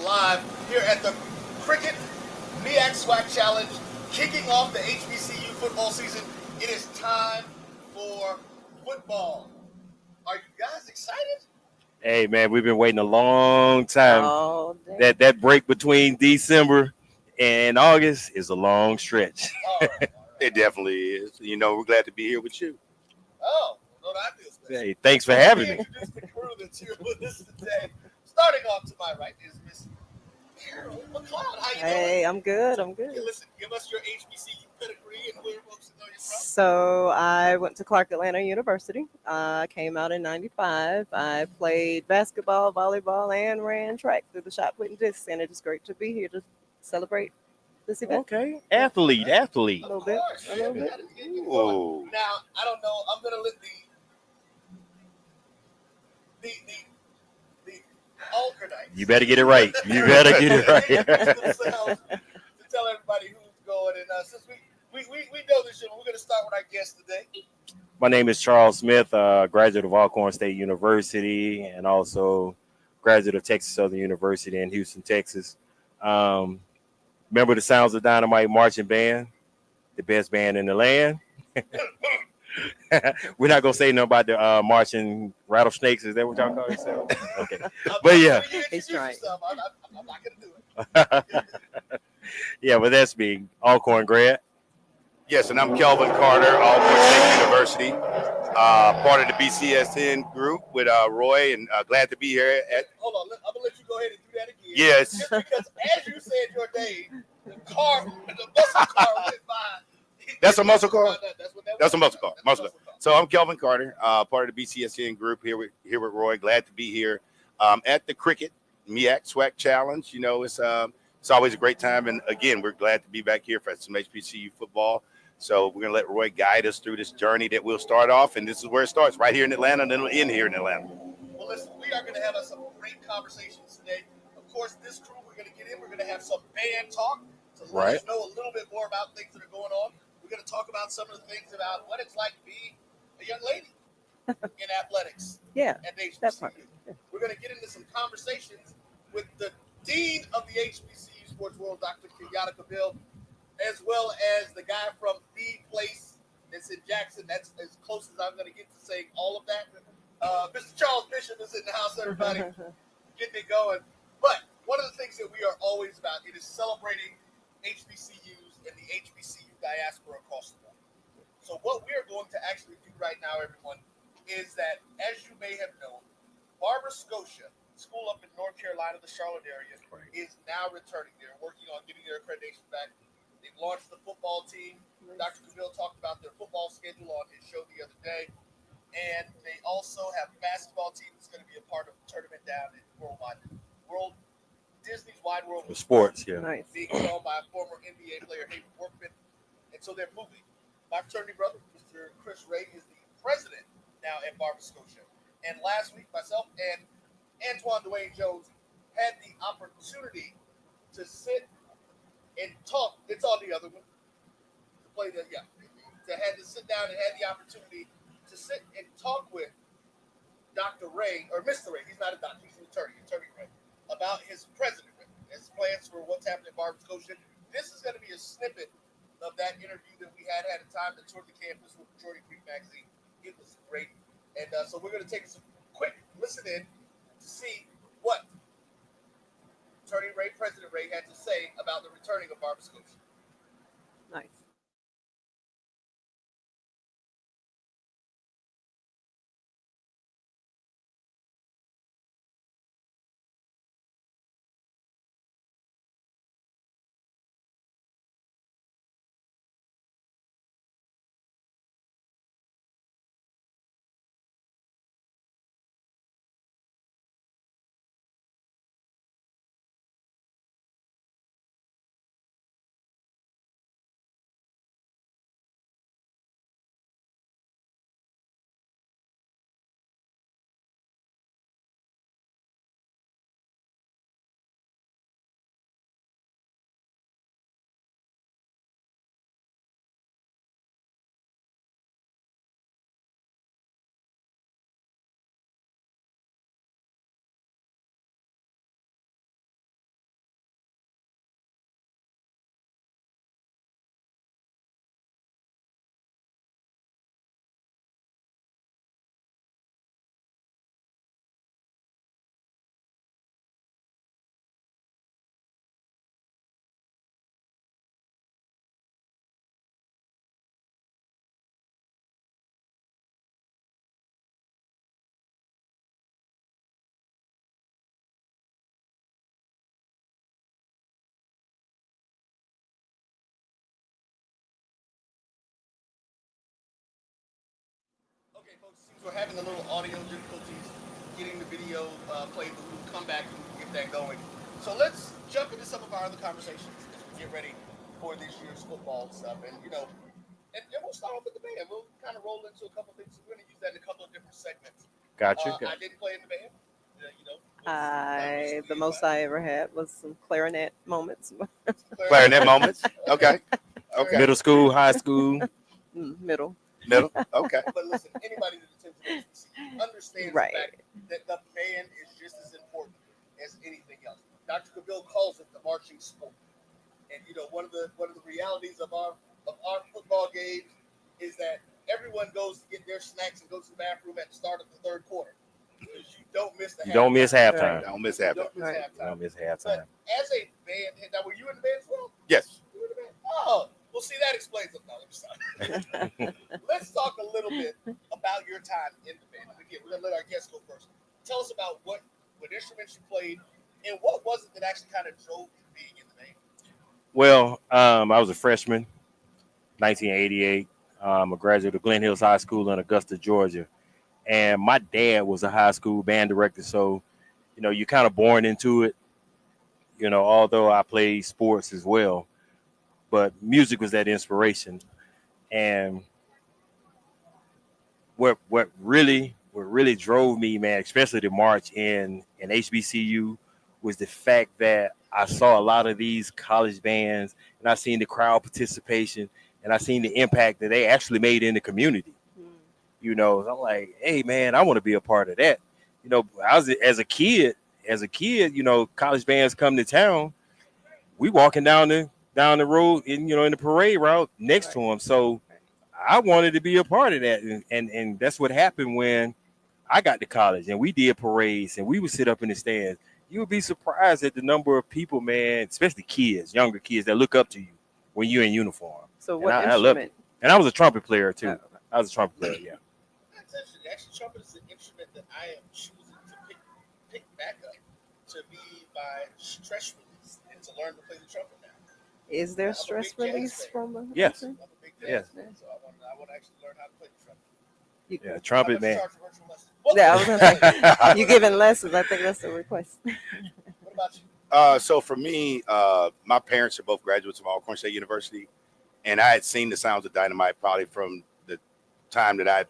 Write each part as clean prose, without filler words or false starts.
live here at the Qriket MEAC SWAC Challenge, kicking off the HBCU football season. It is time for football. Are you guys excited? Hey man, we've been waiting a long time. Oh, dang. That break between December and August is a long stretch. All right. It definitely is. You know, we're glad to be here with you. Oh, no, I feel special. Hey, thanks for having me. Introduce the crew that's here with us today. Starting off to my right is Miss Carol McLeod. How you doing? Hey, I'm good. Hey, listen, give us your HBCU pedigree and where folks know you from. So I went to Clark-Atlanta University. I came out in 95. I played basketball, volleyball, and ran track through the shot put and disc. And it is great to be here to celebrate this event. Okay, athlete. A little bit. Of course. bit. Ooh. Now, I don't know. I'm going to let the alternate. You better get it right. You better get it right. themselves to tell everybody who's going. And since we know this shit, we're going to start with our guest today. My name is Charles Smith, graduate of Alcorn State University, and also graduate of Texas Southern University in Houston, Texas. Member of the Sounds of Dynamite marching band, the best band in the land. We're not gonna say nothing about the marching rattlesnakes. Is that what y'all call yourselves? Okay, but yeah, He's trying. I'm not going to do it. yeah, but that's me, Alcorn grad. Yes, and I'm Kelvin Carter, Alcorn State University, part of the BCSN group with Roy, and glad to be here at. Hold on, I'm going to let you go ahead and do that again. Yes. Just because as you said your name, the muscle car went by. That's a muscle car? That's a muscle car. Muscle car. So I'm Kelvin Carter, part of the BCSN group here with Roy. Glad to be here at the Qriket MEAC SWAC Challenge. You know, it's always a great time, and again, we're glad to be back here for some HBCU football. So we're gonna let Roy guide us through this journey that we'll start off, and this is where it starts, right here in Atlanta, and then we'll end here in Atlanta. Well, listen, we are going to have some great conversations today. Of course, this crew we're going to get in. We're going to have some band talk to let us know a little bit more about things that are going on. We're going to talk about some of the things about what it's like to be a young lady in athletics. Yeah, at the HBCU. that part. Yeah. We're going to get into some conversations with the dean of the HBCU sports world, Dr. Qriket Wireless, as well as the guy from the place that's in Jackson. That's as close as I'm going to get to saying all of that. Mr. Charles Bishop is in the house, everybody. Getting it going. But one of the things that we are always about, it is celebrating HBCUs and the HBCU diaspora across the world. So what we are going to actually do right now, everyone, is that, as you may have known, Barbara Scotia, school up in North Carolina, the Charlotte area, is now returning. They're working on getting their accreditation back. They've launched the football team. Dr. Cavill talked about their football schedule on his show the other day. And they also have a basketball team that's going to be a part of the tournament down in Disney's Wide World of Sports, yeah. Nice. being owned by a former NBA player, Hayden Workman. And so they're moving. My fraternity brother, Mr. Chris Ray, is the president now at Barbara Scotia. And last week, myself and Antoine Dwayne Jones had the opportunity to sit and talk. It's on the other one. To play the, yeah. To had to sit down and had the opportunity to sit and talk with Dr. Ray, or Mr. Ray, he's not a doctor, he's an attorney Ray, about his president, his plans for what's happening at Barbara Scotia. This is going to be a snippet of that interview that we had a time that toured the campus with Jordan Creek magazine. It was great. And so we're going to take a quick listen in to see what Attorney Ray, President Ray, had to say about the returning of Barbara Scotia. Nice. we're having a little audio difficulties getting the video played, but we'll come back and get that going. So let's jump into some of our other conversations as we get ready for this year's football stuff. And, and we'll start off with the band. We'll kind of roll into a couple of things. We're going to use that in a couple of different segments. Gotcha. I didn't play in the band. The most I ever had was some clarinet moments. Clarinet moments. Okay. Okay. Middle school, high school. Middle. Okay. But listen, anybody that attends an HBCU understands Right. the fact that the band is just as important as anything else. Dr. Cavill calls it the marching sport. And one of the realities of our football games is that everyone goes to get their snacks and goes to the bathroom at the start of the third quarter. Because you don't miss the You don't miss halftime. Don't miss You halftime. don't miss Right. halftime. You don't miss But halftime. as a band, now were you in the band as well? Yes. You were in the band? Oh, well, see, that explains it. No, I'm sorry. Let's talk a little bit about your time in the band. And again, we're going to let our guests go first. Tell us about what instruments you played and what was it that actually kind of drove you being in the band? Well, I was a freshman, 1988. A graduate of Glen Hills High School in Augusta, Georgia. And my dad was a high school band director. So, you're kind of born into it, although I played sports as well. But music was that inspiration. And what really drove me, man, especially to march in HBCU, was the fact that I saw a lot of these college bands and I seen the crowd participation and I seen the impact that they actually made in the community. I'm like, hey man, I want to be a part of that. I was as a kid, college bands come to town. We walking down the road in the parade route next to them. So I wanted to be a part of that. And that's what happened when I got to college and we did parades and we would sit up in the stands. You would be surprised at the number of people, man, especially kids, younger kids that look up to you when you're in uniform. So what I love it. instrument? And I was a trumpet player too. Oh. I was a trumpet player, yeah. That's interesting. Actually, trumpet is an instrument that I am choosing to pick back up to be my stress release and to learn to play the trumpet now. Is there I'm a stress big jazz release fan. from a Yes. I'm a big Yes. jazz fan, so I want to actually learn how to play the trumpet. Yeah, How trumpet, much you man. charge for virtual lessons? Well, Yeah, I was gonna say you giving lessons. I think that's the request. What about you? So for me, my parents are both graduates of Alcorn State University, and I had seen the sounds of dynamite probably from the time that I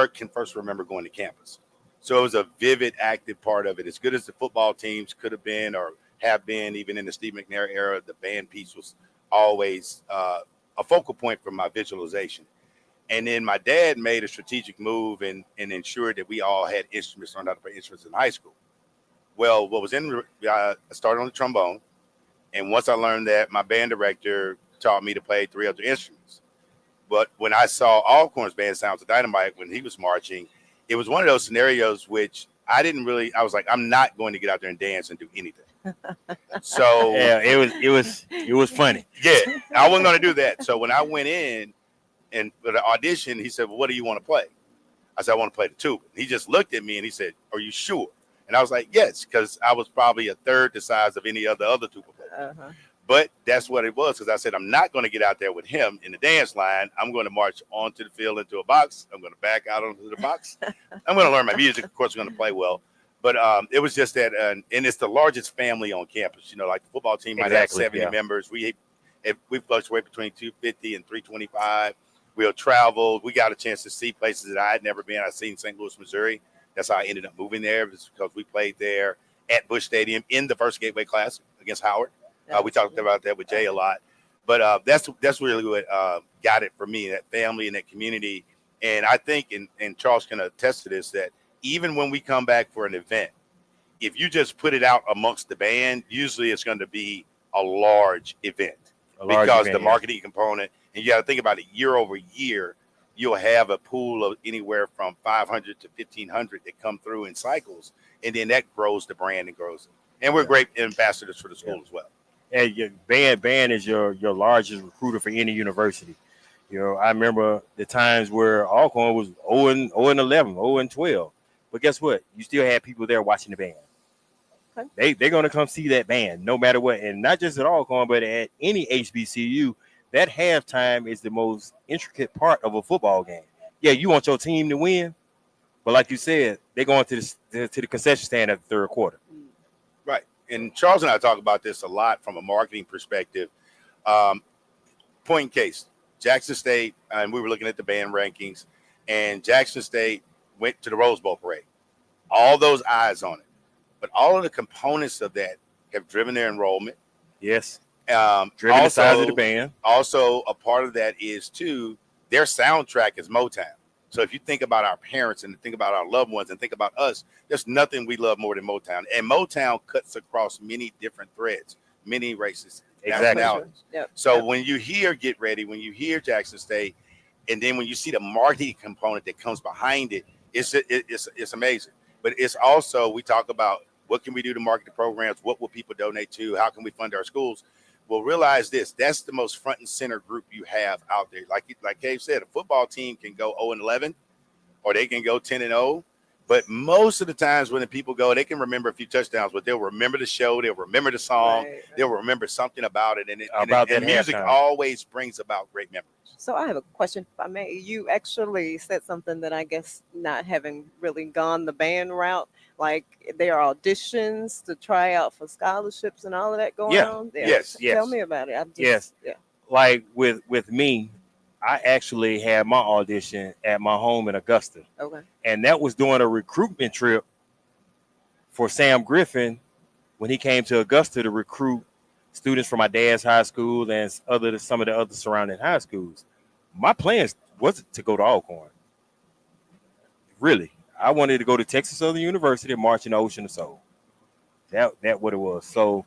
can first remember going to campus. So it was a vivid, active part of it. As good as the football teams could have been or have been, even in the Steve McNair era, the band piece was always a focal point for my visualization. And then my dad made a strategic move and ensured that we all had instruments, learned how to play instruments in high school. Well, I started on the trombone. And once I learned that, my band director taught me to play 3 other instruments. But when I saw Alcorn's band Sounds of Dynamite when he was marching, it was one of those scenarios which I was like, I'm not going to get out there and dance and do anything. So Yeah, it was funny. yeah, I wasn't going to do that. So when I went in and for the audition, he said, well, what do you want to play? I said, I want to play the tuba. He just looked at me and he said, are you sure? And I was like, yes, because I was probably a third the size of any other tuba player. But that's what it was, because I said, I'm not going to get out there with him in the dance line. I'm going to march onto the field into a box. I'm going to back out onto the box. I'm going to learn my music. Of course, I'm going to play well. But it was just that, and it's the largest family on campus. Like the football team might have 70 members. We fluctuate between 250 and 325. We'll travel. We got a chance to see places that I had never been. I've seen St. Louis, Missouri. That's how I ended up moving there, because we played there at Busch Stadium in the first Gateway Classic against Howard. We talked about that with Jay a lot. But that's really what got it for me, that family and that community. And I think, and Charles can attest to this, that even when we come back for an event, if you just put it out amongst the band, usually it's going to be a large event because the marketing component, and you got to think about it, year over year, you'll have a pool of anywhere from 500 to 1,500 that come through in cycles, and then that grows the brand and grows it. And we're great ambassadors for the school as well. And your band is your largest recruiter for any university. I remember the times where Alcorn was 0-11, 0-12. But guess what? You still had people there watching the band. Okay. They're going to come see that band no matter what. And not just at Alcorn, but at any HBCU, that halftime is the most intricate part of a football game. Yeah, you want your team to win, But like you said, they're going to the concession stand at the third quarter. Right. And Charles and I talk about this a lot from a marketing perspective. Point in case, Jackson State, and we were looking at the band rankings, and Jackson State went to the Rose Bowl parade. All those eyes on it. But all of the components of that have driven their enrollment. Yes. Driven the size of the band. Also, a part of that is, too, their soundtrack is Motown. So if you think about our parents and think about our loved ones and think about us, there's nothing we love more than Motown. And Motown cuts across many different threads, many races, nationalities. Yep. So when you hear Get Ready, when you hear Jackson State, and then when you see the marketing component that comes behind it, it's amazing. But it's also, we talk about what can we do to market the programs? What will people donate to? How can we fund our schools? Well, realize this, that's the most front and center group you have out there. Like Cave said, a football team can go 0-11 or they can go 10-0. But most of the times when the people go, they can remember a few touchdowns, but they'll remember the show, they'll remember the song, Right. they'll remember something about it. And music halftime. always brings about great memories. So I have a question, if I may. You actually said something that I guess not having really gone the band route, like there are auditions to try out for scholarships and all of that going on. Yeah. Yes. Tell me about it. Yes. Yeah. Like with me, I actually had my audition at my home in Augusta. Okay. And that was during a recruitment trip for Sam Griffin when he came to Augusta to recruit students from my dad's high school and some of the other surrounding high schools. My plans wasn't to go to Alcorn. Really. I wanted to go to Texas Southern University and march in the Ocean of Soul. That what it was. So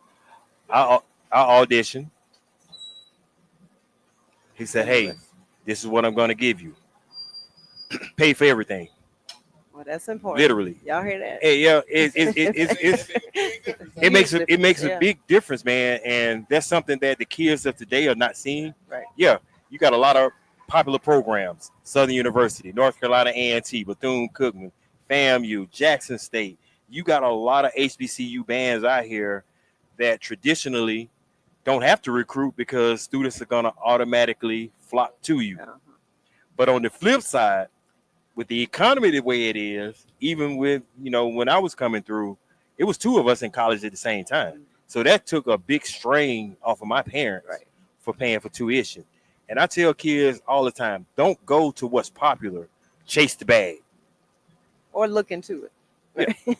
I auditioned. He said, "Hey, this is what I'm going to give you. Pay for everything." Well, that's important. Literally. Y'all hear that? Hey, yeah, it makes a Yeah. big difference, man. And that's something that the kids of today are not seeing. Right. Yeah, you got a lot of popular programs: Southern University, North Carolina A&T, Bethune-Cookman, FAMU, Jackson State. You got a lot of HBCU bands out here that traditionally don't have to recruit because students are gonna automatically flock to you. Uh-huh. But on the flip side, with the economy the way it is, even with, when I was coming through, it was two of us in college at the same time. So that took a big strain off of my parents Right. for paying for tuition. And I tell kids all the time, don't go to what's popular, chase the bag. Or look into it.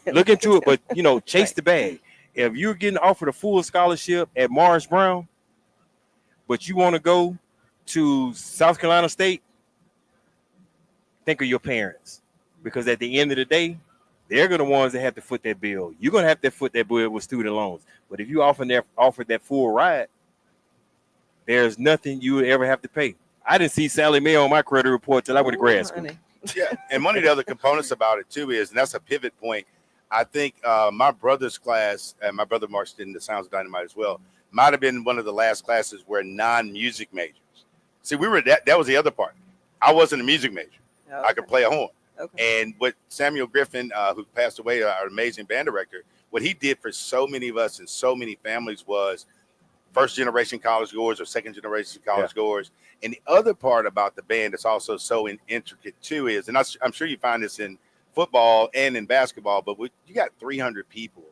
Look into it, but, chase Right. the bag. If you're getting offered a full scholarship at Morris Brown, but you want to go to South Carolina State, think of your parents, because at the end of the day, they're going to ones that have to foot that bill. You're going to have to foot that bill with student loans. But if you offer that full ride, there's nothing you would ever have to pay. I didn't see Sally Mae on my credit report till I went to grad school. Honey. Yeah, and one of the other components about it too is, and that's a pivot point. I think my brother's class, and my brother marched in the Sounds of Dynamite as well, might have been one of the last classes where non-music majors. See, we were that was the other part. I wasn't a music major. Okay. I could play a horn. Okay. And what Samuel Griffin, who passed away, our amazing band director, what he did for so many of us and so many families was first generation college goers or second generation college goers. And the other part about the band that's also so intricate too is, and I'm sure you find this in football and in basketball, but you got 300 people.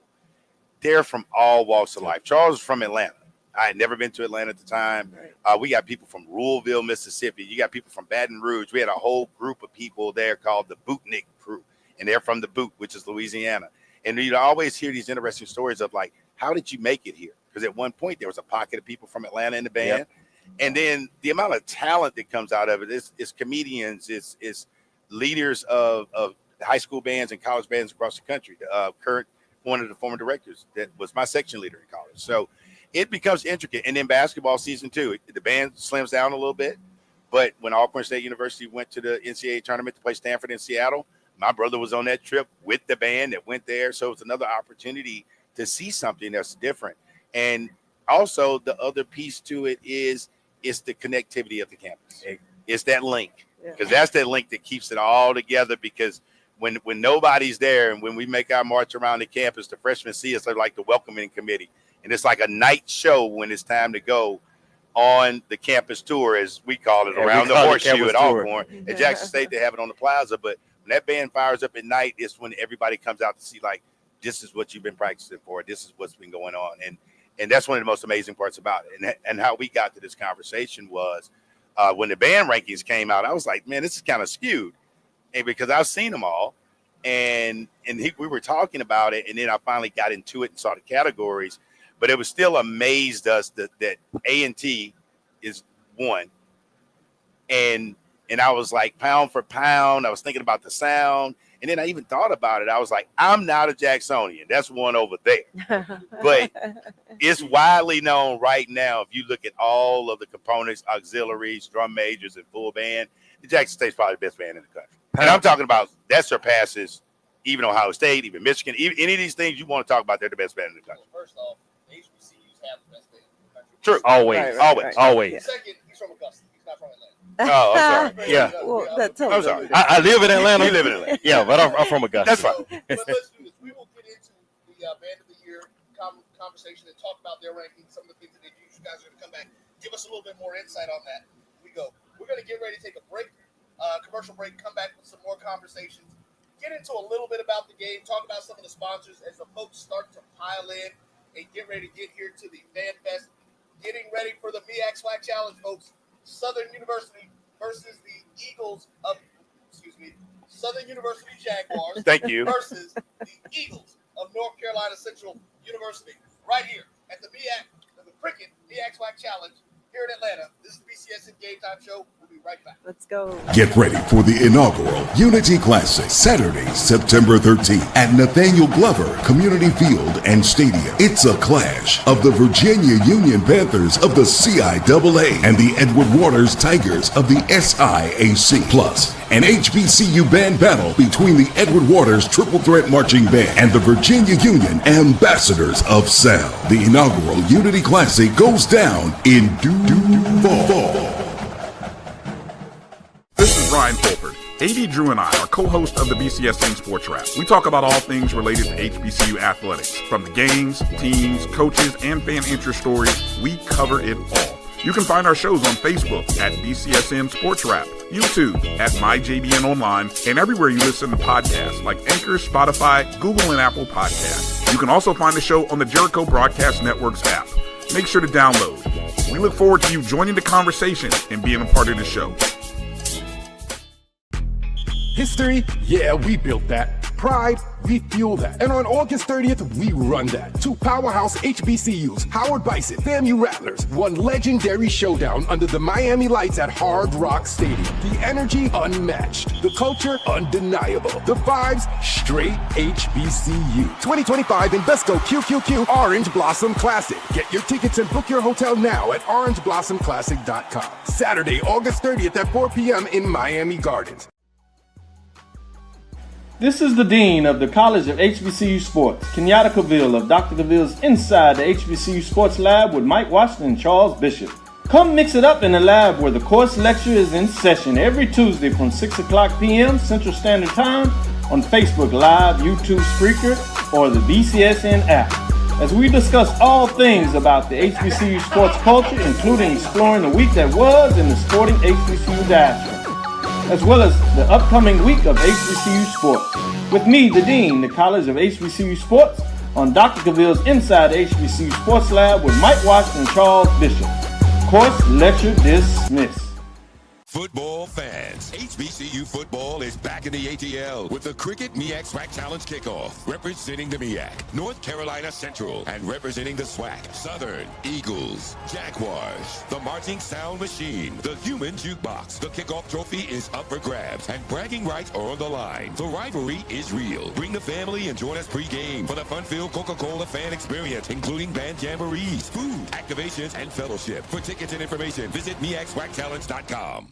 They're from all walks of life. Charles is from Atlanta. I had never been to Atlanta at the time. Right. We got people from Louisville, Mississippi. You got people from Baton Rouge. We had a whole group of people there called the Bootnik crew, and they're from the Boot, which is Louisiana. And you always hear these interesting stories of like, how did you make it here? Because at one point there was a pocket of people from Atlanta in the band. Yep. And then the amount of talent that comes out of it is comedians, is leaders of high school bands and college bands across the country. Kurt, one of the former directors, that was my section leader in college. So it becomes intricate. And then basketball season too, the band slims down a little bit. But when Alcorn State University went to the NCAA tournament to play Stanford in Seattle, my brother was on that trip with the band that went there. So it's another opportunity to see something that's different. And also the other piece to it is the connectivity of the campus. It's that link, because that's that link that keeps it all together. Because when nobody's there and when we make our march around the campus, the freshmen see us like the welcoming committee. And it's like a night show when it's time to go on the campus tour, as we call it, around the horseshoe at Alcorn. At Jackson State, they have it on the plaza. But When that band fires up at night, it's when everybody comes out to see, like, this is what you've been practicing for. This is what's been going on. And that's one of the most amazing parts about it. And how we got to this conversation was when the band rankings came out, I was like, man, this is kind of skewed. And because I've seen them all. And we were talking about it. And then I finally got into it and saw the categories. But it was still amazed us that A&T is one. And I was like, pound for pound, I was thinking about the sound. And then I even thought about it. I was like, I'm not a Jacksonian. That's one over there. But it's widely known right now, if you look at all of the components, auxiliaries, drum majors, and full band, the Jackson State's probably the best band in the country. And I'm talking about that surpasses even Ohio State, even Michigan, even any of these things you want to talk about, they're the best band in the country. Well, first off, HBCUs have the best band in the country. True. Always. Right. Second, he's from Augusta. He's not from Atlanta. Oh, I'm sorry. Yeah. Well, that's I'm sorry. I live in Atlanta. You live in Atlanta. Yeah, but I'm from Augusta. That's fine. But let's do this. We will get into the band of the year conversation and talk about their rankings, some of the things that they do. You guys are going to come back, give us a little bit more insight on that. We go. We're going to get ready to take a break, commercial break, come back with some more conversations, get into a little bit about the game, talk about some of the sponsors as the folks start to pile in and get ready to get here to the Fan Fest. Getting ready for the MEAC SWAC Challenge, folks. Southern University versus the Southern University Jaguars. Thank you. Versus the Eagles of North Carolina Central University, right here at the MEAC, the Qriket MEAC SWAC Challenge here in Atlanta. This is the BCSN Game Time Show. We'll be right back. Let's go. Get ready for the inaugural Unity Classic, Saturday, September 13th at Nathaniel Glover Community Field and Stadium. It's a clash of the Virginia Union Panthers of the CIAA and the Edward Waters Tigers of the SIAC. Plus, an HBCU band battle between the Edward Waters Triple Threat Marching Band and the Virginia Union Ambassadors of Sound. The inaugural Unity Classic goes down in fall. This is Brian Fulford. AD Drew and I are co-hosts of the BCSN Sports Wrap. We talk about all things related to HBCU athletics. From the games, teams, coaches, and fan interest stories, we cover it all. You can find our shows on Facebook at BCSN Sports Wrap, YouTube at MyJBN Online, and everywhere you listen to podcasts like Anchor, Spotify, Google, and Apple Podcasts. You can also find the show on the Jericho Broadcast Network's app. Make sure to download. We look forward to you joining the conversation and being a part of the show. History? Yeah, we built that. Pride? We fuel that. And on August 30th, we run that. Two powerhouse HBCUs, Howard Bison, FAMU Rattlers, one legendary showdown under the Miami lights at Hard Rock Stadium. The energy unmatched. The culture undeniable. The vibes straight HBCU. 2025 Invesco QQQ Orange Blossom Classic. Get your tickets and book your hotel now at orangeblossomclassic.com. Saturday, August 30th at 4 p.m. in Miami Gardens. This is the Dean of the College of HBCU Sports, Kenyatta Cavill of Dr. Cavill's Inside the HBCU Sports Lab with Mike Washington and Charles Bishop. Come mix it up in the lab where the course lecture is in session every Tuesday from 6 o'clock p.m. Central Standard Time on Facebook Live, YouTube Spreaker, or the BCSN app, as we discuss all things about the HBCU sports culture, including exploring the week that was in the sporting HBCU diaspora, as well as the upcoming week of HBCU sports. With me, the Dean, the College of HBCU Sports, on Dr. Cavill's Inside the HBCU Sports Lab with Mike Washington and Charles Bishop. Course lecture dismissed. Football fans, HBCU football is back in the ATL with the Qriket MEAC SWAC Challenge Kickoff. Representing the MEAC, North Carolina Central, and representing the SWAC, Southern, Eagles, Jaguars, the Marching Sound Machine, the Human Jukebox. The kickoff trophy is up for grabs, and bragging rights are on the line. The rivalry is real. Bring the family and join us pre-game for the fun-filled Coca-Cola fan experience, including band jamborees, food, activations, and fellowship. For tickets and information, visit MEACSWACChallenge.com.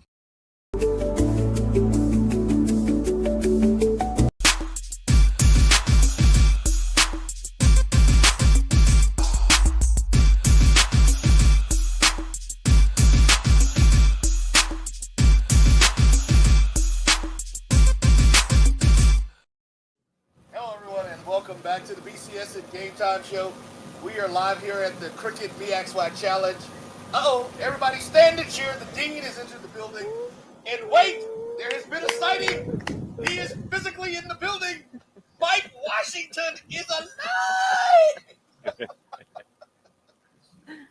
Hello, everyone, and welcome back to the BCSN Game Time Show. We are live here at the Qriket MEAC SWAC Challenge. Everybody stand and cheer. The Dean has entered the building. And wait, there has been a sighting He is physically in the building. Mike Washington is alive.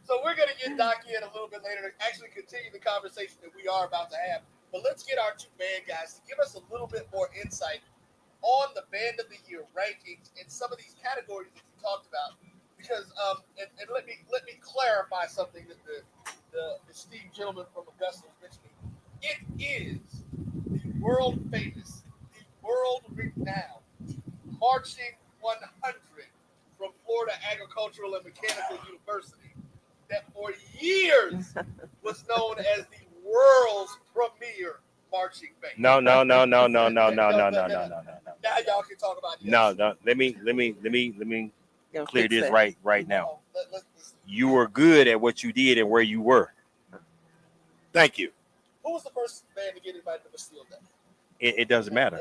So we're going to get Doc in a little bit later to actually continue the conversation that we are about to have. But let's get our two band guys to give us a little bit more insight on the Band of the Year rankings and some of these categories that you talked about. Because and let me clarify something that the esteemed gentleman from Augusta was mentioning. It is the world famous, the world renowned Marching 100 from Florida Agricultural and Mechanical University that for years was known as the world's premier marching band. No. Now y'all can talk about this. No. Let me clear this right now. You were good at what you did and where you were. Thank you. Who was the first band to get invited to the Bastille Day? It doesn't matter.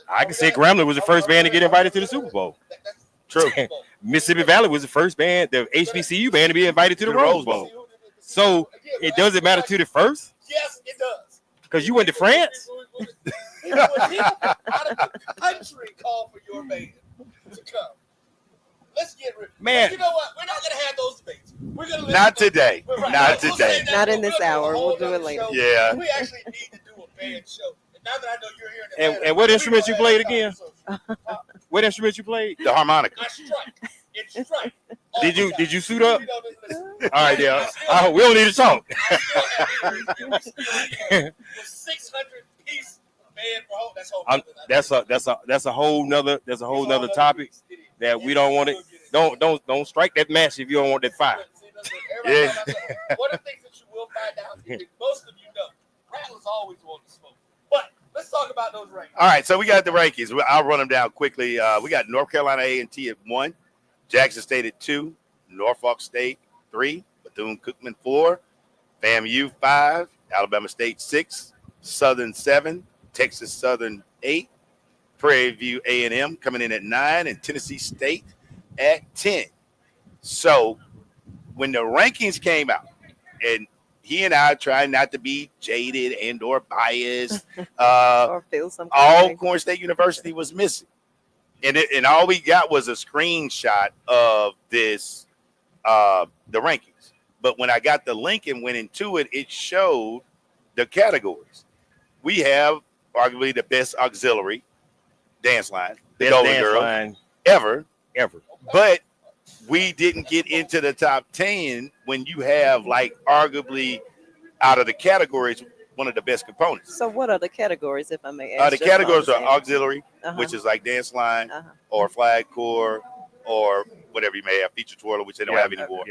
I can say Grambling was the first band to get invited to the Super Bowl. True. Mississippi Valley was the first band, the HBCU band, to be invited to the Rose Bowl. So it doesn't matter to the first? Yes, it does. Because you went to France? People out of the country call for your band to come. Let's get rid. Man. You know what? We're not going to have those debates. We're going to Not today. Right. Not We'll today. say that. Not in this We'll hour. a whole We'll do it nother later. show. Yeah. We actually need to do a band show. And now that I know you're here in Atlanta, And what instruments you we played gonna again? have a What instruments you played? The harmonica. I strike. It's strike. Did you suit up? You know, listen, All right, yeah. We don't need to talk. we still have 600 piece band for home. That's a whole nother topic that we don't want to. Don't strike that match if you don't want that fire. Yeah. One of the things that you will find out is that most of you know, Rattlers always want to smoke. But let's talk about those rankings. All right, so we got the rankings. I'll run them down quickly. We got North Carolina A&T at 1, Jackson State at 2, Norfolk State 3, Bethune-Cookman 4, FAMU 5, Alabama State 6, Southern 7, Texas Southern 8, Prairie View A&M coming in at 9, and Tennessee State at 10. So when the rankings came out, and he and I tried not to be jaded and or biased, Or feel something. all Corn State University was missing. And all we got was a screenshot of this, the rankings. But when I got the link and went into it, it showed the categories. We have arguably the best auxiliary dance line, the Golden Girls, ever. But we didn't get into the top 10 when you have, like, arguably out of the categories, one of the best components. So what are the categories, if I may ask? The just categories to are understand? auxiliary, which is like dance line or flag corps or whatever you may have, feature twirler, which they don't have anymore,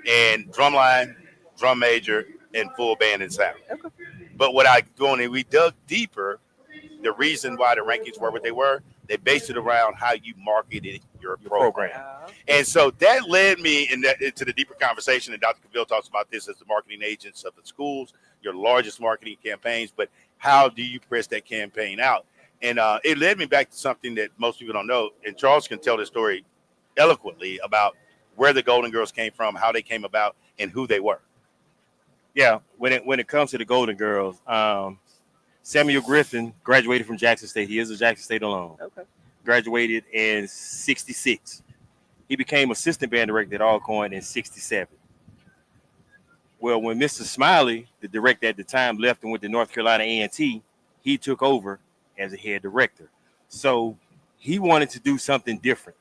and drum line, drum major, and full band and sound. Okay. But we dug deeper, the reason why the rankings were what they were, they based it around how you marketed your program. And so that led me into the deeper conversation, and Dr. Cavill talks about this as the marketing agents of the schools, your largest marketing campaigns, but how do you press that campaign out? And it led me back to something that most people don't know, and Charles can tell the story eloquently about where the Golden Girls came from, how they came about, and who they were. Yeah, when it comes to the Golden Girls, Samuel Griffin graduated from Jackson State. He is a Jackson State alum. Okay. Graduated in 66. He became assistant band director at Alcorn in 67. Well, when Mr. Smiley, the director at the time, left and went to North Carolina A&T, he took over as a head director. So he wanted to do something different.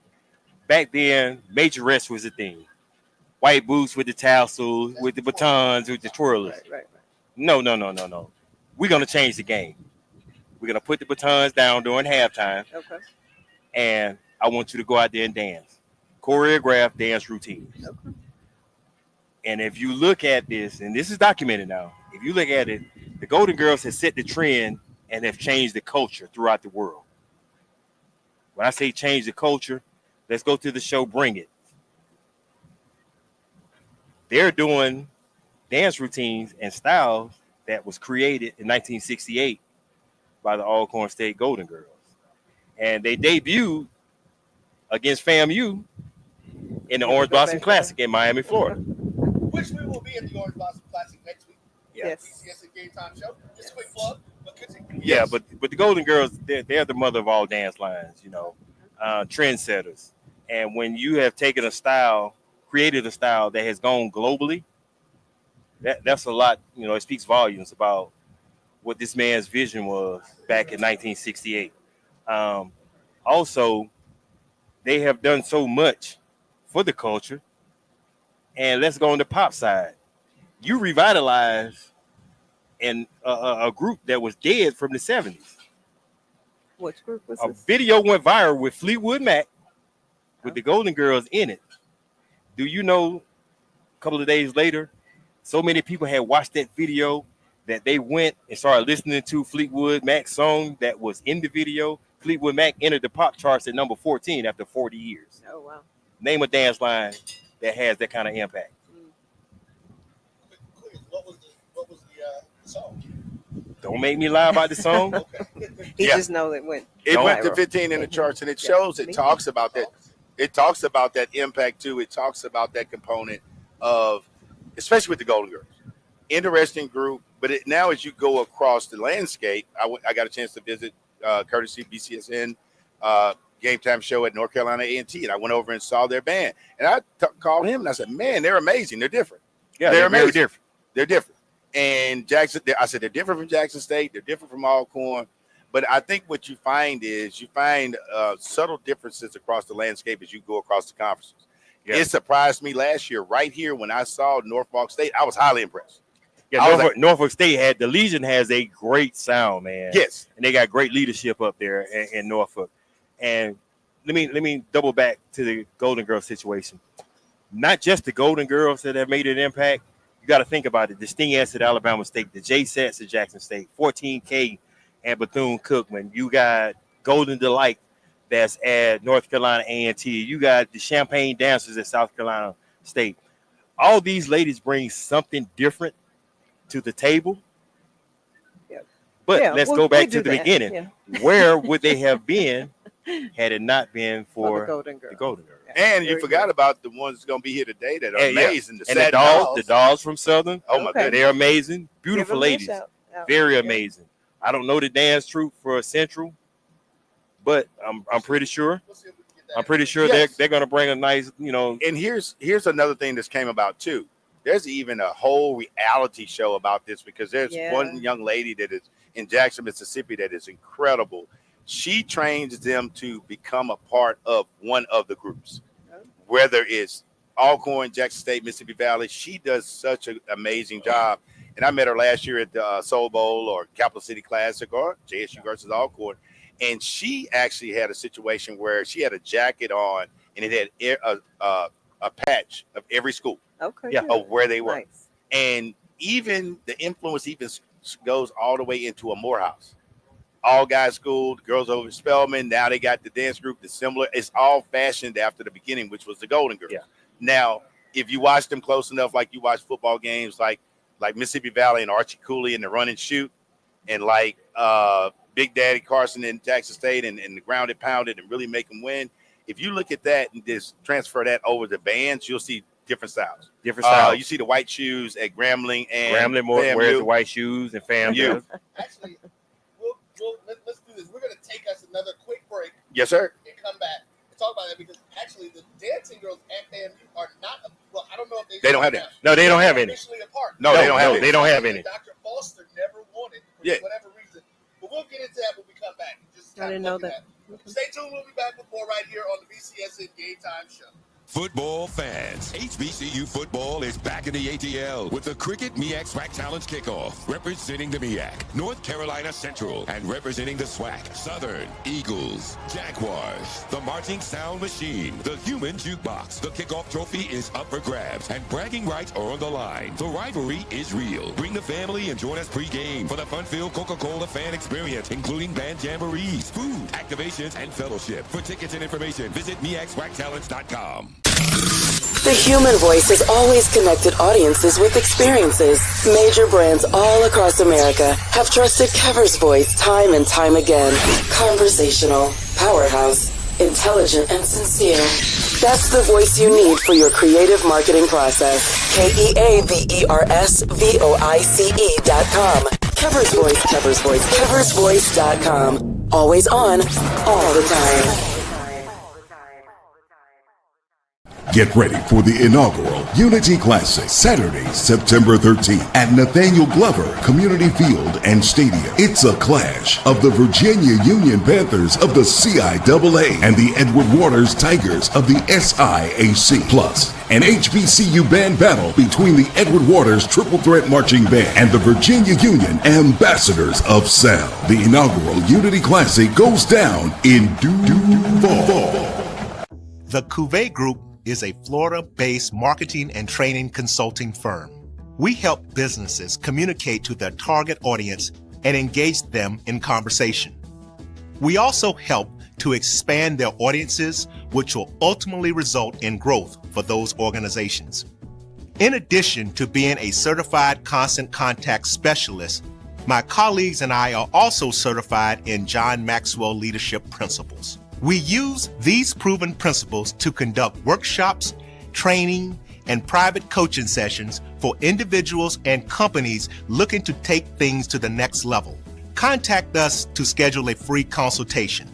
Back then, major rest was a thing. White boots with the tassels, with the batons, with the twirlers. Right. No. We're going to change the game. We're going to put the batons down during halftime. Okay. And I want you to go out there and dance. Choreograph dance routines. Okay. And if you look at this, and this is documented now, if you look at it, the Golden Girls have set the trend and have changed the culture throughout the world. When I say change the culture, let's go to the show Bring It. They're doing dance routines and styles that was created in 1968 by the Alcorn State Golden Girls. And they debuted against FAMU in the Orange Blossom Classic in Miami, Florida. Which we will be at the Orange Blossom Classic next week. Yes. BCSN Game Time show. Just a quick plug. But Yeah, but the Golden Girls, they're the mother of all dance lines, you know, trendsetters. And when you have taken a style, created a style that has gone globally, that's a lot. You know, it speaks volumes about what this man's vision was back in 1968. Also, they have done so much for the culture. And let's go on the pop side. You revitalized a group that was dead from the 70s. Which group was A this? video went viral with Fleetwood Mac with the Golden Girls in it. Do you know, a couple of days later, so many people had watched that video that they went and started listening to Fleetwood Mac's song that was in the video. Fleetwood Mac entered the pop charts at number 14 after 40 years. Oh, wow. Name a dance line that has that kind of impact. What was the song? Don't make me lie about the song. He Yeah. just know it went. It No. went to 15 in the charts, and it shows. It talks about that. It talks about that impact too. It talks about that component of, especially with the Golden Girls, interesting group. But now as you go across the landscape, I got a chance to visit courtesy BCSN Gametime show at North Carolina A&T, and I went over and saw their band. And I called him and I said, "Man, they're amazing. They're different. Yeah, they're very amazing. different. They're different." And Jackson, I said, they're different from Jackson State. They're different from Alcorn. But I think what you find is subtle differences across the landscape as you go across the conferences. Yeah. It surprised me last year, right here, when I saw Norfolk State. I was highly impressed. Yeah, Norfolk State the Legion has a great sound, man. Yes. And they got great leadership up there in Norfolk. And let me double back to the Golden Girls situation. Not just the Golden Girls that have made an impact. You got to think about it. The Sting S at Alabama State, the J-Sets at Jackson State, 14K and Bethune-Cookman. You got Golden Delight that's at North Carolina A&T. You got the Champagne Dancers at South Carolina State. All these ladies bring something different to the table. Yep. But let's go back to the beginning. Yeah. Where would they have been had it not been for the Golden Girls? The Golden Girls. And you forgot about the ones that's going to be here today that are amazing. And the dolls from Southern. Oh, my goodness. They're amazing. Beautiful Give 'em a ladies. shout out. Very amazing. I don't know the dance troupe for Central, but I'm pretty sure. I'm pretty sure they're going to bring a nice, you know. And here's another thing that's came about, too. There's even a whole reality show about this because there's one young lady that is in Jackson, Mississippi that is incredible. She trains them to become a part of one of the groups, whether it's Alcorn, Jackson State, Mississippi Valley. She does such an amazing job. And I met her last year at the Soul Bowl or Capital City Classic or JSU versus Alcorn. And she actually had a situation where she had a jacket on and it had a patch of every school of where they were. Nice. And even the influence even goes all the way into a Morehouse. All guys school, the girls over Spelman. Now they got the dance group, the similar. It's all fashioned after the beginning, which was the Golden Girls. Yeah. Now, if you watch them close enough, like you watch football games, like Mississippi Valley and Archie Cooley and the run and shoot, and like Big Daddy Carson in Jackson State and the grounded pounded and really make them win. If you look at that and just transfer that over the bands, you'll see different styles. Different styles. You see the white shoes at Grambling and Grambling wears the white shoes and FAMU. Actually, let's do this. We're going to take us another quick break. Yes, sir. And come back and talk about that because actually the dancing girls at FAMU are not. Well, I don't know if they don't have any. No, they don't have any. Officially apart. No, they don't have any. They don't have any. Dr. Foster never wanted for whatever reason. But we'll get into that when we come back. Just I didn't know that. Stay tuned. We'll be back before right here on the BCSN Game Time Show. Football fans, HBCU football is back in the ATL with the Qriket MEAC SWAC Challenge Kickoff. Representing the MEAC, North Carolina Central, and representing the SWAC, Southern, Eagles, Jaguars, the Marching Sound Machine, the Human Jukebox. The kickoff trophy is up for grabs, and bragging rights are on the line. The rivalry is real. Bring the family and join us pre-game for the fun-filled Coca-Cola fan experience, including band jamborees, food, activations, and fellowship. For tickets and information, visit MEACSWACChallenge.com. The human voice has always connected audiences with experiences. Major brands all across America have trusted Kever's voice time and time again. Conversational, powerhouse, intelligent, and sincere. That's the voice you need for your creative marketing process. KeaversVoice.com. Kever's Voice, Kever's Voice, keversvoice.com. Always on, all the time. Get ready for the inaugural Unity Classic, Saturday, September 13th at Nathaniel Glover Community Field and Stadium. It's a clash of the Virginia Union Panthers of the CIAA and the Edward Waters Tigers of the SIAC. Plus, an HBCU band battle between the Edward Waters Triple Threat Marching Band and the Virginia Union Ambassadors of Sound. The inaugural Unity Classic goes down in Duval. The Qriket Group is a Florida-based marketing and training consulting firm. We help businesses communicate to their target audience and engage them in conversation. We also help to expand their audiences, which will ultimately result in growth for those organizations. In addition to being a certified constant contact specialist, my colleagues and I are also certified in John Maxwell Leadership Principles. We use these proven principles to conduct workshops, training, and private coaching sessions for individuals and companies looking to take things to the next level. Contact us to schedule a free consultation.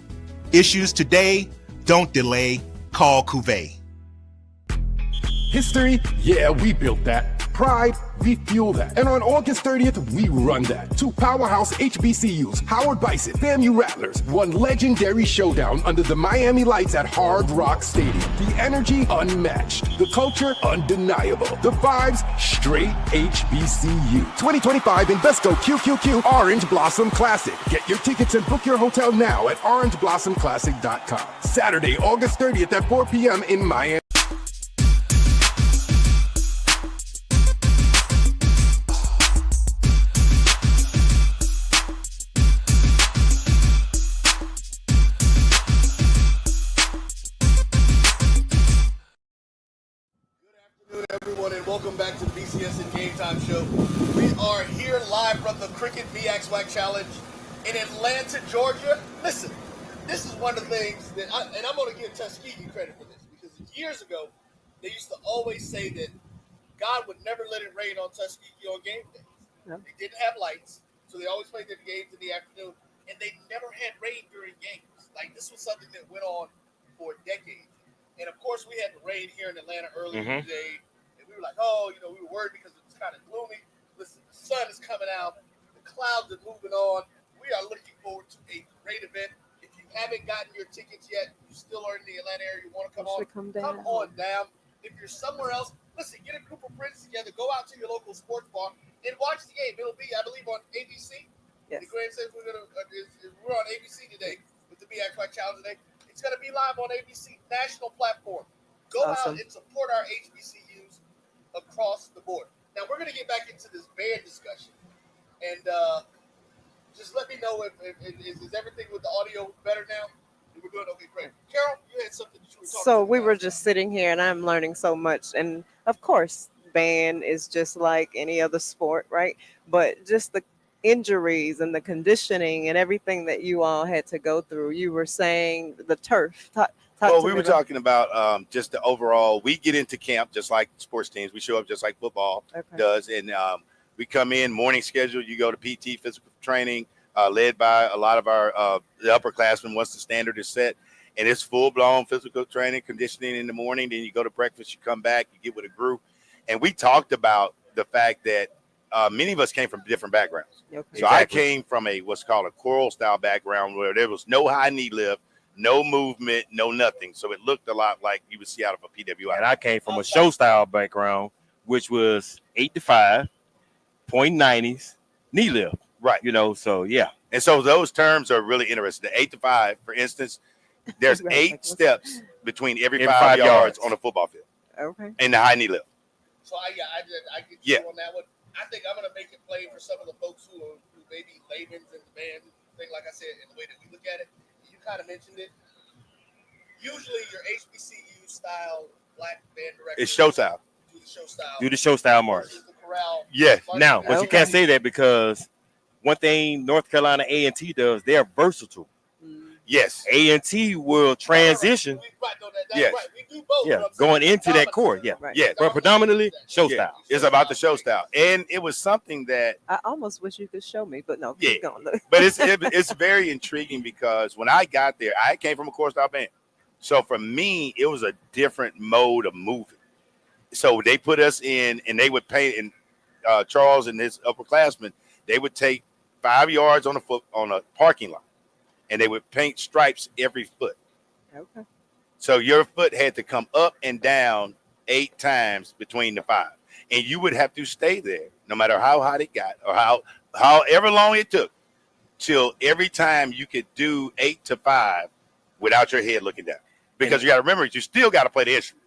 Issues today, don't delay, call Qriket. History? Yeah, we built that. Pride? We fuel that. And on August 30th, we run that. Two powerhouse HBCUs, Howard Bison, FAMU Rattlers, one legendary showdown under the Miami lights at Hard Rock Stadium. The energy unmatched. The culture undeniable. The vibes straight HBCU. 2025 Invesco QQQ Orange Blossom Classic. Get your tickets and book your hotel now at orangeblossomclassic.com. Saturday, August 30th at 4 p.m. in Miami. Everyone, and welcome back to the BCSN Game Time Show. We are here live from the Qriket MEAC SWAC Challenge in Atlanta, Georgia. Listen, this is one of the things that, and I'm going to give Tuskegee credit for this, because years ago, they used to always say that God would never let it rain on Tuskegee on game days. Yep. They didn't have lights, so they always played their games in the afternoon, and they never had rain during games. Like, this was something that went on for decades. And, of course, we had the rain here in Atlanta earlier today. We were like, oh, we were worried because it was kind of gloomy. Listen, the sun is coming out. The clouds are moving on. We are looking forward to a great event. If you haven't gotten your tickets yet, you still are in the Atlanta area, you want to come on down. If you're somewhere else, listen, get a group of friends together. Go out to your local sports bar and watch the game. It'll be, I believe, on ABC. Yes. The Grand says we're on ABC today with the MEAC SWAC Challenge today. It's going to be live on ABC, national platform. Go out and support our HBCUs across the board. Now we're going to get back into this band discussion, and just let me know if is everything with the audio better now? We're doing okay, great. Carol, you had something that you were talking about. So we were just sitting here, and I'm learning so much. And of course, band is just like any other sport, right? But just the injuries and the conditioning and everything that you all had to go through. You were saying the turf. Well, we were talking about just the overall. We get into camp just like sports teams. We show up just like football does, and we come in morning schedule. You go to PT, physical training, led by a lot of our the upperclassmen once the standard is set, and it's full blown physical training, conditioning in the morning. Then you go to breakfast, you come back, you get with a group, and we talked about the fact that many of us came from different backgrounds. So I came from what's called a choral style background where there was no high knee lift, no movement, no nothing. So it looked a lot like you would see out of a PWI. And I came from a show style background, which was 8 to 5, 0.90s, knee lift. Right. So yeah. And so those terms are really interesting. The 8 to 5, for instance, there's 8 steps between every 5 yards on a football field. Okay. In the high knee lift. So I get you on that one. I think I'm going to make it plain for some of the folks who may be layman's in the band thing, like I said, in the way that we look at it. Kind of mentioned it. Usually, your HBCU style black band director. It's show style. Do the show style march. Yeah. Now, but you can't say that because one thing North Carolina A&T does, they are versatile. Yes. A&T will transition. Yes. Right. We do both. Yeah, going into that court. Yeah, Right. Yes. but predominantly show Yeah. style. It's about the show style. And it was something that, I almost wish you could show me, but no, Yeah. keep going. Look. but it's very intriguing because when I got there, I came from a core style band. So for me, it was a different mode of moving. So they put us in and they would paint, and Charles and his upperclassmen, they would take 5 yards on a parking lot, and they would paint stripes every foot. Okay. So your foot had to come up and down 8 times between the 5, and you would have to stay there no matter how hot it got or however long it took, till every time you could do 8 to 5 without your head looking down. Because you got to remember, you still got to play the instrument.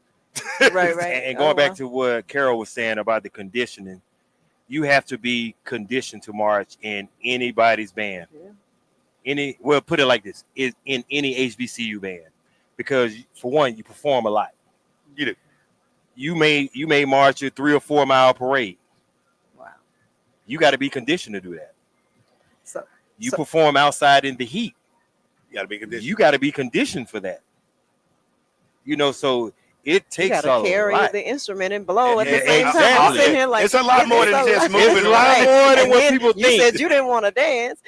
Right. And going back to what Carol was saying about the conditioning, you have to be conditioned to march in anybody's band. Yeah. Put it like this: is in any HBCU band, because for one, you perform a lot. You do. You may march a 3 or 4 mile parade. Wow. You got to be conditioned to do that. So You perform outside in the heat. You got to be conditioned. You got to be conditioned for that. So it you takes gotta a carry lot. the instrument and blow at the Yeah, same time. exactly. I'm sitting here like It's a lot more than just lot- moving It's a lot Right. more than And what then people you think. said you didn't want to dance,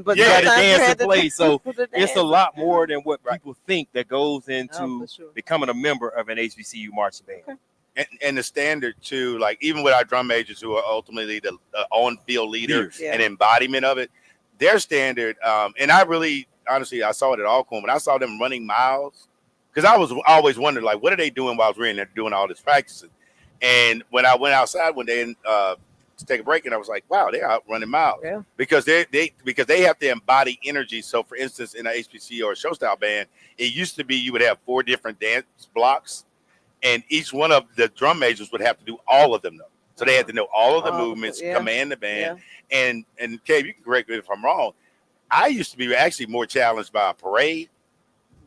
but You got to sometimes dance had and to play. take So people to it's a dance. lot more than what people think that goes into Oh, for sure. becoming a member of an HBCU marching band. Okay. And the standard too, like even with our drum majors who are ultimately the on-field leader Leaders. Yeah. and embodiment of it, their standard, and I really, honestly, I saw it at Alcorn, when I saw them running miles, because I was always wondering, like, what are they doing while we're in there doing all this practicing? And when I went outside one day and to take a break, and I was like, wow, they're out running miles. Yeah. Because they have to embody energy. So for instance, in an HBCU or a show style band, it used to be you would have 4 different dance blocks, and each one of the drum majors would have to do all of them though. So they had to know all of the movements, yeah. command the band. And Kev, you can correct me if I'm wrong. I used to be actually more challenged by a parade.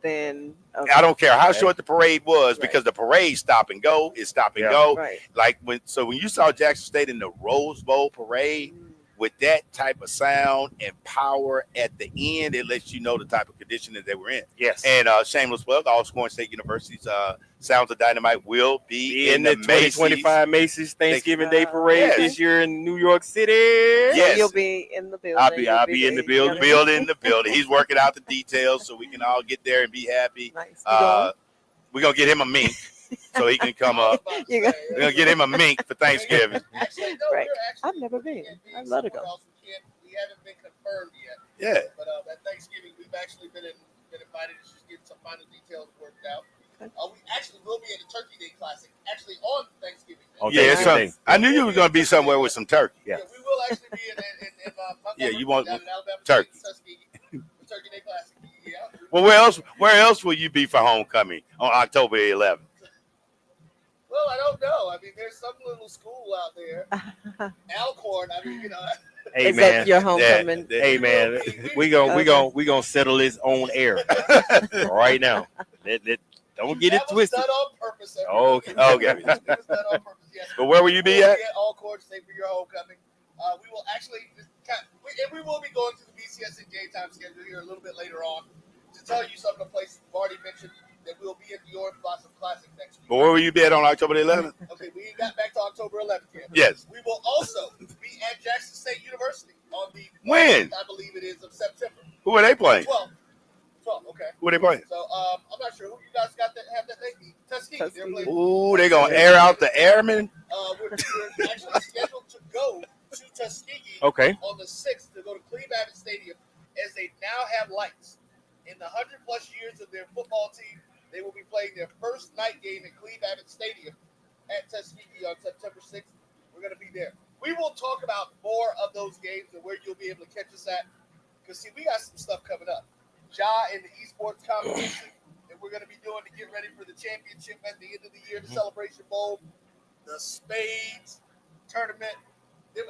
Then I don't care how Okay. short the parade was, Right. because the parade stop and go is stop and Yeah. go. Right. Like when you saw Jackson State in the Rose Bowl parade with that type of sound and power at the end, it lets you know the type of condition that they were in. Yes. And shameless plug, Alcorn State University's Sounds of Dynamite will be in the Macy's. 2025 Macy's Thanksgiving Day Parade Yes. this year in New York City. Yes. You'll be in the building. I'll be in the building. building. He's working out the details so we can all get there and be happy. Nice. We're gonna get him a mink so he can come up. You got- We're gonna get him a mink for Thanksgiving. Actually, no, Right. we're actually I've never been. being I'd love to somewhere go. else. We haven't been confirmed yet. Yeah. But at Thanksgiving, we've actually been invited to just get some final details worked out. We actually will be at the Turkey Day Classic, actually on Thanksgiving. On Yeah, Thanksgiving. I knew you were gonna be somewhere with some turkey. Yeah. We will actually be in Montgomery. Yeah, you want down in Alabama, turkey. Tuskegee, the Turkey Day Classic. Yeah. Well, where else will you be for homecoming on October 11th? Well, I don't know. I mean, there's some little school out there, Alcorn. I mean, Hey Is man, that your homecoming? hey man, we gonna settle this on air right now. Don't get it that was twisted. done on purpose. Okay. Okay. It was done on purpose. Yes. But where will you be at? Alcorn State for your homecoming. We will actually, and we will be going to the BCSN Gametime schedule here a little bit later on to tell you some of the places we've already mentioned that we'll be at the Orange Blossom Classic next week. But where will you be at on October 11th? Okay, we ain't got back to October 11th yet. Yes. We will also be at Jackson State University on the When? 14th, I believe it is, of September. Who are they playing? 12, okay. Who are they playing? So I'm not sure who you guys got that have that name. Tuskegee. They're playing. Ooh, they gonna air out the airmen. We're actually scheduled to go to Tuskegee Okay. on the 6th to go to Cleve Abbott Stadium, as they now have lights. In the 100+ years of their football team, they will be playing their first night game at Cleve Abbott Stadium at Tuskegee on September 6th. We're going to be there. We will talk about more of those games and where you'll be able to catch us at. Because, see, we got some stuff coming up. Ja and the esports competition that we're going to be doing to get ready for the championship at the end of the year, the Celebration Bowl, the Spades tournament.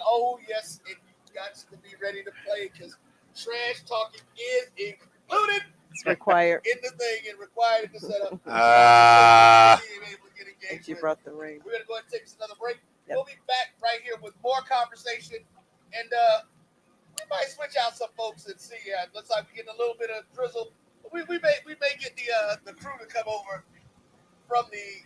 Oh, yes, and you got to be ready to play because trash talking is included. It's required. In the thing and required in the setup. If you brought the ring. We're going to go ahead and take us another break. Yep. We'll be back right here with more conversation. And we might switch out some folks and see. Looks like we're getting a little bit of drizzle. we may get the crew to come over from the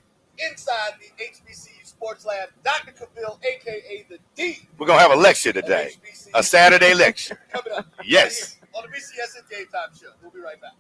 inside the HBCU Sports Lab. Dr. Cavill, aka the D. We're gonna have a lecture today, a Saturday lecture. Coming up. Yes. Right on the BCSN Game Time Show. We'll be right back.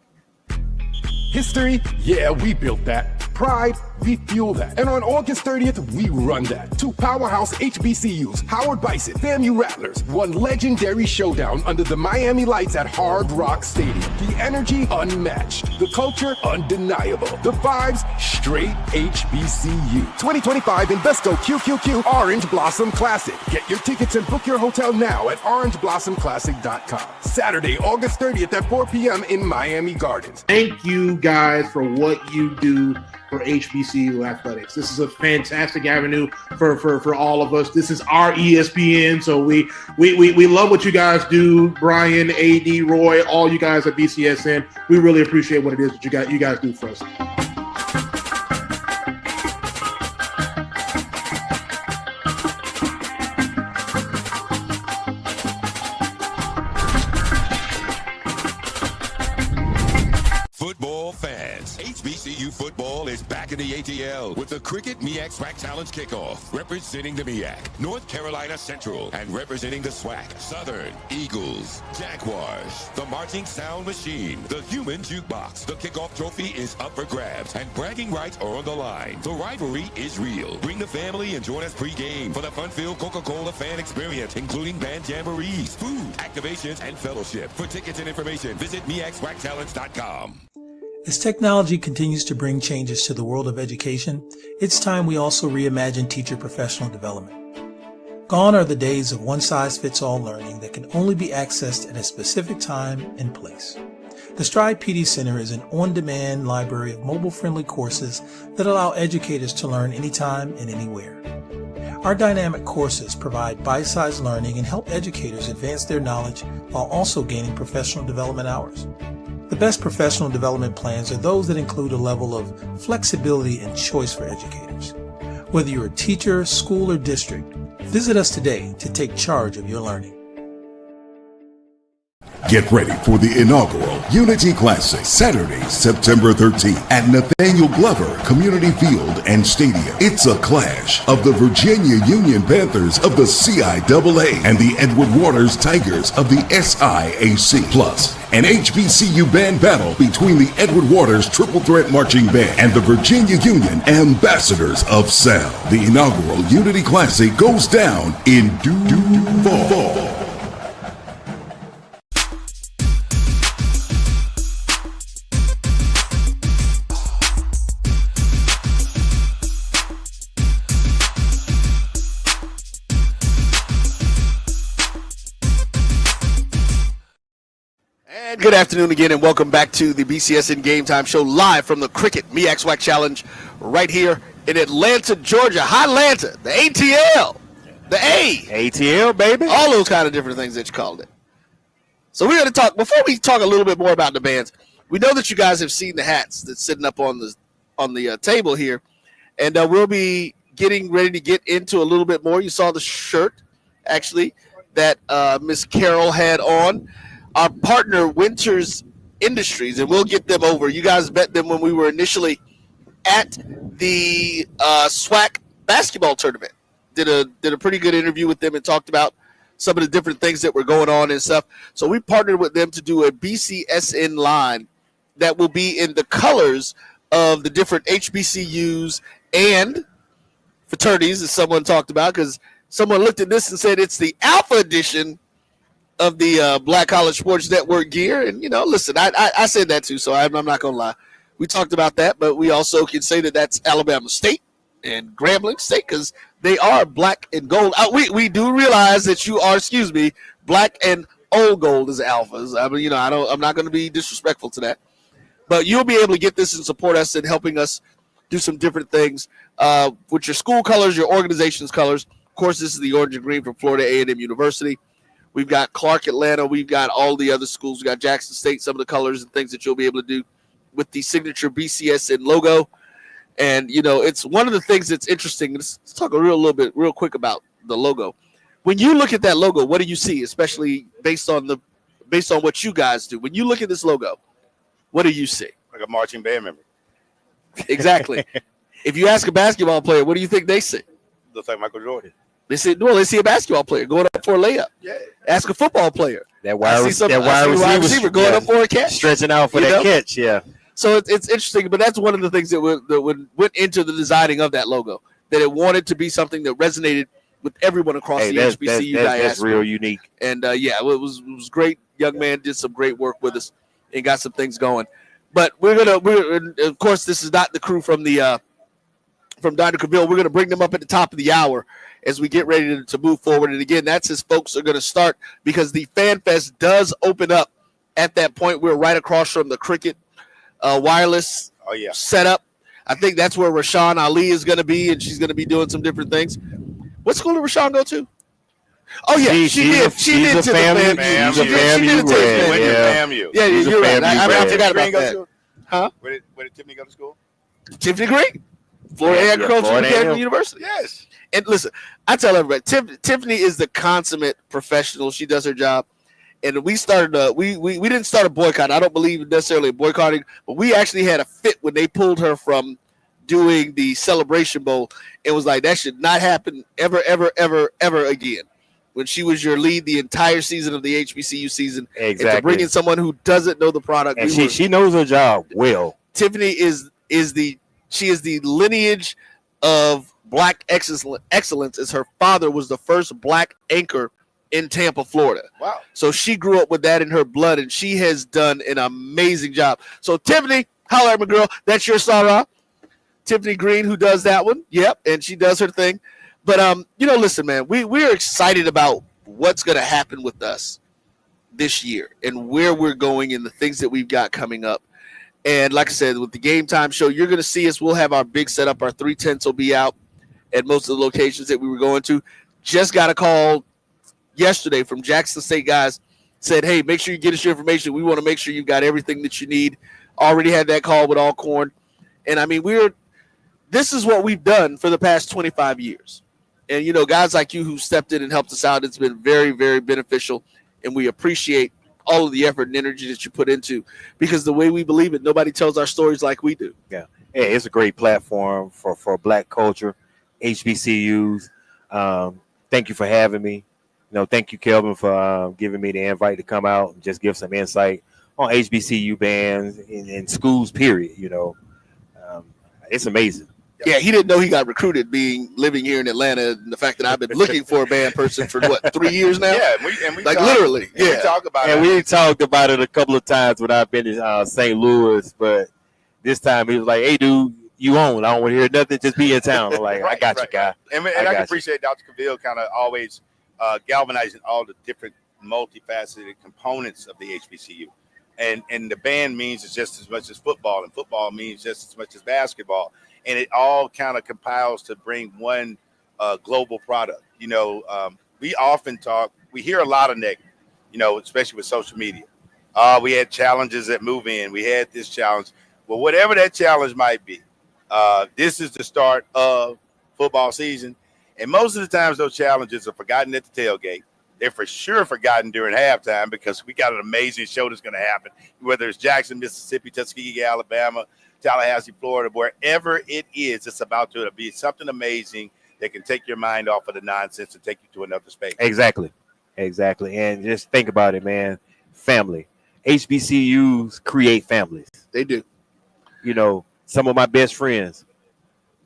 History? Yeah, we built that. Pride? We fuel that. And on August 30th, we run that. Two powerhouse HBCUs, Howard Bison, FAMU Rattlers, one legendary showdown under the Miami lights at Hard Rock Stadium. The energy unmatched. The culture undeniable. The vibes straight HBCU. 2025 Invesco QQQ Orange Blossom Classic. Get your tickets and book your hotel now at orangeblossomclassic.com. Saturday, August 30th at 4 p.m. in Miami Gardens. Thank you guys for what you do for HBCU athletics. This is a fantastic avenue for all of us. This is our ESPN, so we love what you guys do. Brian, AD, Roy, all you guys at BCSN. We really appreciate what it is that you guys do for us. Football fans, HBCU football is back in the ATL with the Qriket MEAC SWAC Challenge Kickoff. Representing the MEAC, North Carolina Central, and representing the SWAC, Southern, Eagles, Jaguars, the Marching Sound Machine, the Human Jukebox. The kickoff trophy is up for grabs, and bragging rights are on the line. The rivalry is real. Bring the family and join us pre-game for the fun-filled Coca-Cola fan experience, including band jamborees, food, activations, and fellowship. For tickets and information, visit MEACSWACChallenge.com. As technology continues to bring changes to the world of education, it's time we also reimagine teacher professional development. Gone are the days of one-size-fits-all learning that can only be accessed at a specific time and place. The Stride PD Center is an on-demand library of mobile-friendly courses that allow educators to learn anytime and anywhere. Our dynamic courses provide bite-sized learning and help educators advance their knowledge while also gaining professional development hours. The best professional development plans are those that include a level of flexibility and choice for educators. Whether you're a teacher, school, or district, visit us today to take charge of your learning. Get ready for the inaugural Unity Classic, Saturday, September 13th at Nathaniel Glover Community Field and Stadium. It's a clash of the Virginia Union Panthers of the CIAA and the Edward Waters Tigers of the SIAC. Plus, an HBCU band battle between the Edward Waters Triple Threat Marching Band and the Virginia Union Ambassadors of Sound. The inaugural Unity Classic goes down in due fall. Good afternoon again, and welcome back to the BCSN Game Time Show live from the Qriket MEAC SWAC Challenge right here in Atlanta, Georgia. Hi, Atlanta, the ATL, the A. ATL, baby. All those kind of different things that you called it. So we're going to talk, before we talk a little bit more about the bands, we know that you guys have seen the hats that's sitting up on the table here, and we'll be getting ready to get into a little bit more. You saw the shirt, actually, that Miss Carol had on. Our partner, Winters Industries, and we'll get them over. You guys met them when we were initially at the SWAC basketball tournament. Did a pretty good interview with them and talked about some of the different things that were going on and stuff. So we partnered with them to do a BCSN line that will be in the colors of the different HBCUs and fraternities, as someone talked about, because someone looked at this and said it's the Alpha edition of the Black College Sports Network gear. And, you know, listen, I said that too, so I'm not going to lie. We talked about that, but we also can say that that's Alabama State and Grambling State because they are black and gold. We do realize that you are, black and old gold is alphas. I mean, you know, I'm not going to be disrespectful to that. But you'll be able to get this and support us in helping us do some different things with your school colors, your organization's colors. Of course, this is the orange and green from Florida A&M University. We've got Clark Atlanta. We've got all the other schools. We've got Jackson State, some of the colors and things that you'll be able to do with the signature BCSN logo. And, you know, it's one of the things that's interesting. Let's talk real quick about the logo. When you look at that logo, what do you see, especially based on what you guys do? When you look at this logo, what do you see? Like a marching band member. Exactly. If you ask a basketball player, what do you think they see? Looks like Michael Jordan. They see a basketball player going up for a layup. Yeah. Ask a football player. That wide receiver going up for a catch, stretching out for that catch. Yeah. So it's interesting, but that's one of the things that went into the designing of that logo. That it wanted to be something that resonated with everyone across the HBCU diaspora. That's real unique. And it was great. Young man did some great work with us and got some things going. But of course, this is not the crew from Donderville. We're gonna bring them up at the top of the hour as we get ready to move forward. And again, that's as folks are gonna start because the Fan Fest does open up at that point. We're right across from the Qriket Wireless setup. I think that's where Rashawn Ali is gonna be, and she's gonna be doing some different things. What school did Rashawn go to? Oh yeah, she did. She did to the FAMU. She's a FAMU. Yeah, you're right. I forgot about that. Huh? Where did Tiffany go to school? Tiffany Green, Florida Agricultural University. Yes. And listen, I tell everybody, Tiffany is the consummate professional. She does her job. And we started we didn't start a boycott. I don't believe necessarily in boycotting, but we actually had a fit when they pulled her from doing the Celebration Bowl. It was like that should not happen ever again. When she was your lead the entire season of the HBCU season, exactly. And to bring in someone who doesn't know the product, and she knows her job well. Tiffany is the lineage of Black excellence. As her father was the first Black anchor in Tampa, Florida. Wow! So she grew up with that in her blood, and she has done an amazing job. So Tiffany, holla at my girl. That's your Sarah, Tiffany Green, who does that one. Yep, and she does her thing. But listen, man, we're excited about what's going to happen with us this year and where we're going and the things that we've got coming up. And like I said, with the Game Time show, you're going to see us. We'll have our big setup. Our 3 tents will be out at most of the locations that we were going to. Just got a call yesterday from Jackson State guys. Said, hey, make sure you get us your information. We want to make sure you've got everything that you need. Already had that call with Alcorn. And I mean, this is what we've done for the past 25 years. And, guys like you who stepped in and helped us out, it's been very, very beneficial. And we appreciate all of the effort and energy that you put into, because the way we believe it, nobody tells our stories like we do. Yeah. Hey, it's a great platform for Black culture, HBCUs. Thank you for having me. Thank you, Kelvin, for giving me the invite to come out and just give some insight on HBCU bands in schools, period. It's amazing. Yeah, he didn't know he got recruited living here in Atlanta, and the fact that I've been looking for a band person for 3 years now. Yeah, we literally. Yeah, we talk about it. And we talked about it a couple of times when I've been in St. Louis, but this time he was like, "Hey, dude, you own? I don't want to hear nothing. Just be in town." I'm like, "I got you, guy." And I can appreciate Dr. Cavill kind of always galvanizing all the different multifaceted components of the HBCU. And the band means it's just as much as football, and football means just as much as basketball. And it all kind of compiles to bring one global product. We often we hear a lot of negative, especially with social media. We had challenges that move in. We had this challenge. Well, whatever that challenge might be, this is the start of football season. And most of the times those challenges are forgotten at the tailgate. They're for sure forgotten during halftime, because we got an amazing show that's going to happen, whether it's Jackson, Mississippi, Tuskegee, Alabama, Tallahassee, Florida, wherever it is, it's about to be something amazing that can take your mind off of the nonsense and take you to another space. Exactly. And just think about it, man. Family. HBCUs create families. They do. Some of my best friends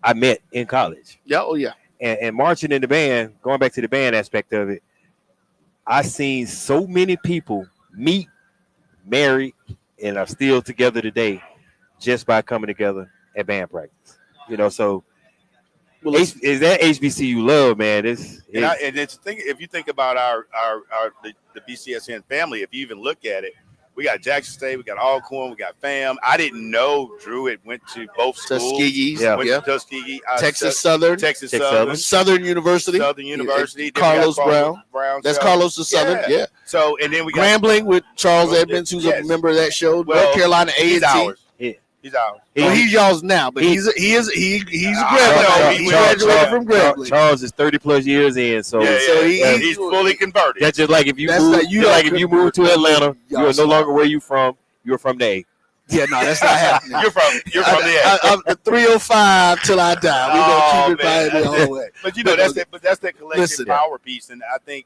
I met in college. Yeah, oh yeah. And marching in the band, going back to the band aspect of it, I seen so many people meet, married, and are still together today just by coming together at band practice. So is that HBCU love, man? If you think about the BCSN family, if you even look at it, we got Jackson State, we got Alcorn, we got FAM. I didn't know Drew went to both schools. Tuskegee, to Tuskegee, Texas Southern, Southern University, Carlos Brown. That's Carlos the Southern, yeah. So and then we got Grambling with Charles Edmonds, who's a member of that show. North Carolina A&T. He's ours. Well, he's y'all's now, but he's a Grambling. He graduated from Grambling. Charles is 30 plus years in, so he's fully converted. That's just like if you move to Atlanta, you are no longer where you from. You're from the A. Yeah, no, that's not happening. You're from the I'm the 305 till I die. We're gonna keep it Miami all the way. But that's that collective Listen. power piece, and I think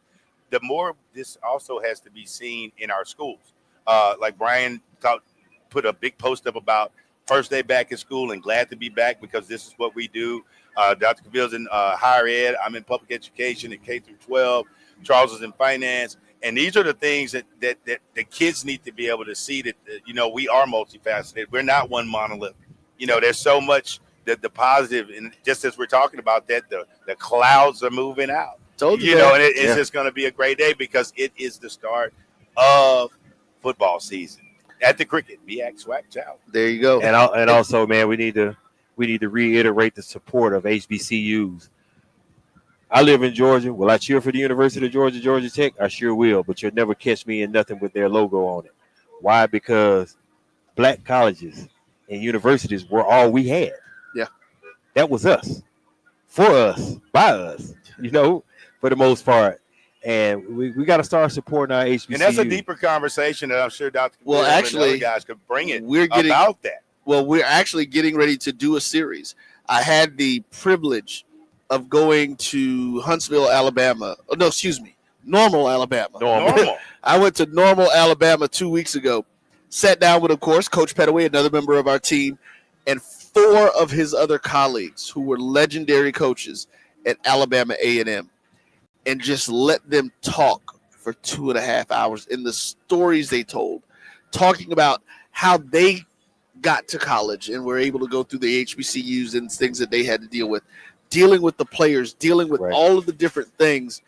the more this also has to be seen in our schools. Like Brian put a big post up about first day back in school and glad to be back because this is what we do. Dr. Cavill's in higher ed. I'm in public education at K through 12. Charles is in finance. And these are the things that the kids need to be able to see that, we are multifaceted. We're not one monolith. There's so much that the positive, and just as we're talking about that, the clouds are moving out. Told you, and it's just going to be a great day because it is the start of football season at the Qriket MEAC SWAC Challenge. There you go. And also, man, we need to reiterate the support of HBCUs. I live in Georgia. Will I cheer for the University of Georgia, Georgia Tech? I sure will, but you'll never catch me in nothing with their logo on it. Why? Because black colleges and universities were all we had. Yeah. That was us. For us. By us. For the most part. And we got to start supporting our HBCU. And that's a deeper conversation that I'm sure Dr. Well, actually, and other guys could bring it about that. Well, we're actually getting ready to do a series. I had the privilege of going to Huntsville, Alabama. Oh, no, excuse me. Normal, Alabama. Normal. I went to Normal, Alabama 2 weeks ago. Sat down with, of course, Coach Pettaway, another member of our team, and 4 of his other colleagues who were legendary coaches at Alabama A&M, and just let them talk for 2.5 hours in the stories they told, talking about how they got to college and were able to go through the HBCUs and things that they had to deal with, dealing with the players, dealing with all of the different things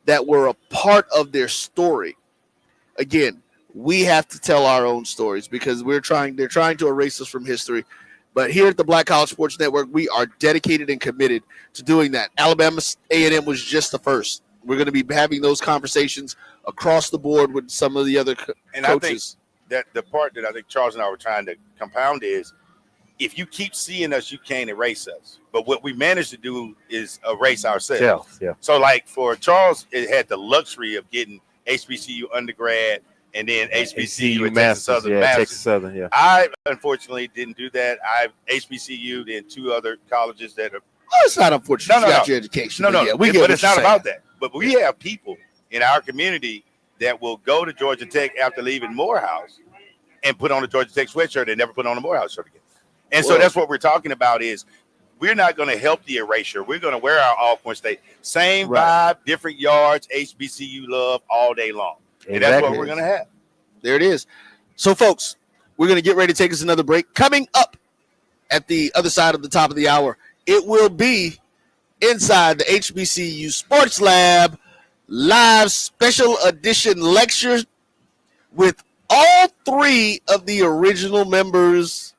that were a part of their story. Again, we have to tell our own stories because they're trying to erase us from history. But here at the Black College Sports Network, we are dedicated and committed to doing that. Alabama A&M was just the first. We're going to be having those conversations across the board with some of the other coaches. I think that the part that I think Charles and I were trying to compound is, if you keep seeing us, you can't erase us. But what we managed to do is erase ourselves. Yeah. So, like for Charles, it had the luxury of getting HBCU undergrad and then HBCU at Texas Southern. Texas Southern, yeah. I unfortunately didn't do that. I've HBCU'd in 2 other colleges that are. Oh, it's not unfortunate. You got your education. No. Yeah, but it's not about that. But we have people in our community that will go to Georgia Tech after leaving Morehouse and put on a Georgia Tech sweatshirt and never put on a Morehouse shirt again. And so that's what we're talking about is we're not going to help the erasure. We're going to wear our Alcorn State. Same vibe, different yards, HBCU love all day long. Exactly. And that's what we're going to have. There it is. So, folks, we're going to get ready to take us another break. Coming up at the other side of the top of the hour, it will be inside the HBCU Sports Lab live special edition lecture with all 3 of the original members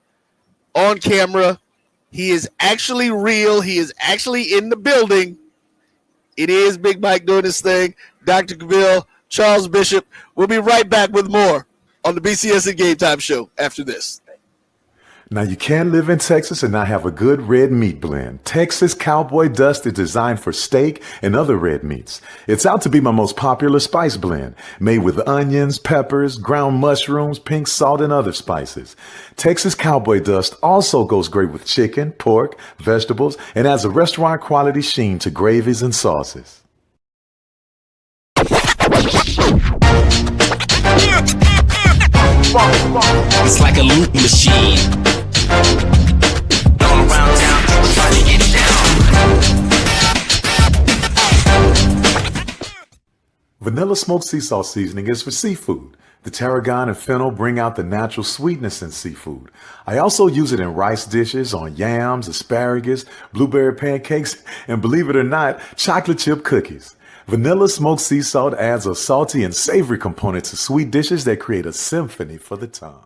on camera. He is actually real. He is actually in the building. It is Big Mike doing his thing. Dr. Cavill, Charles Bishop. We'll be right back with more on the BCSN Game Time Show after this. Now, you can't live in Texas and not have a good red meat blend. Texas Cowboy Dust is designed for steak and other red meats. It's out to be my most popular spice blend, made with onions, peppers, ground mushrooms, pink salt, and other spices. Texas Cowboy Dust also goes great with chicken, pork, vegetables, and adds a restaurant quality sheen to gravies and sauces. It's like a loop machine. All around town, people trying to get down. Vanilla smoked sea salt seasoning is for seafood. The tarragon and fennel bring out the natural sweetness in seafood. I also use it in rice dishes, on yams, asparagus, blueberry pancakes, and believe it or not, chocolate chip cookies. Vanilla smoked sea salt adds a salty and savory component to sweet dishes that create a symphony for the tongue.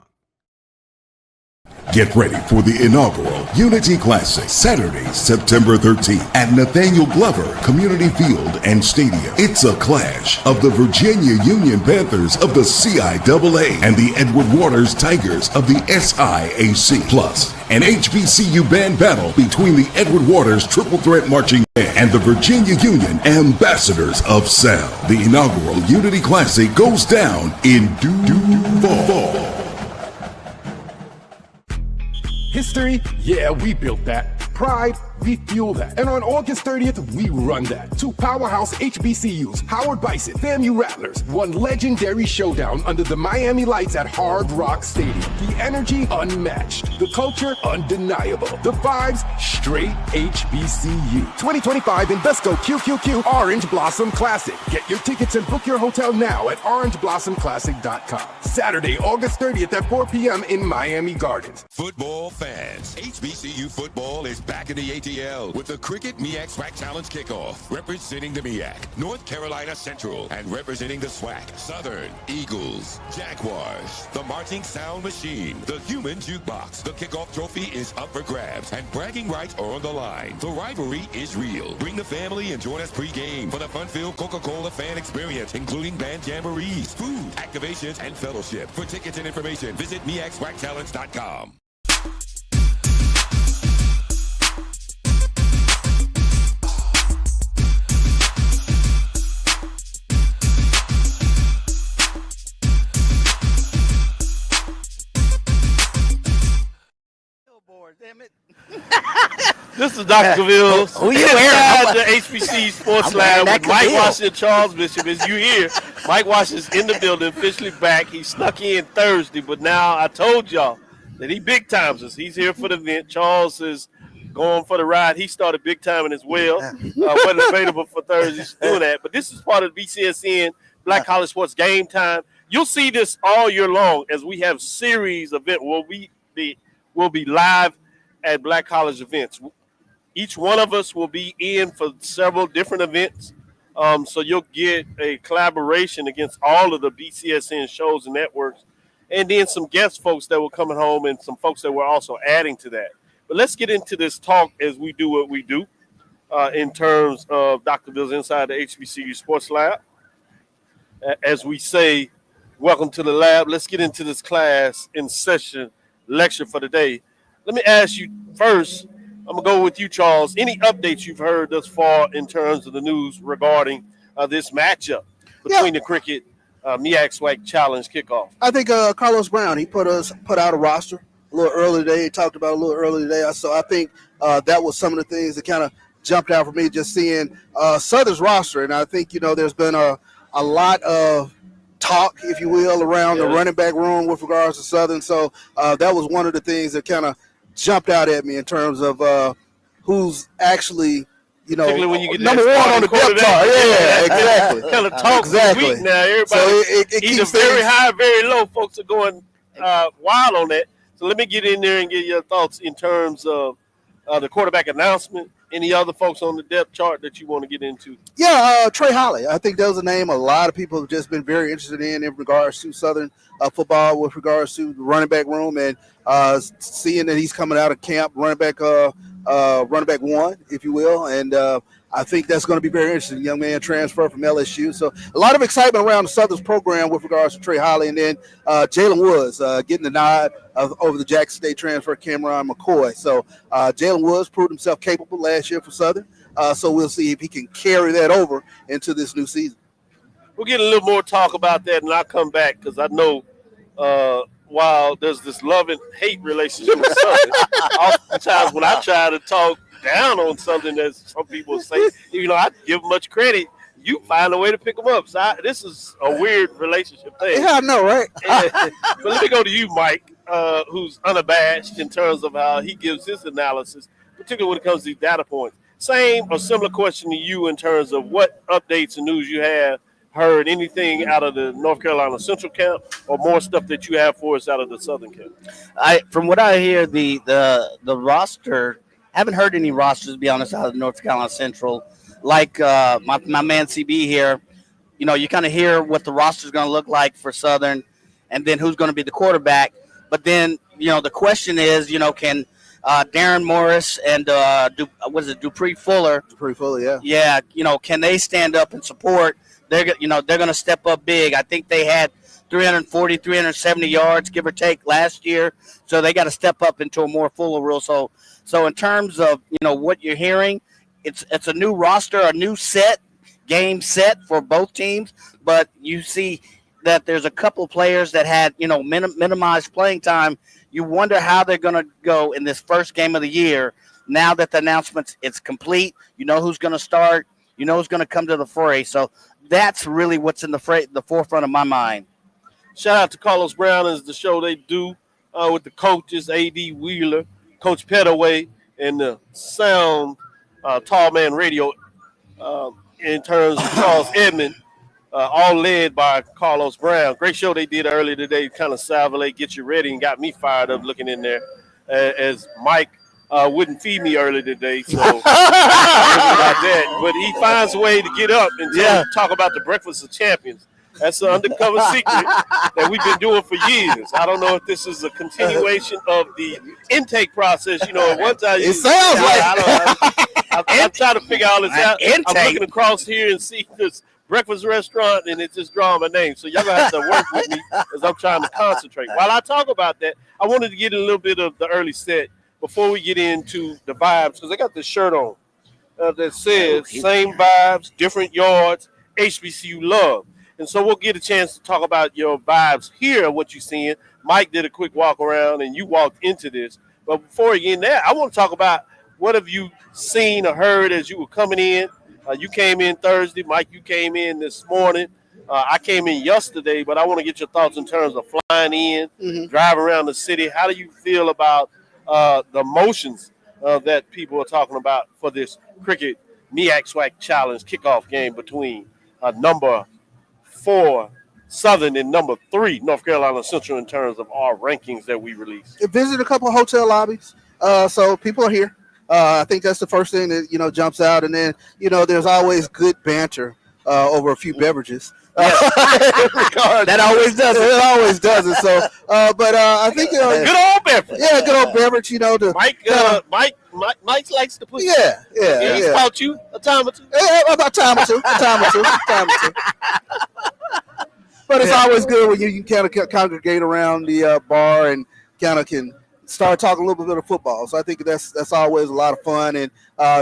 Get ready for the inaugural Unity Classic, Saturday, September 13th at Nathaniel Glover Community Field and Stadium. It's a clash of the Virginia Union Panthers of the CIAA and the Edward Waters Tigers of the SIAC. Plus, an HBCU band battle between the Edward Waters Triple Threat Marching Band and the Virginia Union Ambassadors of Sound. The inaugural Unity Classic goes down in Duval. History? Yeah, we built that. Pride? We fuel that. And on August 30th, we run that. Two powerhouse HBCUs, Howard Bison, FAMU Rattlers, one legendary showdown under the Miami lights at Hard Rock Stadium. The energy unmatched. The culture undeniable. The vibes straight HBCU. 2025 Invesco QQQ Orange Blossom Classic. Get your tickets and book your hotel now at orangeblossomclassic.com. Saturday, August 30th at 4 p.m. in Miami Gardens. Football fans, HBCU football is back in the ATL with the Qriket MEAC SWAC Challenge Kickoff. Representing the MEAC, North Carolina Central, and representing the SWAC, Southern, Eagles, Jaguars, the Marching Sound Machine, the Human Jukebox. The kickoff trophy is up for grabs, and bragging rights are on the line. The rivalry is real. Bring the family and join us pre-game for the fun-filled Coca-Cola fan experience, including band jamborees, food, activations, and fellowship. For tickets and information, visit MEACSWACChallenge.com. Damn it. This is Dr. Cavill. Who you inside the HBCU Sports Lab with Mike Washington and Charles Bishop. As you hear, Mike Washington's in the building, officially back. He snuck in Thursday, but now I told y'all that he big times us. He's here for the event. Charles is going for the ride. He started big timing as well. Wasn't available for Thursday. He's doing that. But this is part of the BCSN Black College Sports Game Time. You'll see this all year long as we have series event where we'll be live at Black College events. Each one of us will be in for several different events. So you'll get a collaboration against all of the BCSN shows and networks, and then some guest folks that were coming home and some folks that were also adding to that. But let's get into this talk as we do what we do in terms of Dr. Bill's Inside the HBCU Sports Lab. As we say, welcome to the lab. Let's get into this class in session lecture for the day. Let me ask you first, I'm going to go with you, Charles. Any updates you've heard thus far in terms of the news regarding this matchup between the Qriket MEAC SWAC Challenge Kickoff? I think Carlos Brown, he put out a roster a little early today. He talked about it a little early today. So I think that was some of the things that kind of jumped out for me, just seeing Southern's roster. And I think, there's been a lot of talk, if you will, around the running back room with regards to Southern. So that was one of the things that kind of jumped out at me in terms of who's actually, particularly when you get number one on the depth chart. Yeah, exactly. Kind of talk this week now. Everybody, so it either very high, very low. Folks are going wild on that. So let me get in there and get your thoughts in terms of the quarterback announcement. Any other folks on the depth chart that you want to get into? Yeah, Trey Holly. I think that was a name a lot of people have just been very interested in regards to Southern football, with regards to the running back room, and seeing that he's coming out of camp, running back one, if you will, and I think that's going to be very interesting. Young man transfer from LSU, so a lot of excitement around the Southern's program with regards to Trey Holly, and then Jalen Woods getting the nod over the Jackson State transfer, Cameron McCoy. So Jalen Woods proved himself capable last year for Southern, so we'll see if he can carry that over into this new season. We'll get a little more talk about that, and I'll come back because I know while there's this love and hate relationship with Southern, oftentimes when I try to talk down on something that some people say, I give much credit, you find a way to pick them up. So this is a weird relationship thing. Yeah, I know, right? But let me go to you, Mike, who's unabashed in terms of how he gives his analysis, particularly when it comes to these data points. Same or similar question to you in terms of what updates and news you have heard, anything out of the North Carolina Central camp, or more stuff that you have for us out of the Southern camp? From what I hear, the roster, haven't heard any rosters, to be honest, out of North Carolina Central. Like my man CB here, you kind of hear what the roster is going to look like for Southern, and then who's going to be the quarterback. But then, the question is, can Darren Morris and Dupree Fuller? Dupree Fuller, yeah. Yeah, can they stand up and support? They're going to step up big. I think they had 340, 370 yards, give or take, last year. So they got to step up into a more fuller role. So in terms of, what you're hearing, it's a new roster, a new game set for both teams. But you see that there's a couple players that had, minimized playing time You wonder how they're going to go in this first game of the year. Now that the announcement it's complete, you know who's going to start, you know who's going to come to the fray. So that's really what's in the forefront of my mind. Shout out to Carlos Brown as the show they do with the coaches, A.D. Wheeler, Coach Pettaway, and the sound Tall Man Radio in terms of Charles Edmond, all led by Carlos Brown. Great show they did earlier today, kind of salivate, get you ready, and got me fired up looking in there as Mike wouldn't feed me earlier today, so about that. But he finds a way to get up and talk about the Breakfast of Champions. That's an undercover secret that we've been doing for years. I don't know if this is a continuation of the intake process. You know, at one time it sounds like I'm trying to figure all this out. Intake. I'm looking across here and see this breakfast restaurant, and it's just drawing my name. So y'all gonna have to work with me as I'm trying to concentrate. While I talk about that, I wanted to get a little bit of the early set before we get into the vibes, because I got this shirt on that says same vibes, different yards, HBCU love. And so we'll get a chance to talk about your vibes here, what you're seeing. Mike did a quick walk around, and you walked into this. But before we get in there, I want to talk about what have you seen or heard as you were coming in. You came in Thursday. Mike, you came in this morning. I came in yesterday, but I want to get your thoughts in terms of flying in, driving around the city. How do you feel about the emotions that people are talking about for this Qriket MEAC SWAC Challenge kickoff game between number 4 Southern and number 3 North Carolina Central in terms of our rankings that we released? Visit a couple of hotel lobbies, so people are here. I think that's the first thing that jumps out, and then there's always good banter over a few beverages. That always does it. It always does it. So, but I think good old beverage. Yeah, good old beverage. Mike likes to put. Yeah. He's about you a time or two. Yeah, about time or two. But it's always good when you kind of congregate around the bar and kind of can start talking a little bit of football. So I think that's always a lot of fun. And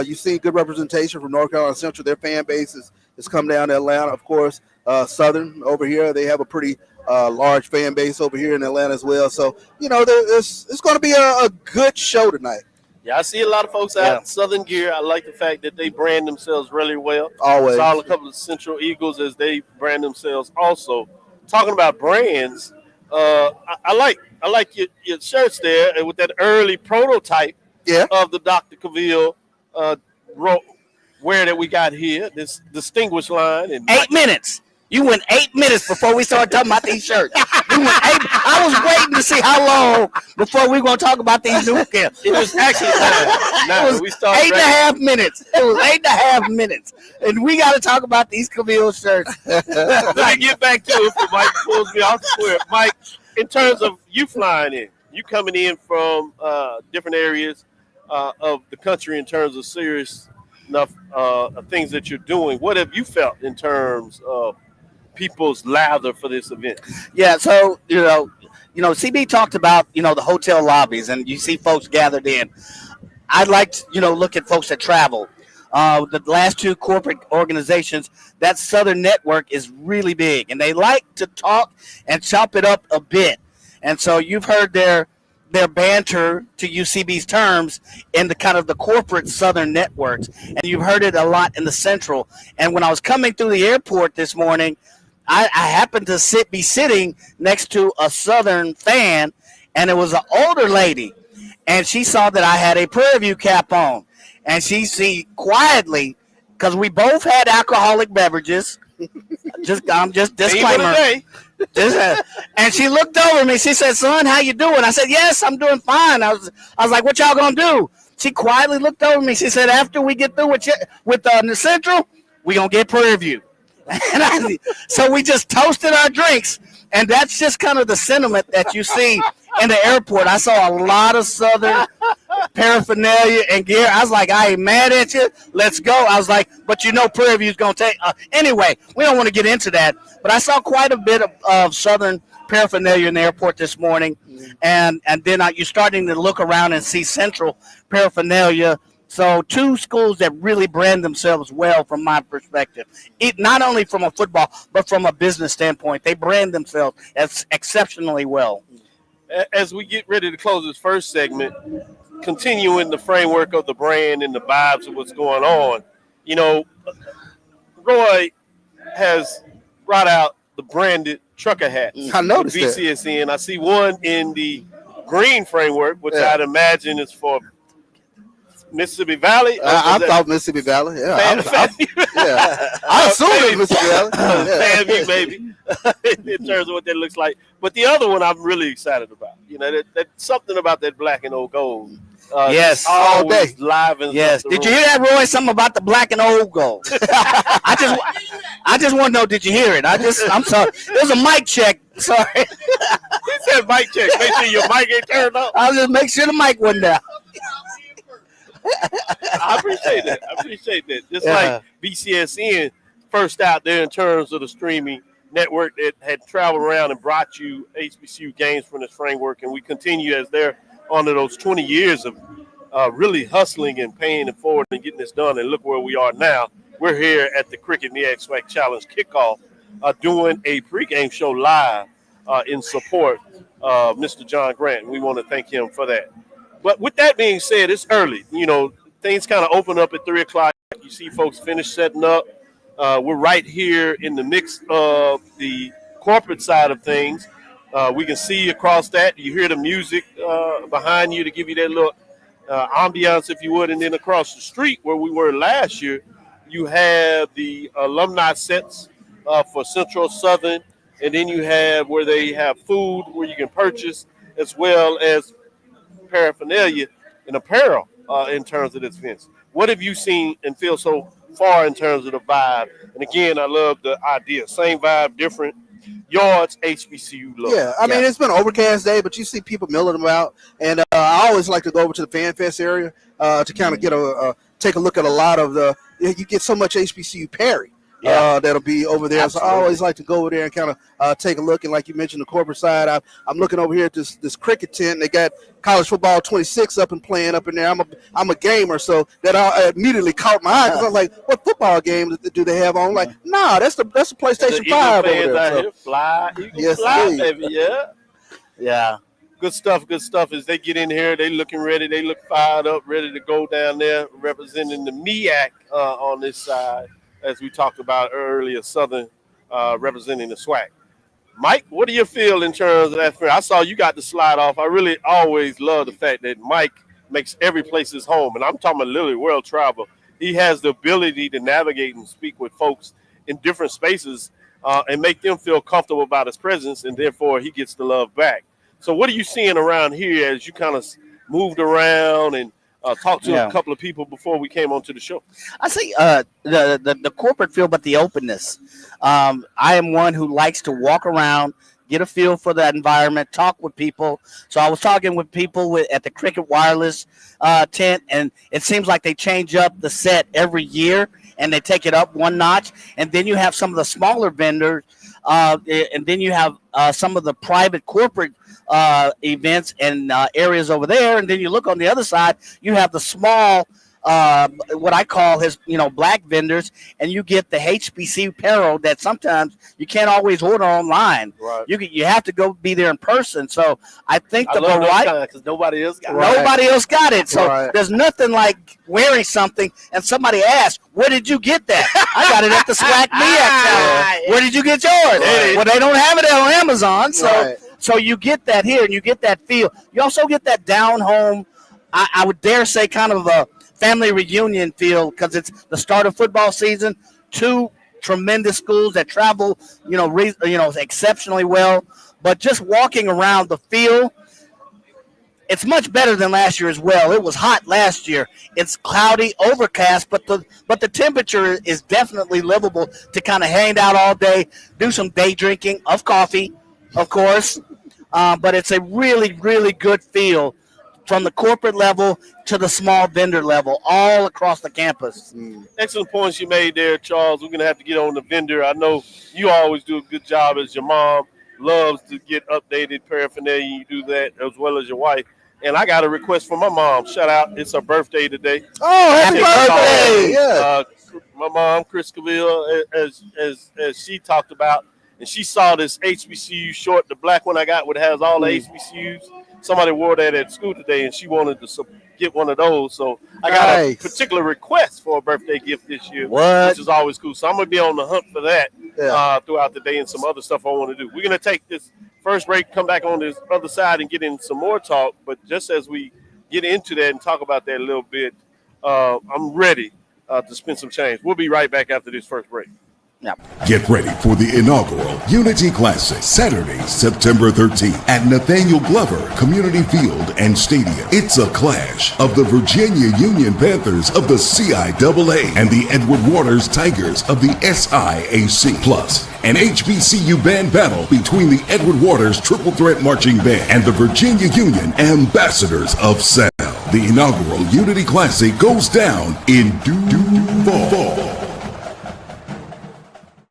you see good representation from North Carolina Central. Their fan base has come down to Atlanta, of course. Southern over here, they have a pretty large fan base over here in Atlanta as well. So, it's going to be a good show tonight. Yeah, I see a lot of folks out in Southern gear. I like the fact that they brand themselves really well. Always. Saw a couple of Central Eagles as they brand themselves also. Talking about brands, I like your shirts there, and with that early prototype of the Dr. Cavill wear that we got here, this distinguished line. And 8 minutes. You went 8 minutes before we started talking about these shirts. I was waiting to see how long before we were going to talk about these new gifts. It was actually it was 8.5 minutes. It was 8.5 minutes. And we got to talk about these Cavill shirts. Let me get back to it before Mike pulls me off the square. Mike, in terms of you flying in, you coming in from different areas of the country in terms of serious enough things that you're doing, what have you felt in terms of people's lather for this event? Yeah, so CB talked about the hotel lobbies, and you see folks gathered in. I'd like to look at folks that travel. The last 2 corporate organizations, that Southern network is really big, and they like to talk and chop it up a bit. And so you've heard their banter, to UCB's terms, in the kind of the corporate Southern networks, and you've heard it a lot in the Central. And when I was coming through the airport this morning, I happened to be sitting next to a Southern fan, and it was an older lady, and she saw that I had a Prairie View cap on, and she quietly, because we both had alcoholic beverages. I'm just disclaimer. And she looked over at me. She said, "Son, how you doing?" I said, "Yes, I'm doing fine." I was like, "What y'all gonna do?" She quietly looked over at me. She said, "After we get through with the Central, we gonna get Prairie View." So we just toasted our drinks, and that's just kind of the sentiment that you see in the airport. I saw a lot of Southern paraphernalia and gear. I was like, I ain't mad at you. Let's go. I was like, but Prairie View's going to take. Anyway, we don't want to get into that. But I saw quite a bit of Southern paraphernalia in the airport this morning. And then you're starting to look around and see Central paraphernalia. So 2 schools that really brand themselves well from my perspective. Not only from a football, but from a business standpoint. They brand themselves as exceptionally well. as we get ready to close this first segment, continuing the framework of the brand and the vibes of what's going on, you know, Roy has brought out the branded trucker hats. I noticed with BCSN. I see one in the green framework, which I'd imagine is for Mississippi Valley. I thought Mississippi Valley. Yeah, I assume it's Mississippi Valley. FAMU, maybe, in terms of what that looks like. But the other one I'm really excited about. You know, that something about that black and old gold. Yes, all day. Live in yes. Did you hear that, Roy? Something about the black and old gold. I just want to know. Did you hear it? I'm sorry. It was a mic check. Sorry. He said mic check. Make sure your mic ain't turned up. I'll just make sure the mic wasn't down. I appreciate that. Just like BCSN first out there in terms of the streaming network that had traveled around and brought you HBCU games from this framework, and we continue as they're under those 20 years of really hustling and paying it forward and getting this done. And look where we are now. We're here at the Qriket MEAC SWAC Challenge kickoff, doing a pregame show live in support of Mr. John Grant. We want to thank him for that. But with that being said, it's early. You know, things kind of open up at 3 o'clock. You see folks finish setting up. We're right here in the mix of the corporate side of things. We can see across that. You hear the music behind you to give you that little ambiance, if you would. And then across the street where we were last year, you have the alumni sets for Central Southern. And then you have where they have food where you can purchase, as well as paraphernalia and apparel in terms of this event. What have you seen and feel so far in terms of the vibe? And again, I love the idea. Same vibe, different yards, HBCU love. Yeah, I mean, it's been an overcast day, but you see people milling about. And I always like to go over to the Fan Fest area to kind of get take a look at a lot of the – you get so much HBCU Perry. That'll be over there. Absolutely. So I always like to go over there and kind of take a look. And like you mentioned, the corporate side, I'm looking over here at this cricket tent. They got college football 26 up and playing up in there. I'm a gamer, so that immediately caught my eye because I was like, what football game do they have on? Like, nah, that's the PlayStation 5 over there. So. Fly, fly, baby, yeah. Good stuff. As they get in here, they looking ready. They look fired up, ready to go down there, representing the MEAC on this side. As we talked about earlier, Southern representing the SWAC. Mike, what do you feel in terms of that? I saw you got the slide off. I really always love the fact that Mike makes every place his home. And I'm talking about literally world travel. He has the ability to navigate and speak with folks in different spaces and make them feel comfortable about his presence, and therefore he gets the love back. So what are you seeing around here as you kind of moved around and talked to a couple of people before we came onto the show? I see the corporate feel, but the openness. I am one who likes to walk around, get a feel for that environment, talk with people. So I was talking with people at the Qriket Wireless tent, and it seems like they change up the set every year, and they take it up one notch. And then you have some of the smaller vendors, and then you have some of the private corporate events and areas over there. And then you look on the other side, you have the small, what I call black vendors, and you get the HBC apparel that sometimes you can't always order online. Right. You have to go be there in person. So I think the variety, because nobody else got it. Nobody else got it. So there's nothing like wearing something and somebody asks, where did you get that? I got it at the SWAC MEAC. Where did you get yours? Right. Well, they don't have it on Amazon. So you get that here, and you get that feel. You also get that down home, I would dare say, kind of a family reunion feel, because it's the start of football season. Two tremendous schools that travel, exceptionally well. But just walking around, the feel, it's much better than last year as well. It was hot last year. It's cloudy, overcast, but the temperature is definitely livable to kind of hang out all day, do some day drinking of coffee, of course. But it's a really, really good feel from the corporate level to the small vendor level, all across the campus. Excellent points you made there, Charles. We're going to have to get on the vendor. I know you always do a good job, as your mom loves to get updated paraphernalia. You do that as well as your wife. And I got a request from my mom. Shout out. It's her birthday today. Oh, happy birthday. My mom, Chris Cavill, as she talked about, and she saw this HBCU short, the black one I got, which has all the HBCUs. Somebody wore that at school today, and she wanted to get one of those. So I got a particular request for a birthday gift this year, which is always cool. So I'm going to be on the hunt for that throughout the day and some other stuff I want to do. We're going to take this first break, come back on this other side and get in some more talk. But just as we get into that and talk about that a little bit, I'm ready to spend some change. We'll be right back after this first break. Get ready for the inaugural Unity Classic, Saturday, September 13th at Nathaniel Glover Community Field and Stadium. It's a clash of the Virginia Union Panthers of the CIAA and the Edward Waters Tigers of the SIAC. Plus, an HBCU band battle between the Edward Waters Triple Threat Marching Band and the Virginia Union Ambassadors of Sound. The inaugural Unity Classic goes down in Duval.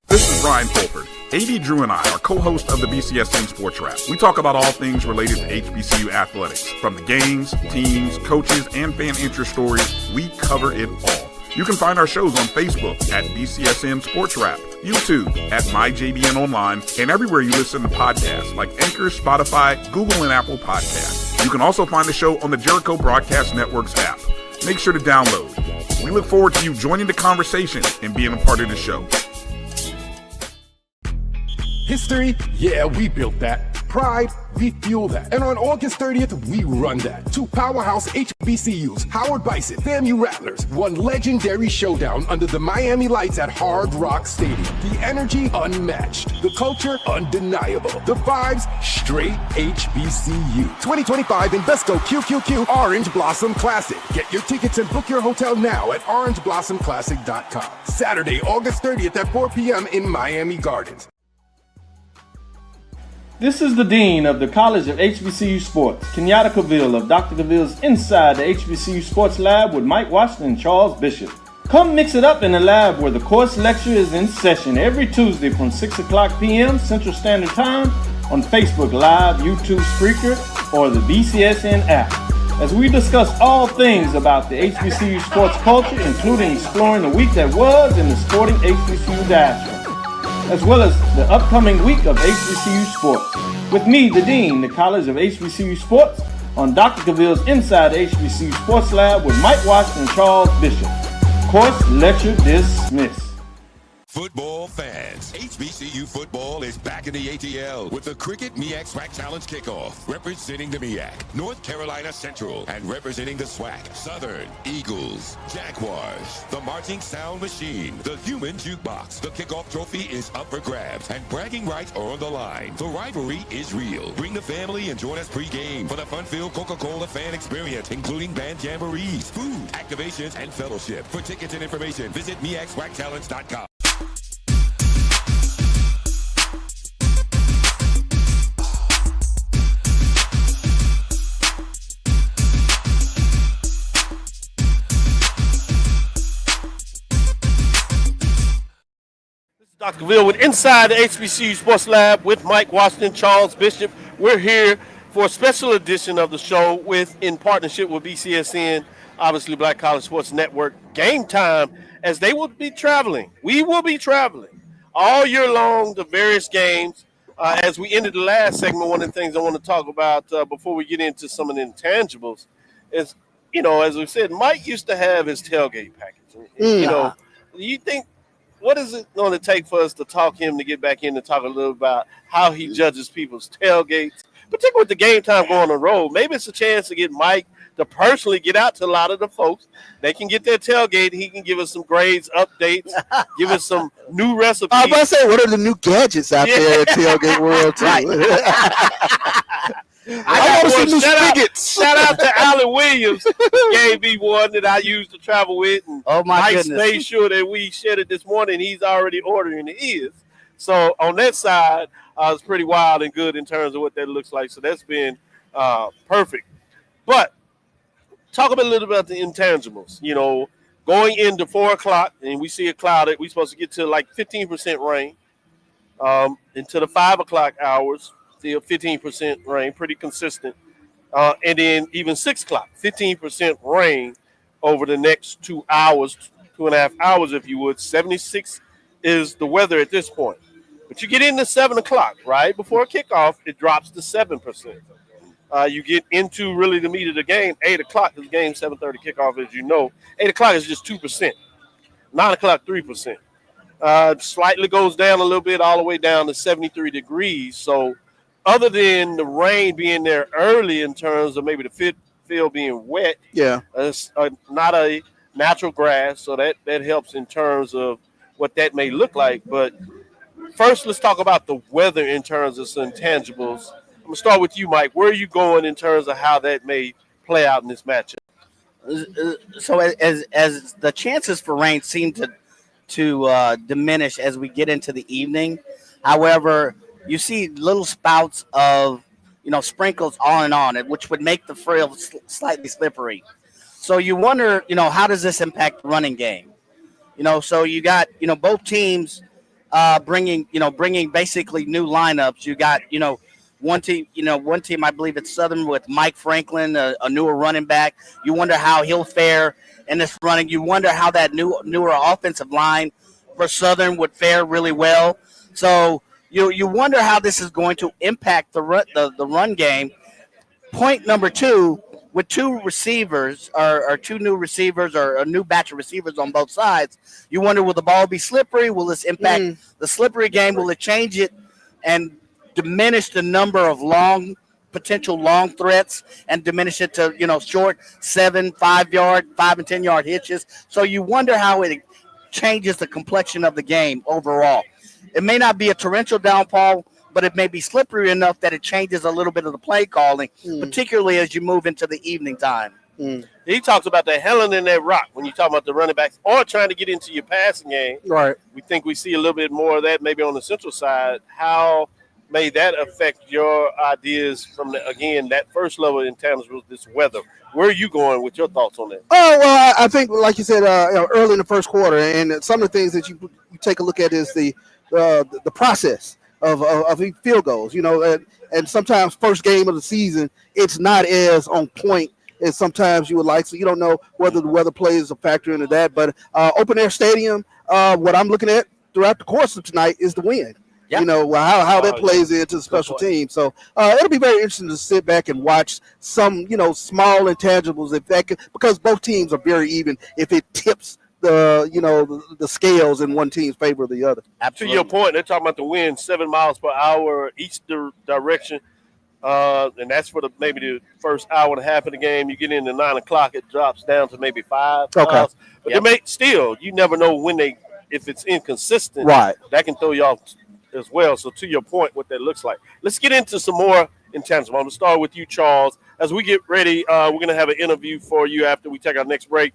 This is Ryan Fulford. AD Drew and I are co-hosts of the BCSN Sports Wrap. We talk about all things related to HBCU athletics. From the games, teams, coaches, and fan interest stories, we cover it all. You can find our shows on Facebook at BCSN Sports Wrap, YouTube at MyJBN Online, and everywhere you listen to podcasts like Anchor, Spotify, Google, and Apple Podcasts. You can also find the show on the Jericho Broadcast Network's app. Make sure to download. We look forward to you joining the conversation and being a part of the show. History? Yeah, we built that. Pride? We fuel that. And on August 30th, we run that. Two powerhouse HBCUs, Howard Bison, FAMU Rattlers, one legendary showdown under the Miami lights at Hard Rock Stadium. The energy unmatched. The culture undeniable. The vibes straight HBCU. 2025 Invesco QQQ Orange Blossom Classic. Get your tickets and book your hotel now at orangeblossomclassic.com. Saturday, August 30th at 4 p.m. in Miami Gardens. This is the Dean of the College of HBCU Sports, Kenyatta Cavill of Dr. Cavill's Inside the HBCU Sports Lab with Mike Washington and Charles Bishop. Come mix it up in the lab where the course lecture is in session every Tuesday from 6 o'clock p.m. Central Standard Time on Facebook Live, YouTube Spreaker, or the BCSN app. As we discuss all things about the HBCU sports culture, including exploring the week that was in the sporting HBCU diaspora, as well as the upcoming week of HBCU sports. With me, the Dean, the College of HBCU Sports, on Dr. Cavill's Inside the HBCU Sports Lab with Mike Washington and Charles Bishop. Course lecture dismissed. Football fans, HBCU football is back in the ATL with the Qriket MEAC SWAC Challenge Kickoff. Representing the MEAC, North Carolina Central, and representing the SWAC, Southern, Eagles, Jaguars, the Marching Sound Machine, the Human Jukebox. The kickoff trophy is up for grabs, and bragging rights are on the line. The rivalry is real. Bring the family and join us pre-game for the fun-filled Coca-Cola fan experience, including band jamborees, food, activations, and fellowship. For tickets and information, visit MEACSWACChallenge.com. Dr. Cavill with Inside the HBCU Sports Lab with Mike Washington, Charles Bishop. We're here for a special edition of the show in partnership with BCSN, obviously Black College Sports Network, Gametime, as they will be traveling. We will be traveling all year long to various games. As we ended the last segment, one of the things I want to talk about before we get into some of the intangibles is, as we said, Mike used to have his tailgate package. Do you think, what is it going to take for us to talk him to get back in and talk a little about how he judges people's tailgates, particularly with the Game Time going on the road? Maybe it's a chance to get Mike to personally get out to a lot of the folks. They can get their tailgate. He can give us some grades, updates, give us some new recipes. I was about to say, what are the new gadgets out there at Tailgate World, too? I want some new spigots. Shout out to Alan Williams. He gave me one that I used to travel with. And Mike made sure that we shared it this morning. He's already ordering his. So on that side, it's pretty wild and good in terms of what that looks like. So that's been perfect. But talk a little about the intangibles. Going into 4 o'clock and we see a cloud that we're supposed to get to like 15% rain into the 5 o'clock hours. Still 15% rain, pretty consistent. And then even 6 o'clock, 15% rain over the next 2 hours, 2.5 hours, if you would. 76 is the weather at this point. But you get into 7 o'clock, right before kickoff, it drops to 7%. You get into really the meat of the game, 8 o'clock. The game 7:30 kickoff, as you know. 8 o'clock is just 2%. 9 o'clock, 3%. Slightly goes down a little bit, all the way down to 73 degrees. So, other than the rain being there early in terms of maybe the field being wet, Yeah. it's not a natural grass, so that helps in terms of what that may look like. But first, let's talk about the weather in terms of some intangibles. I'm gonna start with you, Mike. Where are you going in terms of how that may play out in this matchup? So as the chances for rain seem to diminish as we get into the evening. However, you see little spouts of sprinkles on and on, which would make the field slightly slippery. So you wonder, how does this impact the running game? So you got both teams bringing basically new lineups. You got one team I believe it's Southern with Mike Franklin, a newer running back. You wonder how he'll fare in this running. You wonder how that newer offensive line for Southern would fare really well. So you wonder how this is going to impact the run game. Point number two, with two receivers or two new receivers or a new batch of receivers on both sides, you wonder, will the ball be slippery? Will this impact the slippery game? Will it change it and diminish the number of potential long threats and diminish it to short 7, 5 yard, 5 and 10 yard hitches? So you wonder how it changes the complexion of the game overall. It may not be a torrential downfall, but it may be slippery enough that it changes a little bit of the play calling, particularly as you move into the evening time. He talks about the Helen and that rock when you talk about the running backs or trying to get into your passing game. Right. We think we see a little bit more of that maybe on the central side. How may that affect your ideas from, that first level in terms of this weather? Where are you going with your thoughts on that? Oh, well, I think, like you said, early in the first quarter, and some of the things that you take a look at is the process of field goals, and sometimes first game of the season, it's not as on point as sometimes you would like. So you don't know whether the weather plays a factor into that. But open air stadium, what I'm looking at throughout the course of tonight is the wind. Yep. How that plays into the special team. So it'll be very interesting to sit back and watch some, small intangibles because both teams are very even. If it tips the scales in one team's favor of the other. Absolutely. To your point, they're talking about the wind 7 miles per hour each direction, and that's for maybe the first hour and a half of the game. You get into 9 o'clock, it drops down to maybe 5 miles. But you never know if it's inconsistent, right? That can throw you off as well. So to your point, what that looks like. Let's get into some more intangibles. I'm going to start with you, Charles. As we get ready, we're going to have an interview for you after we take our next break.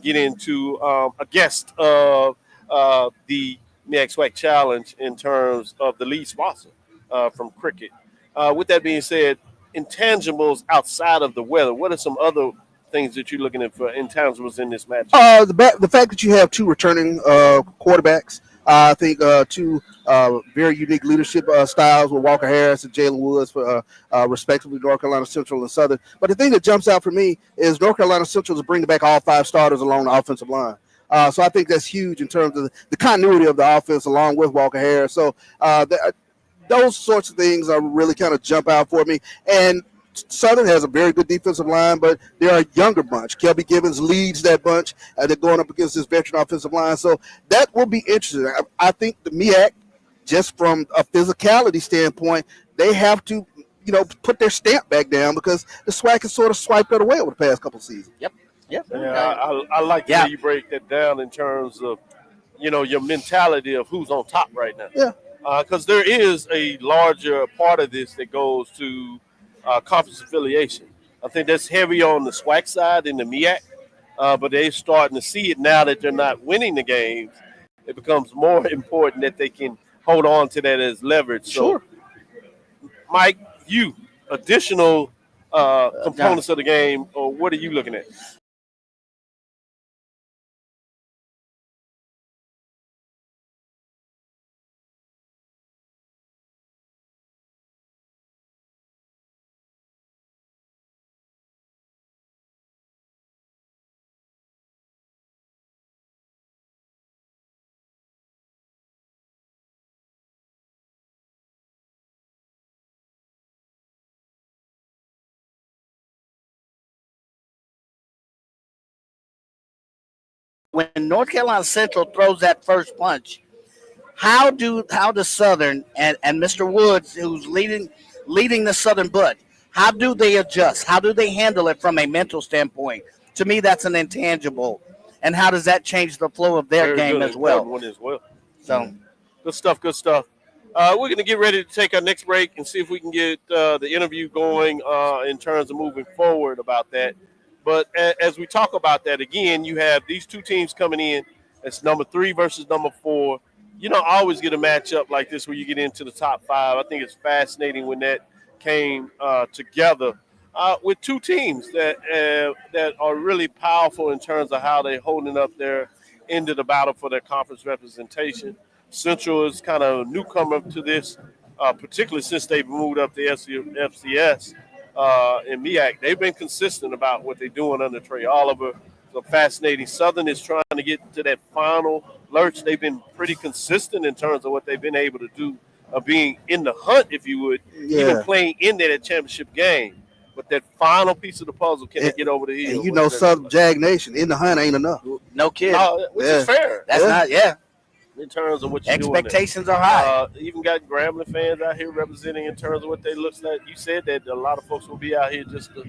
Get into a guest of the MEAC SWAC Challenge in terms of the lead sponsor from Qriket. With that being said, intangibles outside of the weather, what are some other things that you're looking at for intangibles in this match? The fact that you have two returning quarterbacks, I think two very unique leadership styles with Walker Harris and Jalen Woods for respectively North Carolina Central and Southern. But the thing that jumps out for me is North Carolina Central is bringing back all 5 starters along the offensive line. So I think that's huge in terms of the continuity of the offense along with Walker Harris. So those sorts of things are really kind of jump out for me. And Southern has a very good defensive line, but they're a younger bunch. Kelby Gibbons leads that bunch. They're going up against this veteran offensive line. So that will be interesting. I think the MEAC, just from a physicality standpoint, they have to, put their stamp back down because the SWAC has sort of swiped it away over the past couple of seasons. Yep. Yeah, I like the way you break that down in terms of, your mentality of who's on top right now. Yeah. Because there is a larger part of this that goes to conference affiliation. I think that's heavy on the SWAC side in the MEAC, but they're starting to see it now that they're not winning the games. It becomes more important that they can hold on to that as leverage. Sure. So, Mike, additional components of the game, or what are you looking at? when North Carolina Central throws that first punch, how does Southern and Mr. Woods, who's leading the Southern butt, how do they adjust? How do they handle it from a mental standpoint? To me, that's an intangible. And how does that change the flow of their game as well? So, good stuff. Good stuff. We're going to get ready to take our next break and see if we can get the interview going in terms of moving forward about that. But as we talk about that, again, you have these two teams coming in. It's number 3 versus number 4. You don't always get a matchup like this where you get into the top 5. I think it's fascinating when that came together with two teams that are really powerful in terms of how they're holding up their end of the battle for their conference representation. Central is kind of a newcomer to this, particularly since they've moved up the FCS and MEAC. They've been consistent about what they're doing under Trey Oliver. So fascinating. Southern is trying to get to that final lurch. They've been pretty consistent in terms of what they've been able to do, of being in the hunt, if you would, even playing in that championship game. But that final piece of the puzzle, can they get over the hill? And you know, Southern Jag Nation, in the hunt ain't enough. No kidding. Which is fair. That's not, in terms of what you're expectations are high. Even got Grambling fans out here representing in terms of what they look like. You said that a lot of folks will be out here just to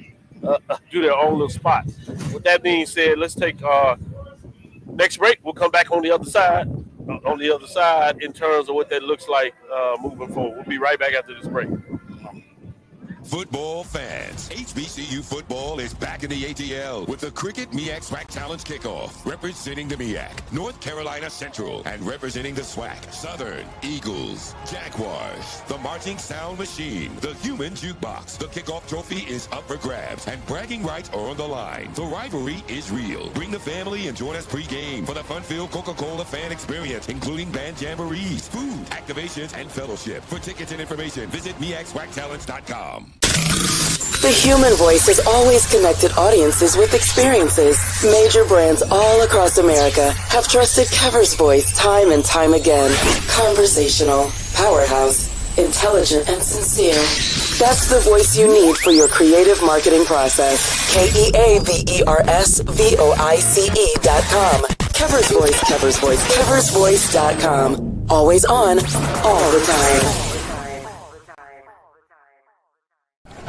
do their own little spot. With that being said, let's take next break. We'll come back on the other side. In terms of what that looks like moving forward. We'll be right back after this break. Football fans, HBCU football is back in the ATL with the Qriket MEAC SWAC Challenge Kickoff. Representing the MEAC, North Carolina Central, and representing the SWAC, Southern, Eagles, Jaguars, the Marching Sound Machine, the Human Jukebox. The kickoff trophy is up for grabs, and bragging rights are on the line. The rivalry is real. Bring the family and join us pre-game for the fun-filled Coca-Cola fan experience, including band jamborees, food, activations, and fellowship. For tickets and information, visit MEACSWACchallenge.com. The human voice has always connected audiences with experiences. Major brands all across America have trusted Kever's voice time and time again. Conversational, powerhouse, intelligent, and sincere. That's the voice you need for your creative marketing process. KEAVERSVOICE.com. Kever's Voice, Kever's Voice, KeversVoice.com. Always on, all the time.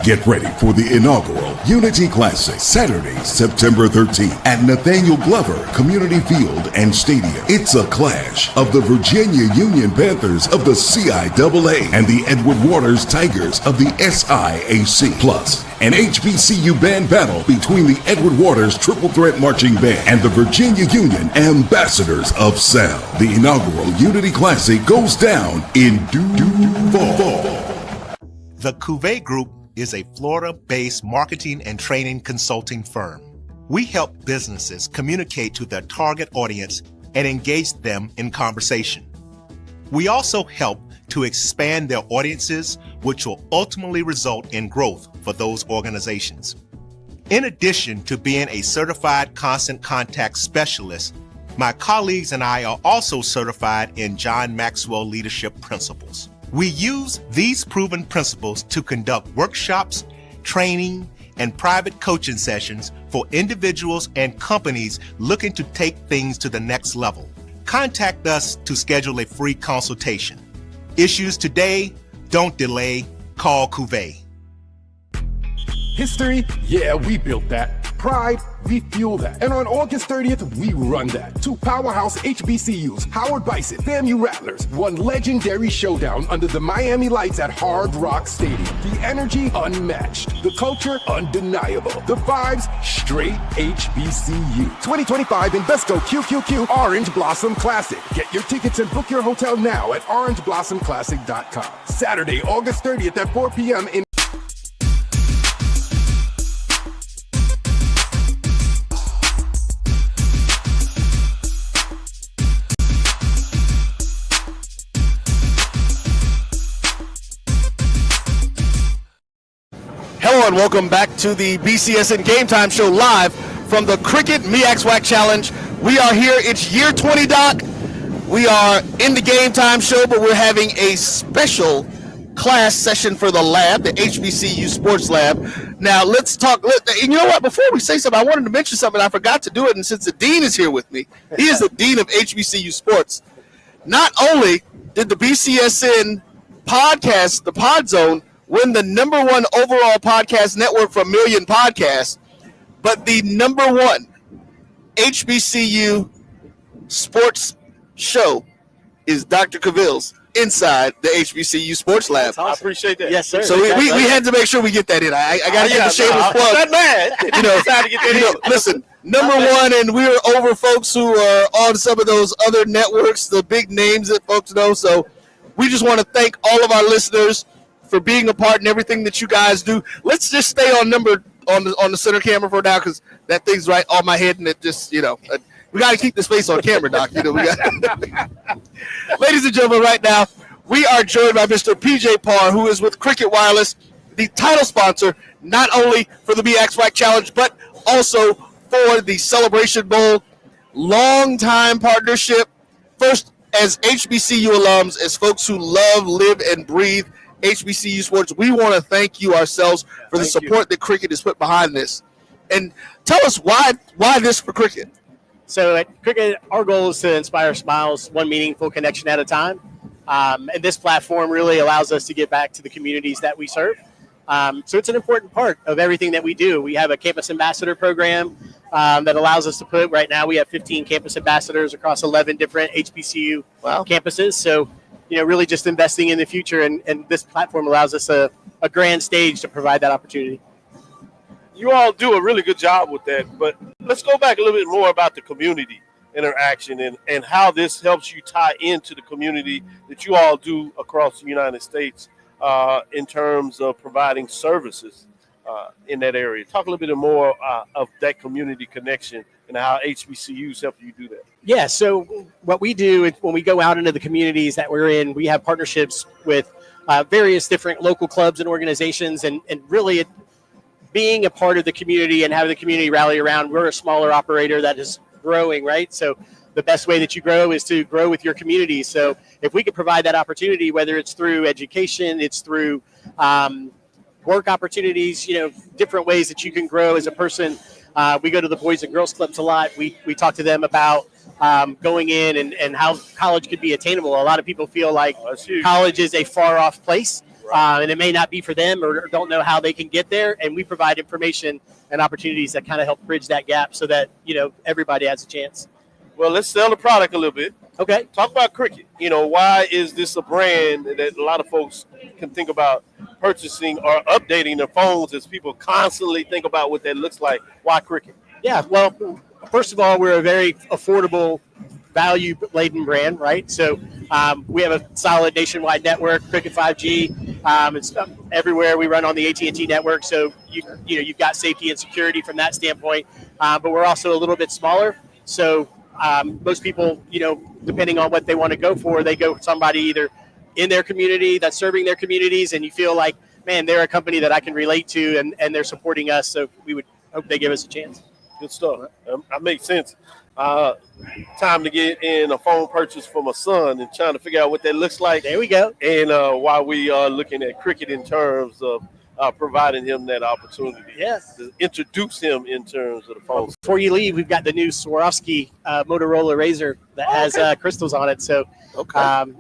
Get ready for the inaugural Unity Classic, Saturday, September 13th at Nathaniel Glover Community Field and Stadium. It's a clash of the Virginia Union Panthers of the CIAA and the Edward Waters Tigers of the SIAC. Plus, an HBCU band battle between the Edward Waters Triple Threat Marching Band and the Virginia Union Ambassadors of Sound. The inaugural Unity Classic goes down in Duval. The Qriket Group is a Florida-based marketing and training consulting firm. We help businesses communicate to their target audience and engage them in conversation. We also help to expand their audiences, which will ultimately result in growth for those organizations. In addition to being a certified constant contact specialist, my colleagues and I are also certified in John Maxwell Leadership Principles. We use these proven principles to conduct workshops, training, and private coaching sessions for individuals and companies looking to take things to the next level. Contact us to schedule a free consultation. Issues today, don't delay, call Qriket. History? Yeah, we built that. Pride? We fuel that. And on August 30th, we run that. Two powerhouse HBCUs, Howard Bison, FAMU Rattlers, one legendary showdown under the Miami lights at Hard Rock Stadium. The energy unmatched. The culture undeniable. The vibes straight HBCU. 2025 Invesco QQQ Orange Blossom Classic. Get your tickets and book your hotel now at orangeblossomclassic.com. Saturday, August 30th at 4 p.m. in Hello and welcome back to the BCSN Game Time Show live from the Qriket MEAC SWAC Challenge. We are here, it's year 20, Doc. We are in the Game Time Show, but we're having a special class session for the lab, the HBCU Sports Lab. Now, let's talk. You know what? Before we say something, I wanted to mention something. I forgot to do it, and since the dean is here with me, he is the dean of HBCU Sports. Not only did the BCSN podcast, the Pod Zone, win the #1 overall podcast network from Million Podcasts, but the #1 HBCU sports show is Dr. Cavill's inside the HBCU Sports Lab. I appreciate that. Yes, sir. So we had to make sure we get that in. I got to get the shameless plug. I'm not mad. You know, listen, #1, and we're over folks who are on some of those other networks, the big names that folks know. So we just want to thank all of our listeners for being a part in everything that you guys do. Let's just stay on the center camera for now, because that thing's right on my head, and it just, we got to keep this face on camera, Doc. Ladies and gentlemen, right now, we are joined by Mr. PJ Parr, who is with Qriket Wireless, the title sponsor, not only for the MEAC SWAC Challenge, but also for the Celebration Bowl. Long-time partnership, first as HBCU alums, as folks who love, live, and breathe HBCU sports. We want to thank you ourselves for the support that Qriket has put behind this. And tell us why this for Qriket? So at Qriket, our goal is to inspire smiles, one meaningful connection at a time. And this platform really allows us to get back to the communities that we serve. So it's an important part of everything that we do. We have a campus ambassador program that allows us to put, right now we have 15 campus ambassadors across 11 different HBCU campuses. So, really just investing in the future, and this platform allows us a grand stage to provide that opportunity. You all do a really good job with that, but let's go back a little bit more about the community interaction and how this helps you tie into the community that you all do across the United States in terms of providing services in that area. Talk a little bit more of that community connection and how HBCUs help you do that. Yeah, so what we do is when we go out into the communities that we're in, we have partnerships with various different local clubs and organizations, and really being a part of the community and having the community rally around. We're a smaller operator that is growing, right? So the best way that you grow is to grow with your community. So if we could provide that opportunity, whether it's through education, it's through work opportunities, different ways that you can grow as a person. We go to the Boys and Girls Clubs a lot. We talk to them about going in and how college could be attainable. A lot of people feel like college is a far off place. And it may not be for them, or don't know how they can get there. And we provide information and opportunities that kind of help bridge that gap so that, everybody has a chance. Well, let's sell the product a little bit. Okay. Talk about Qriket. Why is this a brand that a lot of folks can think about purchasing or updating their phones as people constantly think about what that looks like? Why Qriket? Yeah, well, first of all, we're a very affordable, value-laden brand, right? So we have a solid nationwide network, Qriket 5G. It's everywhere. We run on the AT&T network, so you've got safety and security from that standpoint. But we're also a little bit smaller, so most people, depending on what they want to go for, they go for somebody either in their community that's serving their communities, and you feel like, man, they're a company that I can relate to, and they're supporting us, so we would hope they give us a chance. Good stuff. That makes sense. Time to get in a phone purchase for my son and trying to figure out what that looks like. There we go. And while we are looking at Qriket in terms of providing him that opportunity to introduce him in terms of the phone. Before you leave, we've got the new Swarovski Motorola Razr that has crystals on it. So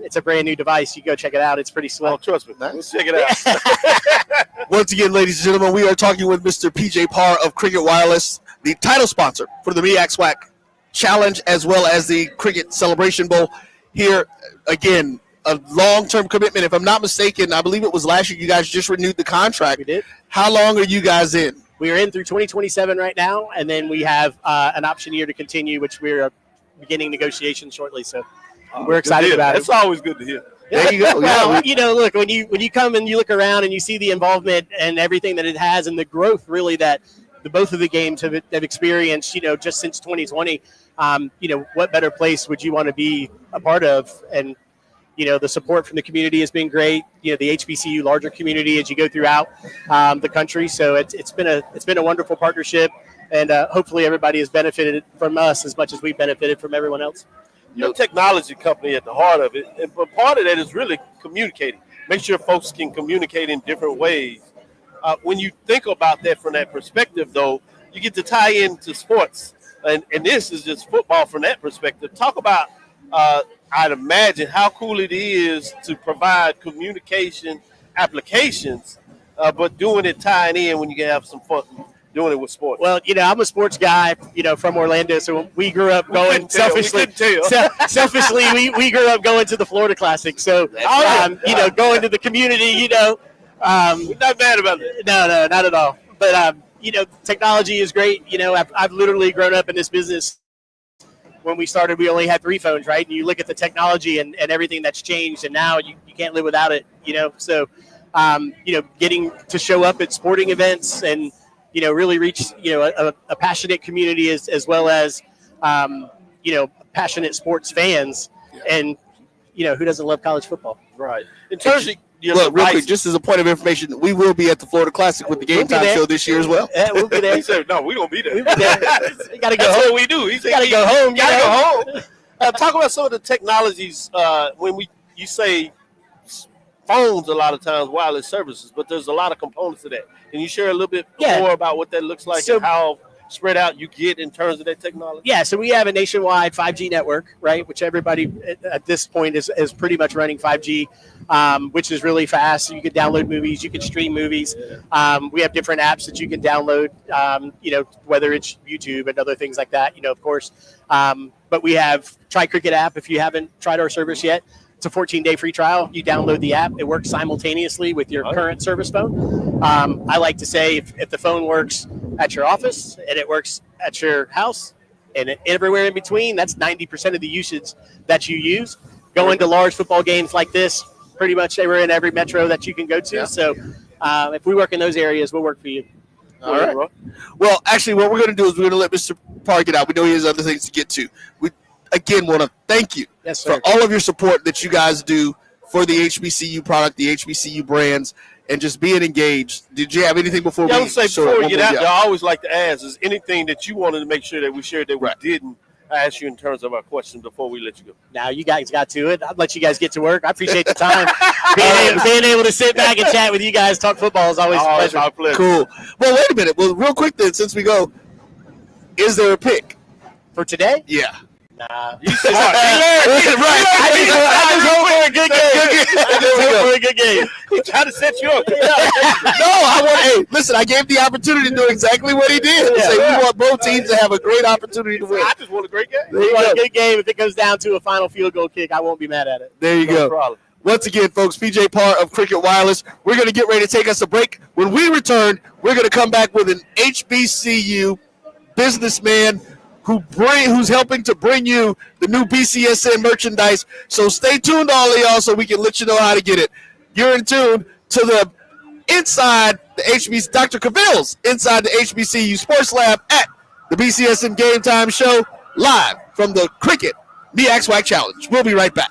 it's a brand new device. You go check it out. It's pretty sweet. Oh, trust me. Let's check it out. Once again, ladies and gentlemen, we are talking with Mr. PJ Parr of Qriket Wireless, the title sponsor for the MEAC SWAC Challenge, as well as the Qriket Celebration Bowl. Here, again, a long-term commitment. If I'm not mistaken, I believe it was last year you guys just renewed the contract. We did. How long are you guys in? We are in through 2027 right now, and then we have an option year to continue, which we're beginning negotiations shortly. So we're excited about it. That's always good to hear. There you go. Well, look, when you come and you look around and you see the involvement and everything that it has and the growth really that both of the games have experienced, just since 2020, what better place would you want to be a part of? And, the support from the community has been great. The HBCU larger community as you go throughout the country. So it's been a wonderful partnership, and hopefully everybody has benefited from us as much as we've benefited from everyone else. You're a technology company at the heart of it, but part of that is really communicating. make sure folks can communicate in different ways. When you think about that from that perspective, though, you get to tie into sports. And this is just football from that perspective. Talk about, I'd imagine, how cool it is to provide communication applications, but doing it tying in when you can have some fun doing it with sports. Well, I'm a sports guy, from Orlando, so we grew up going selfishly. Selfishly, we grew up going to the Florida Classic. So, going to the community, we're not mad about it. No, not at all. But technology is great. I've literally grown up in this business. When we started, we only had 3 phones, right? And you look at the technology and everything that's changed, and now you can't live without it. So getting to show up at sporting events and really reach, a passionate community as well as, passionate sports fans. And, who doesn't love college football? Right. In terms of real quick, just as a point of information, we will be at the Florida Classic with the Game Time show this year as well. Yeah, we'll be there. He said, no, we won't be there. You got to go That's home. what we do. He said, Gotta go home. You got to go home. Talk about some of the technologies when you say phones a lot of times, wireless services, but there's a lot of components to that. Can you share a little bit more about what that looks like and how spread out you get in terms of that technology? Yeah, so we have a nationwide 5G network, right, which everybody at this point is pretty much running 5G, which is really fast. So you can download movies, you can stream movies. We have different apps that you can download, whether it's YouTube and other things like that, of course. But we have Qriket app if you haven't tried our service yet. It's a 14-day free trial. You download the app. It works simultaneously with your current service phone. I like to say if the phone works at your office and it works at your house and everywhere in between, that's 90% of the usage that you use. Going to large football games like this, pretty much they were in every metro that you can go to. Yeah. So if we work in those areas, we'll work for you. All right. Well, actually, what we're going to do is we're going to let Mr. Parr get out. We know he has other things to get to. We, again, want to thank you for all of your support that you guys do for the HBCU product, the HBCU brands, and just being engaged. Did you have anything before we? I would say before we get out there, I always like to ask, is anything that you wanted to make sure that we shared that we didn't ask you in terms of our questions before we let you go? Now you guys got to it. I'll let you guys get to work. I appreciate the time. being able to sit back and chat with you guys, talk football is always a pleasure. Our pleasure. Cool. Well, wait a minute. Well, real quick then, since we go, is there a pick for today? Yeah. Nah. You said I just hope for a good game. I just hope for a good game. He tried to set you up. Hey, listen, I gave the opportunity to do exactly what he did. Yeah. We want both teams to have a great opportunity to win. I just want a great game. We want a good game. If it goes down to a final field goal kick, I won't be mad at it. There you go. Problem. Once again, folks, PJ Parr of Qriket Wireless. We're going to get ready to take us a break. When we return, we're going to come back with an HBCU businessman who's helping to bring you the new BCSN merchandise. So stay tuned, all of y'all, so we can let you know how to get it. You're in tune to the inside the HBCU, Dr. Cavill's inside the HBCU Sports Lab at the BCSN Game Time Show, live from the Qriket MEAC SWAC Challenge. We'll be right back.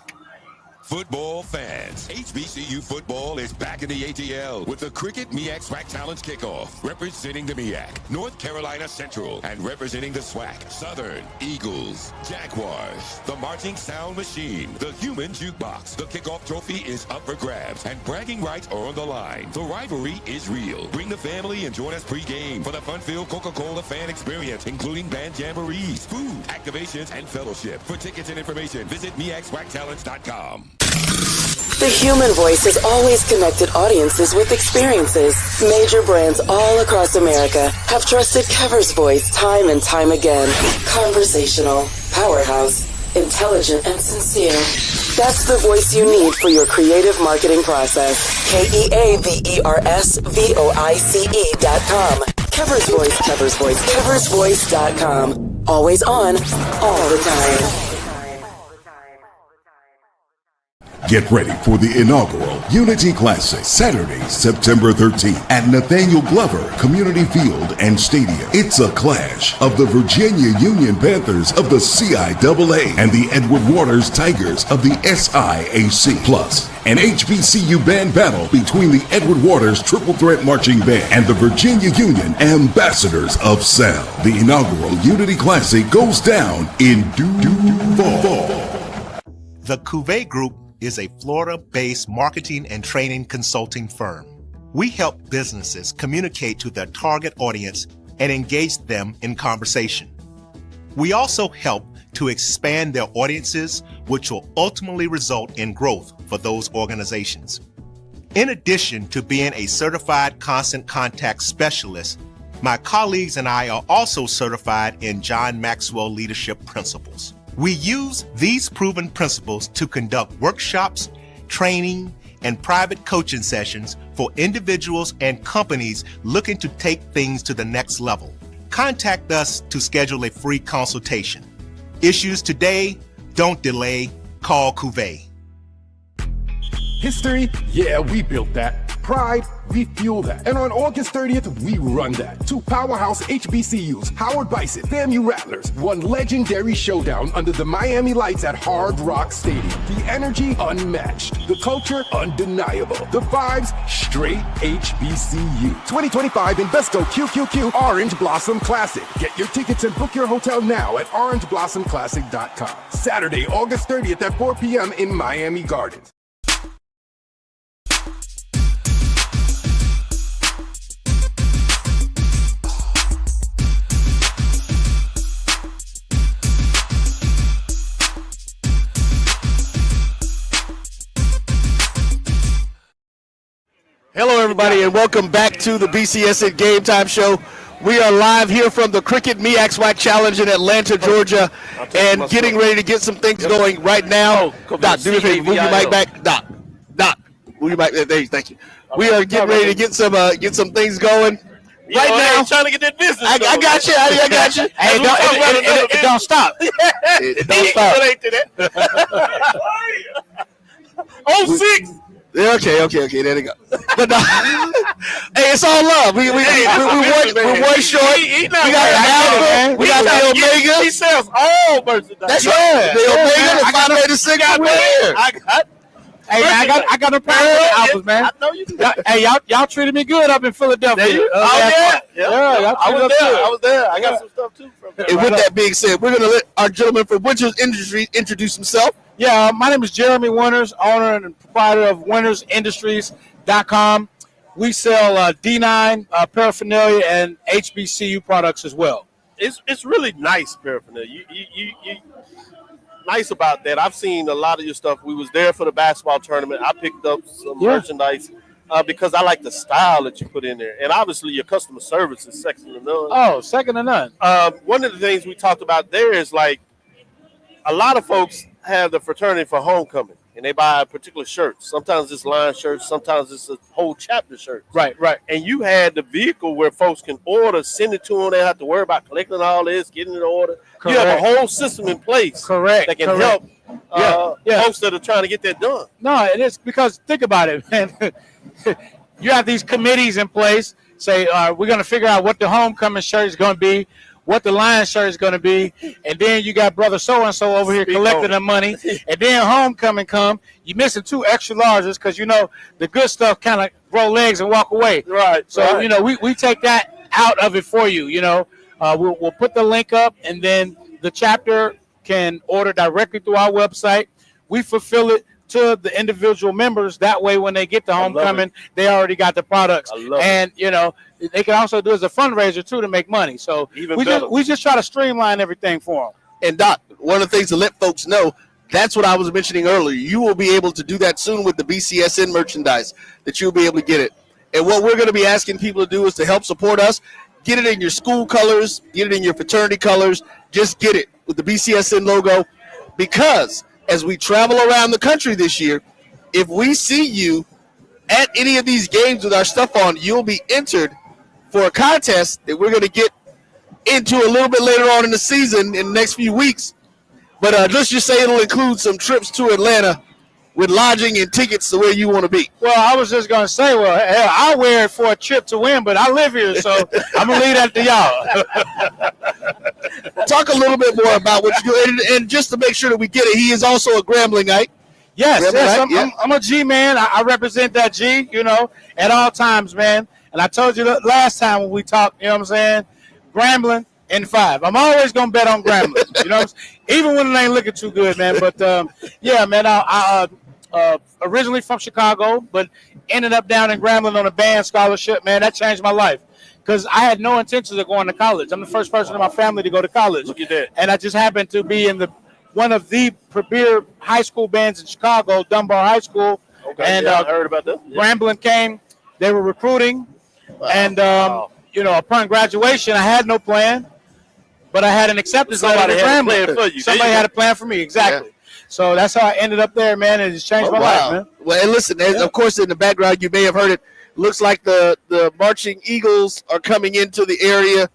Football fans, HBCU football is back in the ATL with the Qriket MEAC SWAC Challenge kickoff. Representing the MEAC, North Carolina Central, and representing the SWAC, Southern, Eagles, Jaguars, the Marching Sound Machine, the Human Jukebox. The kickoff trophy is up for grabs, and bragging rights are on the line. The rivalry is real. Bring the family and join us pre-game for the fun-filled Coca-Cola fan experience, including band jamborees, food, activations, and fellowship. For tickets and information, visit MEACSWACChallenge.com. The human voice has always connected audiences with experiences. Major brands all across America have trusted Kever's voice time and time again. Conversational, powerhouse, intelligent, and sincere. That's the voice you need for your creative marketing process. KeversVoice.com. Kever's Voice, Kever's Voice, KeversVoice.com. Always on, all the time. Get ready for the inaugural Unity Classic, Saturday, September 13th at Nathaniel Glover Community Field and Stadium. It's a clash of the Virginia Union Panthers of the CIAA and the Edward Waters Tigers of the SIAC. Plus, an HBCU band battle between the Edward Waters Triple Threat Marching Band and the Virginia Union Ambassadors of Sound. The inaugural Unity Classic goes down in due fall. The Qriket Group is a Florida-based marketing and training consulting firm. We help businesses communicate to their target audience and engage them in conversation. We also help to expand their audiences, which will ultimately result in growth for those organizations. In addition to being a certified constant contact specialist, my colleagues and I are also certified in John Maxwell Leadership Principles. We use these proven principles to conduct workshops, training, and private coaching sessions for individuals and companies looking to take things to the next level. Contact us to schedule a free consultation. Issues today, don't delay, call Qriket. History? Yeah, we built that. Pride? We fuel that. And on August 30th, we run that. Two powerhouse HBCUs, Howard Bison, FAMU Rattlers, one legendary showdown under the Miami lights at Hard Rock Stadium. The energy unmatched. The culture undeniable. The vibes straight HBCU. 2025 Invesco QQQ Orange Blossom Classic. Get your tickets and book your hotel now at orangeblossomclassic.com. Saturday, August 30th at 4 p.m. in Miami Gardens. Hello, everybody, and welcome back to the BCSN Game Time Show. We are live here from the Qriket MEAC SWAC Challenge in Atlanta, Georgia, and getting ready to get some things going right now. Doc, do me a favor, move your mic back. Doc, move your mic. There, thank you. We are getting ready to get some things going. Right now, trying to get that business. I got you. I got you. Hey, it don't stop. It don't stop. 06. Okay, there they go. But hey, it's all love. We one short. We got the Alpha. We got the Omega. He sells all merchandise. That's right. The Omega, the 586. I got no problem with the Alphas, man. I know you do. Hey, y'all treated me good up in Philadelphia. I was there. I got Yeah. some stuff too. And with that being said, we're gonna let our gentleman from Winters Industries introduce himself. Yeah, my name is Jeremy Winters, owner and proprietor of WintersIndustries.com. We sell D9 paraphernalia and HBCU products as well. It's really nice paraphernalia. You nice about that. I've seen a lot of your stuff. We was there for the basketball tournament. I picked up some merchandise because I like the style that you put in there, and obviously your customer service is second to none. Oh, second to none. One of the things we talked about there is like a lot of folks have the fraternity for homecoming, and they buy a particular shirt. Sometimes it's line shirts, sometimes it's a whole chapter shirt. Right. And you had the vehicle where folks can order, send it to them. They don't have to worry about collecting all this, getting it order. Correct. You have a whole system in place that can help folks that are trying to get that done. No, it is because think about it, man. You have these committees in place. Say, we're going to figure out what the homecoming shirt is going to be, what the Lions shirt is going to be, and then you got brother so-and-so over here collecting the money, and then homecoming come, you're missing 2 extra larges because, the good stuff kind of grow legs and walk away. Right. So, we take that out of it for you, We'll put the link up, and then the chapter can order directly through our website. We fulfill it to the individual members. That way, when they get to homecoming, they already got the products. And, they can also do as a fundraiser, too, to make money. So we just try to streamline everything for them. And, Doc, one of the things to let folks know, that's what I was mentioning earlier. You will be able to do that soon with the BCSN merchandise, that you'll be able to get it. And what we're going to be asking people to do is to help support us. Get it in your school colors. Get it in your fraternity colors. Just get it with the BCSN logo. Because as we travel around the country this year, if we see you at any of these games with our stuff on, you'll be entered for a contest that we're going to get into a little bit later on in the season in the next few weeks. But let's just say it'll include some trips to Atlanta with lodging and tickets to where you want to be. Well, I was just going to say, hell, I'll wear it for a trip to win, but I live here, so I'm going to leave that to y'all. Talk a little bit more about what you do. And just to make sure that we get it, he is also a Gramblingite. Yes, I'm a G, man. I represent that G, at all times, man. And I told you last time when we talked, you know what I'm saying, Grambling in 5. I'm always going to bet on Grambling, even when it ain't looking too good, man. But, yeah, man, originally from Chicago, but ended up down in Grambling on a band scholarship. Man, that changed my life because I had no intentions of going to college. I'm the first person in my family to go to college. Look at that. And I just happened to be in one of the premier high school bands in Chicago, Dunbar High School. Okay, And I heard about that. Yeah. Grambling came. They were recruiting. Wow. And, upon graduation, I had no plan, but I had an acceptance letter Somebody to had a Grambling. plan for you. Somebody had a plan for me, exactly. So that's how I ended up there, man, and it's changed my life, man. Well, and listen, of course, in the background, you may have heard it. Looks like the marching Eagles are coming into the area.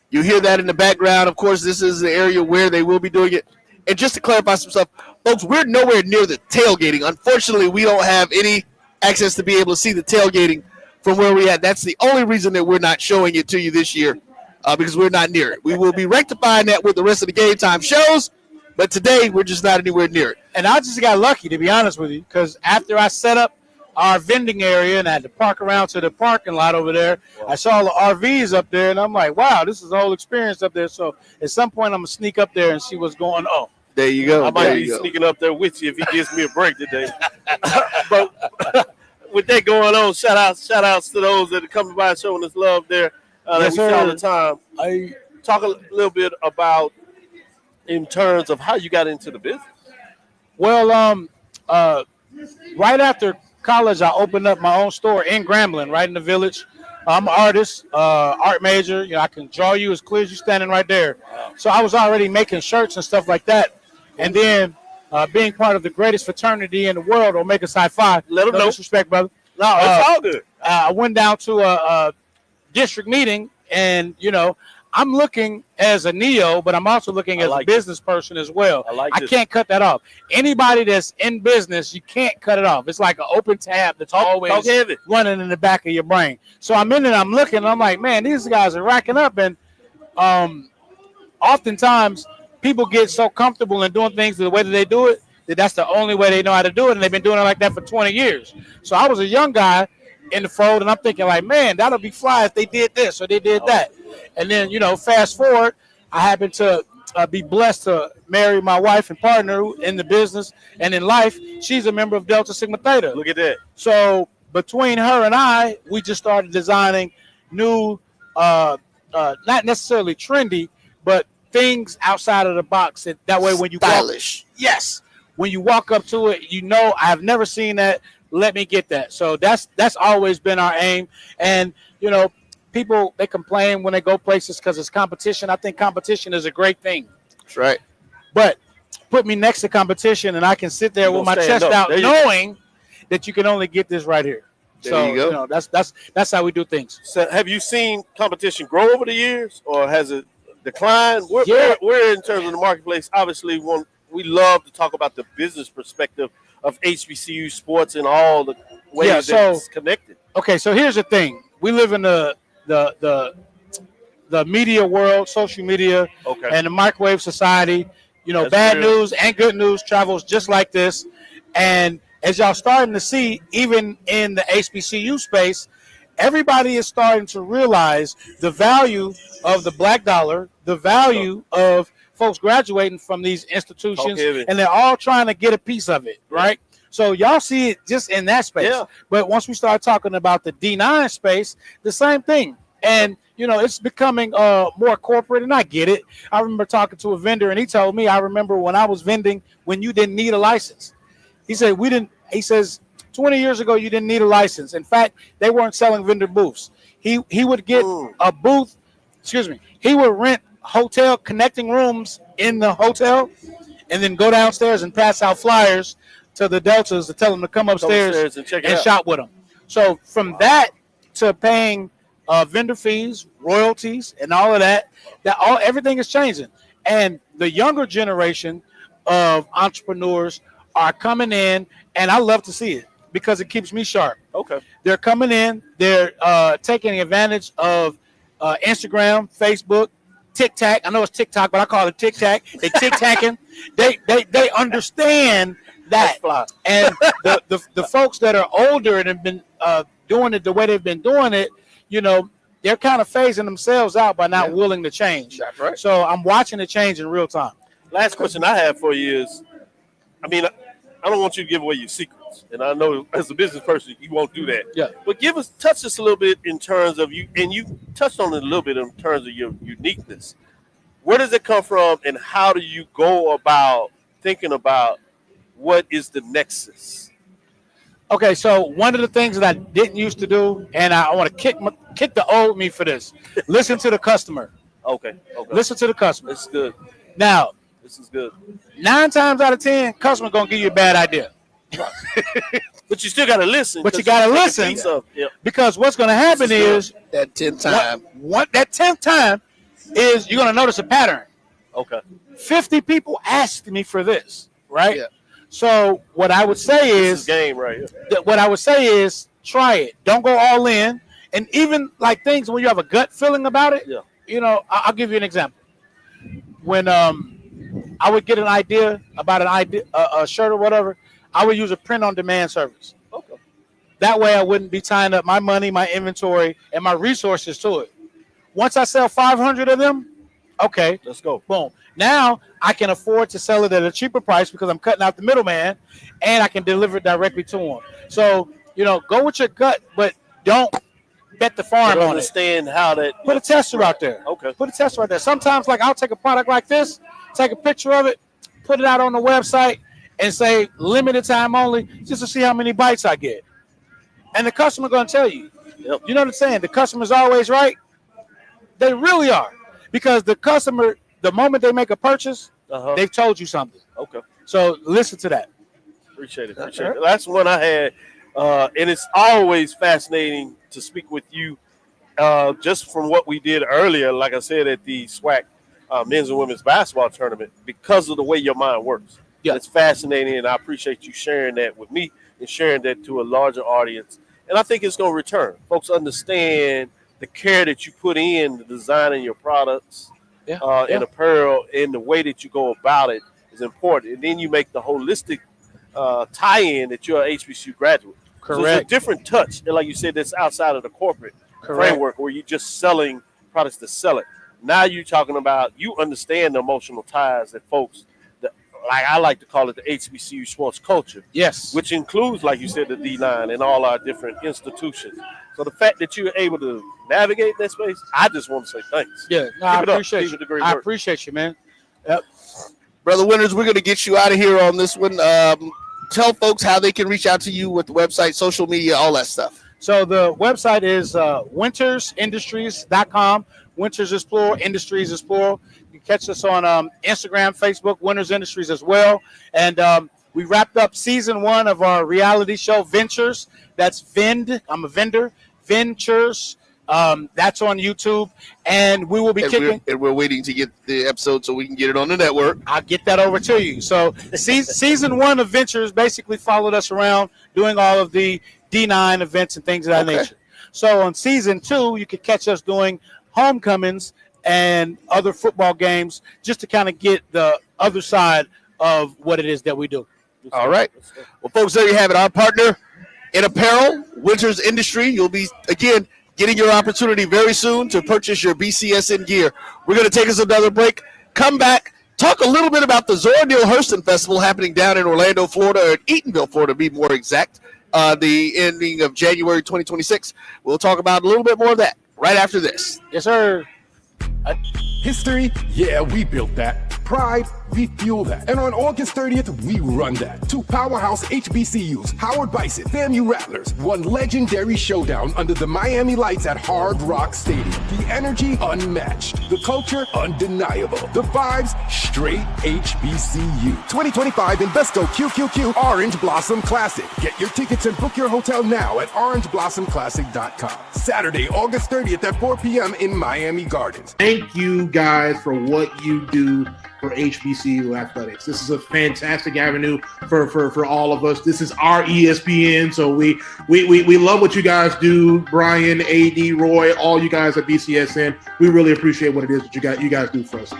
You hear that in the background. Of course, this is the area where they will be doing it. And just to clarify some stuff, folks, we're nowhere near the tailgating. Unfortunately, we don't have any access to be able to see the tailgating from where we're at. That's the only reason that we're not showing it to you this year, because we're not near it. We will be rectifying that with the rest of the Game Time shows, but today we're just not anywhere near it. And I just got lucky, to be honest with you, because after I set up our vending area and I had to park around to the parking lot over there, I saw the RVs up there, and I'm like, wow, this is a whole experience up there. So at some point, I'm going to sneak up there and see what's going on. There you go. I might be sneaking up there with you if he gives me a break today. But with that going on, shout outs to those that are coming by showing us love there. That we see all the time. I talk a little bit about in terms of how you got into the business. Well, right after college, I opened up my own store in Grambling, right in the village. I'm an artist, art major. I can draw you as clear as you standing right there. So I was already making shirts and stuff like that. And then being part of the greatest fraternity in the world, Omega Psi Phi. Let them know. Disrespect, brother. No, it's all good. I went down to a district meeting, and I'm looking as a neo, but I'm also looking as a business person as well. I can't cut that off. Anybody that's in business, you can't cut it off. It's like an open tab that's always running in the back of your brain. So I'm in it, I'm looking, and I'm like, man, these guys are racking up. And oftentimes people get so comfortable in doing things the way that they do it, that's the only way they know how to do it, and they've been doing it like that for 20 years. So I was a young guy in the fold, and I'm thinking like, man, that'll be fly if they did this or they did that. And then, fast forward, I happened to be blessed to marry my wife and partner in the business and in life. She's a member of Delta Sigma Theta. Look at that. So between her and I, we just started designing new, not necessarily trendy, but things outside of the box. That way when you stylish. Yes. When you walk up to it, I have never seen that. Let me get that. So that's always been our aim. And, people, they complain when they go places because it's competition. I think competition is a great thing. That's right. But put me next to competition, and I can sit there with my chest out knowing that you can only get this right here. There you go. That's how we do things. So have you seen competition grow over the years, or has it declined? We're in terms of the marketplace, obviously, we love to talk about the business perspective of HBCU sports and all the ways that it's connected. Okay, so here's the thing. We live in the media world, social media, and the microwave society. Bad news and good news travels just like this. And as y'all starting to see, even in the HBCU space, everybody is starting to realize the value of the black dollar, the value of folks graduating from these institutions, and they're all trying to get a piece of it, right? So y'all see it just in that space. Yeah. But once we start talking about the D9 space, the same thing. And, it's becoming more corporate, and I get it. I remember talking to a vendor, and he told me, I remember when I was vending when you didn't need a license. He said, he says, 20 years ago, you didn't need a license. In fact, they weren't selling vendor booths. He would get a booth, he would rent hotel connecting rooms in the hotel and then go downstairs and pass out flyers to the Deltas to tell them to come upstairs and shop with them. So from that to paying vendor fees, royalties, and all of that, everything is changing. And the younger generation of entrepreneurs are coming in, and I love to see it because it keeps me sharp. Okay. They're coming in, they're taking advantage of Instagram, Facebook, TikTok. I know it's TikTok, but I call it TikTok. They TikToking. They understand that. And the folks that are older and have been doing it the way they've been doing it, they're kind of phasing themselves out by not willing to change. That's right. So I'm watching it change in real time. Last question I have for you is, I don't want you to give away your secret, sports. And I know as a business person, you won't do that. Yeah. But touch us a little bit in terms of you, and you touched on it a little bit in terms of your uniqueness. Where does it come from, and how do you go about thinking about what is the nexus? Okay, so one of the things that I didn't used to do, and I want to kick the old me for this. Listen to the customer. Okay. Listen to the customer. This is good. Now, this is good. 9 times out of 10, customer gonna give you a bad idea. But you still gotta listen. But you gotta listen because what's gonna happen is that 10th time. That 10th time is you're gonna notice a pattern. Okay. 50 people asked me for this, right? Yeah. So what I would say This is game right here. what I would say is try it. Don't go all in. And even like things when you have a gut feeling about it, you know, I'll give you an example. When I would get an idea about a shirt or whatever, I would use a print-on-demand service. Okay. That way I wouldn't be tying up my money, my inventory, and my resources to it. Once I sell 500 of them, okay. Let's go. Boom. Now I can afford to sell it at a cheaper price because I'm cutting out the middleman, and I can deliver it directly to them. So, you know, go with your gut, but don't bet the farm on understand how that. Put a tester out there. Okay. Put a tester out there. Sometimes, like, I'll take a product like this, take a picture of it, put it out on the website, and say limited time only, just to see how many bites I get. And the customer going to tell you. Yep. You know what I'm saying? The customer's always right. They really are, because the customer, the moment they make a purchase, they've told you something. Okay. So listen to that. Appreciate it. That's one I had, and it's always fascinating to speak with you, just from what we did earlier. Like I said at the SWAC men's and women's basketball tournament, because of the way your mind works. Yeah, it's fascinating, and I appreciate you sharing that with me and sharing that to a larger audience. And I think it's going to return. Folks understand the care that you put in the designing your products and apparel, and the way that you go about it is important. And then you make the holistic tie-in that you're an HBCU graduate. Correct. So it's a different touch, and like you said, that's outside of the corporate framework where you're just selling products to sell it. Now you're talking about, you understand the emotional ties that folks, like I like to call it, the HBCU sports culture. Yes. Which includes, like you said, the D-line and all our different institutions. So the fact that you're able to navigate that space, I just want to say thanks. Yeah, no, I appreciate you, man. Yep. Brother Winters, we're going to get you out of here on this one. Tell folks how they can reach out to you with the website, social media, all that stuff. So the website is wintersindustries.com. Winters is plural, Industries is plural. You can catch us on Instagram, Facebook, Winters Industries as well. And we wrapped up season 1 of our reality show, Ventures. That's Vend. I'm a vendor. Ventures. That's on YouTube. And we will be kicking. We're waiting to get the episode so we can get it on the network. I'll get that over to you. So season 1 of Ventures basically followed us around doing all of the D9 events and things of that nature. So on season 2, you could catch us doing homecomings and other football games, just to kind of get the other side of what it is that we do. All right. Well, folks, there you have it. Our partner in apparel, Winters Industry. You'll be, again, getting your opportunity very soon to purchase your BCSN gear. We're going to take us another break, come back, talk a little bit about the Zora Hurston Festival happening down in Orlando, Florida, or Eatonville, Florida, to be more exact, the ending of January 2026. We'll talk about a little bit more of that right after this. Yes, sir. History? Yeah, we built that. Pride? We fuel that. And on August 30th, we run that. 2 powerhouse HBCUs, Howard Bison, FAMU Rattlers, one legendary showdown under the Miami lights at Hard Rock Stadium. The energy unmatched. The culture undeniable. The vibes straight HBCU. 2025 Invesco QQQ Orange Blossom Classic. Get your tickets and book your hotel now at orangeblossomclassic.com. Saturday, August 30th at 4 p.m. in Miami Gardens. Thank you guys for what you do for HBCU athletics. This is a fantastic avenue for all of us. This is our ESPN, so we love what you guys do. Brian, AD, Roy, all you guys at BCSN. We really appreciate what it is that you guys do for us.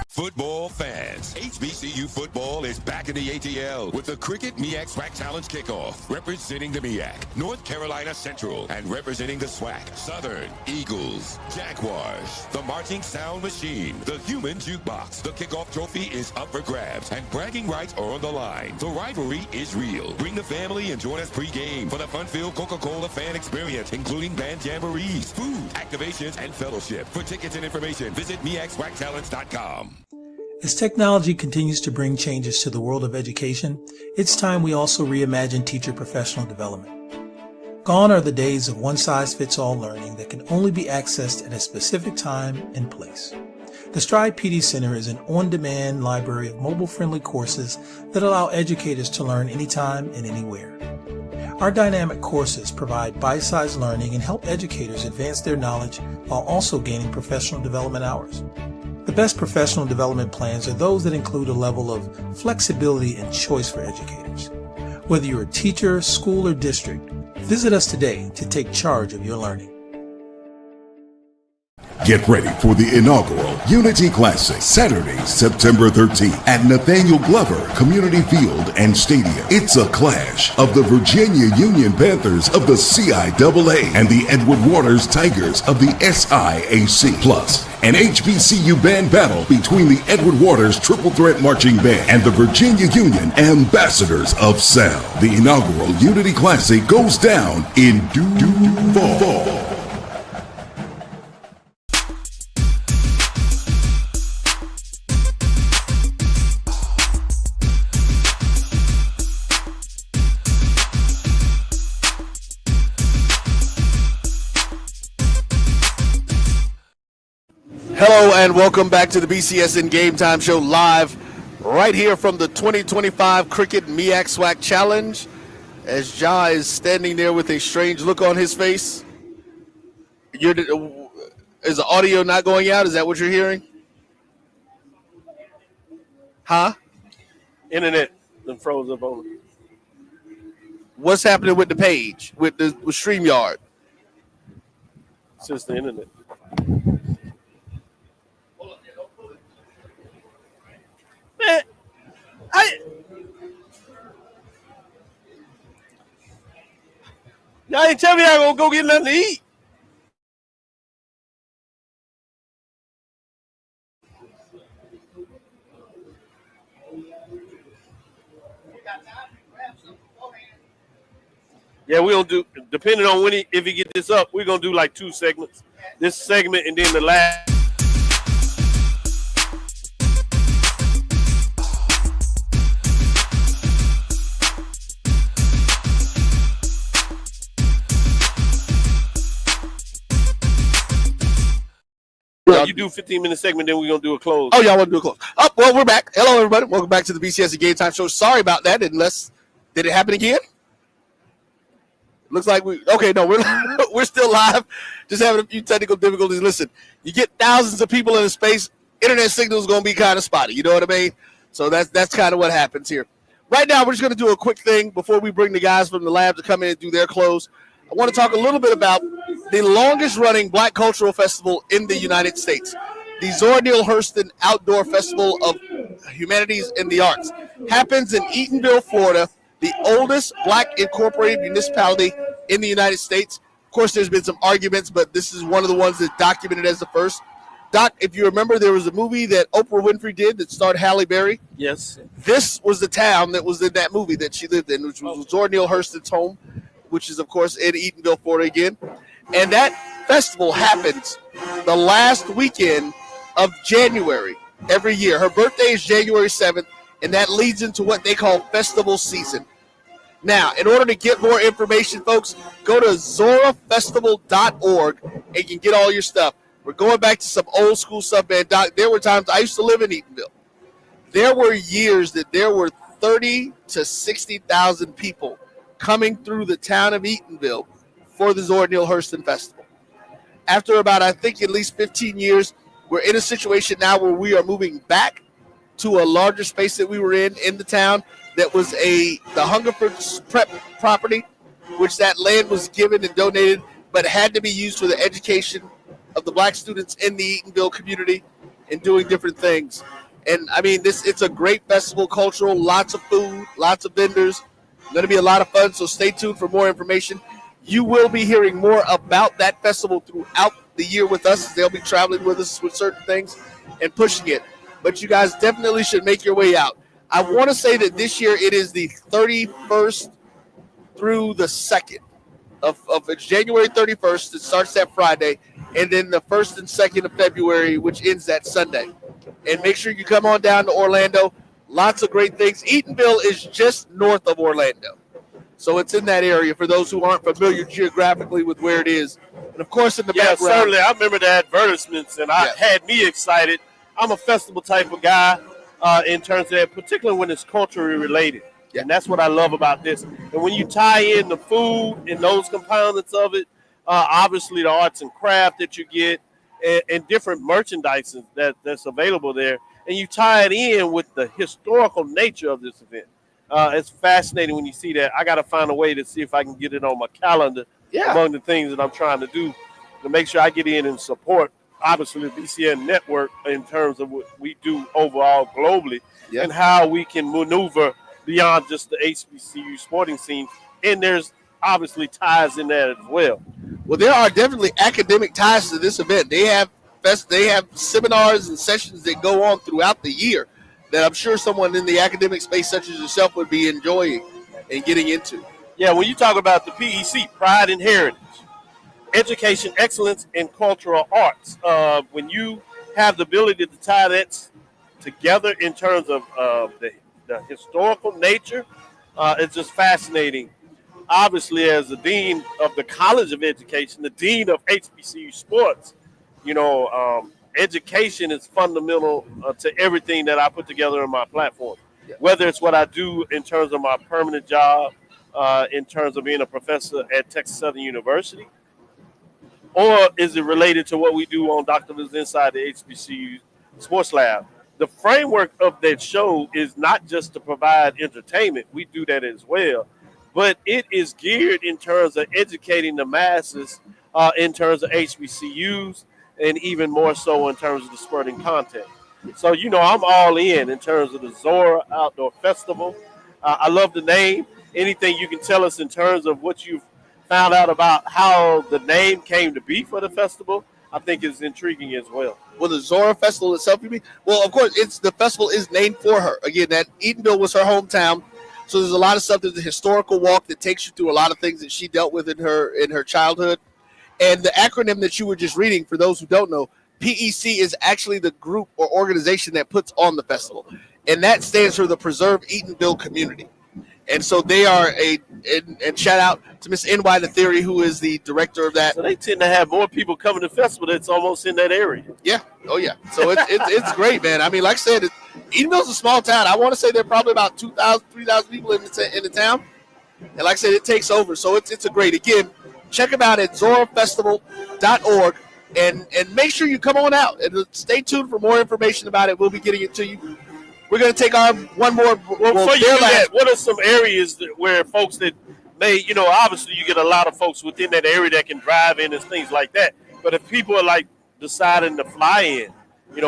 Football fans, HBCU HBCU football is back in the ATL with the Qriket MEAC SWAC Challenge Kickoff. Representing the MEAC, North Carolina Central, and representing the SWAC, Southern, Eagles, Jaguars, the Marching Sound Machine, the Human Jukebox. The kickoff trophy is up for grabs, and bragging rights are on the line. The rivalry is real. Bring the family and join us pre-game for the fun-filled Coca-Cola fan experience, including band jamborees, food, activations, and fellowship. For tickets and information, visit MEACSWACchallenge.com. As technology continues to bring changes to the world of education, it's time we also reimagine teacher professional development. Gone are the days of one-size-fits-all learning that can only be accessed at a specific time and place. The Stride PD Center is an on-demand library of mobile-friendly courses that allow educators to learn anytime and anywhere. Our dynamic courses provide bite-sized learning and help educators advance their knowledge while also gaining professional development hours. The best professional development plans are those that include a level of flexibility and choice for educators. Whether you're a teacher, school, or district, visit us today to take charge of your learning. Get ready for the inaugural Unity Classic, Saturday, September 13th at Nathaniel Glover Community Field and Stadium. It's a clash of the Virginia Union Panthers of the CIAA and the Edward Waters Tigers of the SIAC. Plus, an HBCU band battle between the Edward Waters Triple Threat Marching Band and the Virginia Union Ambassadors of Sound. The inaugural Unity Classic goes down in due fall. Hello and welcome back to the BCSN Game Time Show live right here from the 2025 Qriket MEAC SWAC Challenge as Ja is standing there with a strange look on his face. Is the audio not going out? Is that what you're hearing? Huh? Internet then froze up on me. What's happening with the page, with StreamYard? It's just the internet. Man, y'all ain't tell me I gonna go get nothing to eat. Yeah, we gonna do, depending on when if he get this up, we're gonna do like 2 segments. This segment and then the last. You do 15-minute segment, then we're going to do a close. Oh, y'all want to do a close? Oh, well, we're back. Hello, everybody. Welcome back to the BCSN Game Time Show. Sorry about that. Did it happen again? Looks like we're still live. Just having a few technical difficulties. Listen, you get thousands of people in a space, internet signal is going to be kind of spotty. You know what I mean? So that's kind of what happens here. Right now, we're just going to do a quick thing before we bring the guys from the lab to come in and do their close. I want to talk a little bit about the longest-running Black Cultural Festival in the United States, the Zora Neale Hurston Outdoor Festival of Humanities and the Arts. Happens in Eatonville, Florida, the oldest Black incorporated municipality in the United States. Of course, there's been some arguments, but this is one of the ones that's documented as the first. Doc, if you remember, there was a movie that Oprah Winfrey did that starred Halle Berry. Yes. This was the town that was in that movie that she lived in, which was Zora Neale Hurston's home, which is, of course, in Eatonville, Florida again. And that festival happens the last weekend of January every year. Her birthday is January 7th, and that leads into what they call festival season. Now, in order to get more information, folks, go to zorafestival.org and you can get all your stuff. We're going back to some old school stuff, man. Doc, there were times I used to live in Eatonville. There were years that there were 30 to 60,000 people coming through the town of Eatonville for the Zora Neale Hurston Festival. After about, I think, at least 15 years, we're in a situation now where we are moving back to a larger space that we were in the town that was the Hungerford Prep property, which that land was given and donated, but had to be used for the education of the Black students in the Eatonville community and doing different things. And I mean, it's a great festival, cultural, lots of food, lots of vendors. Going to be a lot of fun, so stay tuned for more information. You will be hearing more about that festival throughout the year with us. They'll be traveling with us with certain things and pushing it. But you guys definitely should make your way out. I want to say that this year it is the 31st through the 2nd of it's January 31st. It starts that Friday, and then the 1st and 2nd of February, which ends that Sunday. And make sure you come on down to Orlando. Lots of great things. Eatonville is just north of Orlando. So it's in that area for those who aren't familiar geographically with where it is. And, of course, in the background. Yeah, certainly. I remember the advertisements, and I had me excited. I'm a festival type of guy in terms of that, particularly when it's culturally related. Yeah. And that's what I love about this. And when you tie in the food and those components of it, obviously the arts and craft that you get and different merchandise that's available there, and you tie it in with the historical nature of this event. It's fascinating when you see that. I got to find a way to see if I can get it on my calendar among the things that I'm trying to do to make sure I get in and support, obviously, the BCN network in terms of what we do overall globally and how we can maneuver beyond just the HBCU sporting scene. And there's obviously ties in that as well. Well, there are definitely academic ties to this event. They have seminars and sessions that go on throughout the year that I'm sure someone in the academic space such as yourself would be enjoying and getting into. Yeah, when you talk about the PEC, Pride and Heritage, Education, Excellence, and Cultural Arts, when you have the ability to tie that together in terms of the historical nature, it's just fascinating. Obviously, as the Dean of the College of Education, the Dean of HBCU Sports, education is fundamental to everything that I put together in my platform. Whether it's what I do in terms of my permanent job, in terms of being a professor at Texas Southern University, or is it related to what we do on Dr. Liz inside the HBCU Sports Lab? The framework of that show is not just to provide entertainment. We do that as well. But it is geared in terms of educating the masses in terms of HBCUs and even more so in terms of the sporting content. So, I'm all in terms of the Zora Outdoor Festival. I love the name. Anything you can tell us in terms of what you've found out about how the name came to be for the festival, I think is intriguing as well. Well, the Zora Festival itself, you mean? Well, of course, the festival is named for her. Again, that Eatonville was her hometown. So there's a lot of stuff. There's a historical walk that takes you through a lot of things that she dealt with in her childhood. And the acronym that you were just reading, for those who don't know, PEC is actually the group or organization that puts on the festival. And that stands for the Preserve Eatonville Community. And so they are and shout out to Miss NY The Theory, who is the director of that. So they tend to have more people coming to the festival that's almost in that area. Yeah. Oh, yeah. So it's great, man. I mean, like I said, Eatonville's a small town. I want to say there are probably about 2,000, 3,000 people in the town. And like I said, it takes over. So it's a great. Again, check them out at zorafestival.org and make sure you come on out. And stay tuned for more information about it. We'll be getting it to you. We're going to take our one more. Well, before you do that, what are some areas where folks that may, obviously you get a lot of folks within that area that can drive in and things like that. But if people are deciding to fly in,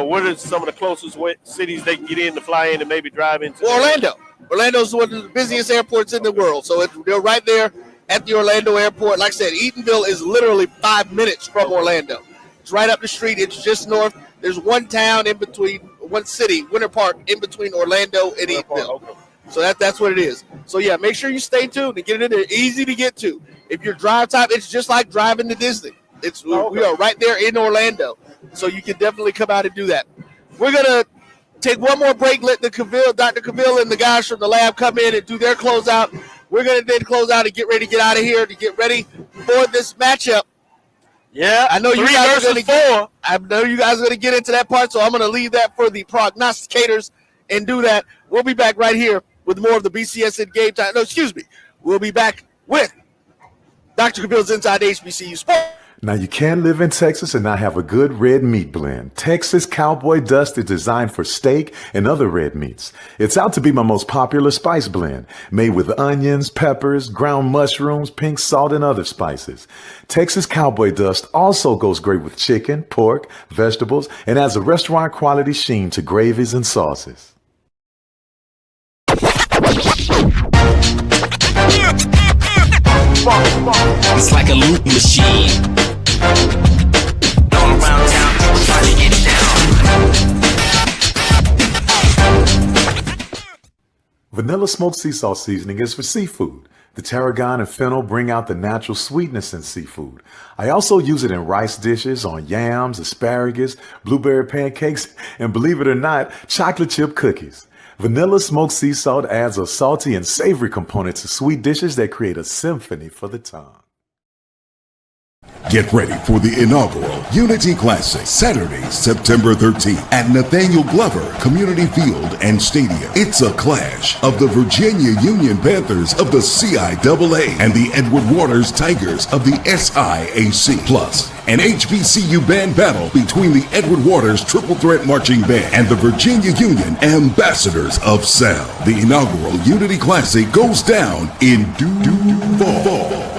what are some of the closest cities they can get in to fly in and maybe drive into? Well, Orlando. Orlando's one of the busiest airports in the world. So they're right there at the Orlando airport. Like I said, Eatonville is literally 5 minutes from Orlando. It's right up the street. It's just north. There's one town in between, one city, Winter Park, in between Orlando and Eatonville. Okay. So that's what it is. So, yeah, make sure you stay tuned and get it in there. Easy to get to. If you're drive time, it's just like driving to Disney. We are right there in Orlando. So you can definitely come out and do that. We're going to take one more break. Let Dr. Cavill and the guys from the lab come in and do their closeout. We're going to then close out and get ready to get out of here to get ready for this matchup. Yeah, I know you guys are going to get into that part, so I'm going to leave that for the prognosticators and do that. We'll be back right here with more of the BCSN Game Time. No, excuse me. We'll be back with Dr. Cavill's Inside HBCU Sports. Now, you can live in Texas and not have a good red meat blend. Texas Cowboy Dust is designed for steak and other red meats. It's out to be my most popular spice blend, made with onions, peppers, ground mushrooms, pink salt, and other spices. Texas Cowboy Dust also goes great with chicken, pork, vegetables, and adds a restaurant quality sheen to gravies and sauces. It's like a loop machine. All around town, people trying to get down. Vanilla smoked sea salt seasoning is for seafood. The tarragon and fennel bring out the natural sweetness in seafood. I also use it in rice dishes, on yams, asparagus, blueberry pancakes, and believe it or not, chocolate chip cookies. Vanilla smoked sea salt adds a salty and savory component to sweet dishes that create a symphony for the tongue. Get ready for the inaugural Unity Classic, Saturday, September 13th at Nathaniel Glover Community Field and Stadium. It's a clash of the Virginia Union Panthers of the CIAA and the Edward Waters Tigers of the SIAC. Plus, an HBCU band battle between the Edward Waters Triple Threat Marching Band and the Virginia Union Ambassadors of Sound. The inaugural Unity Classic goes down in Duval.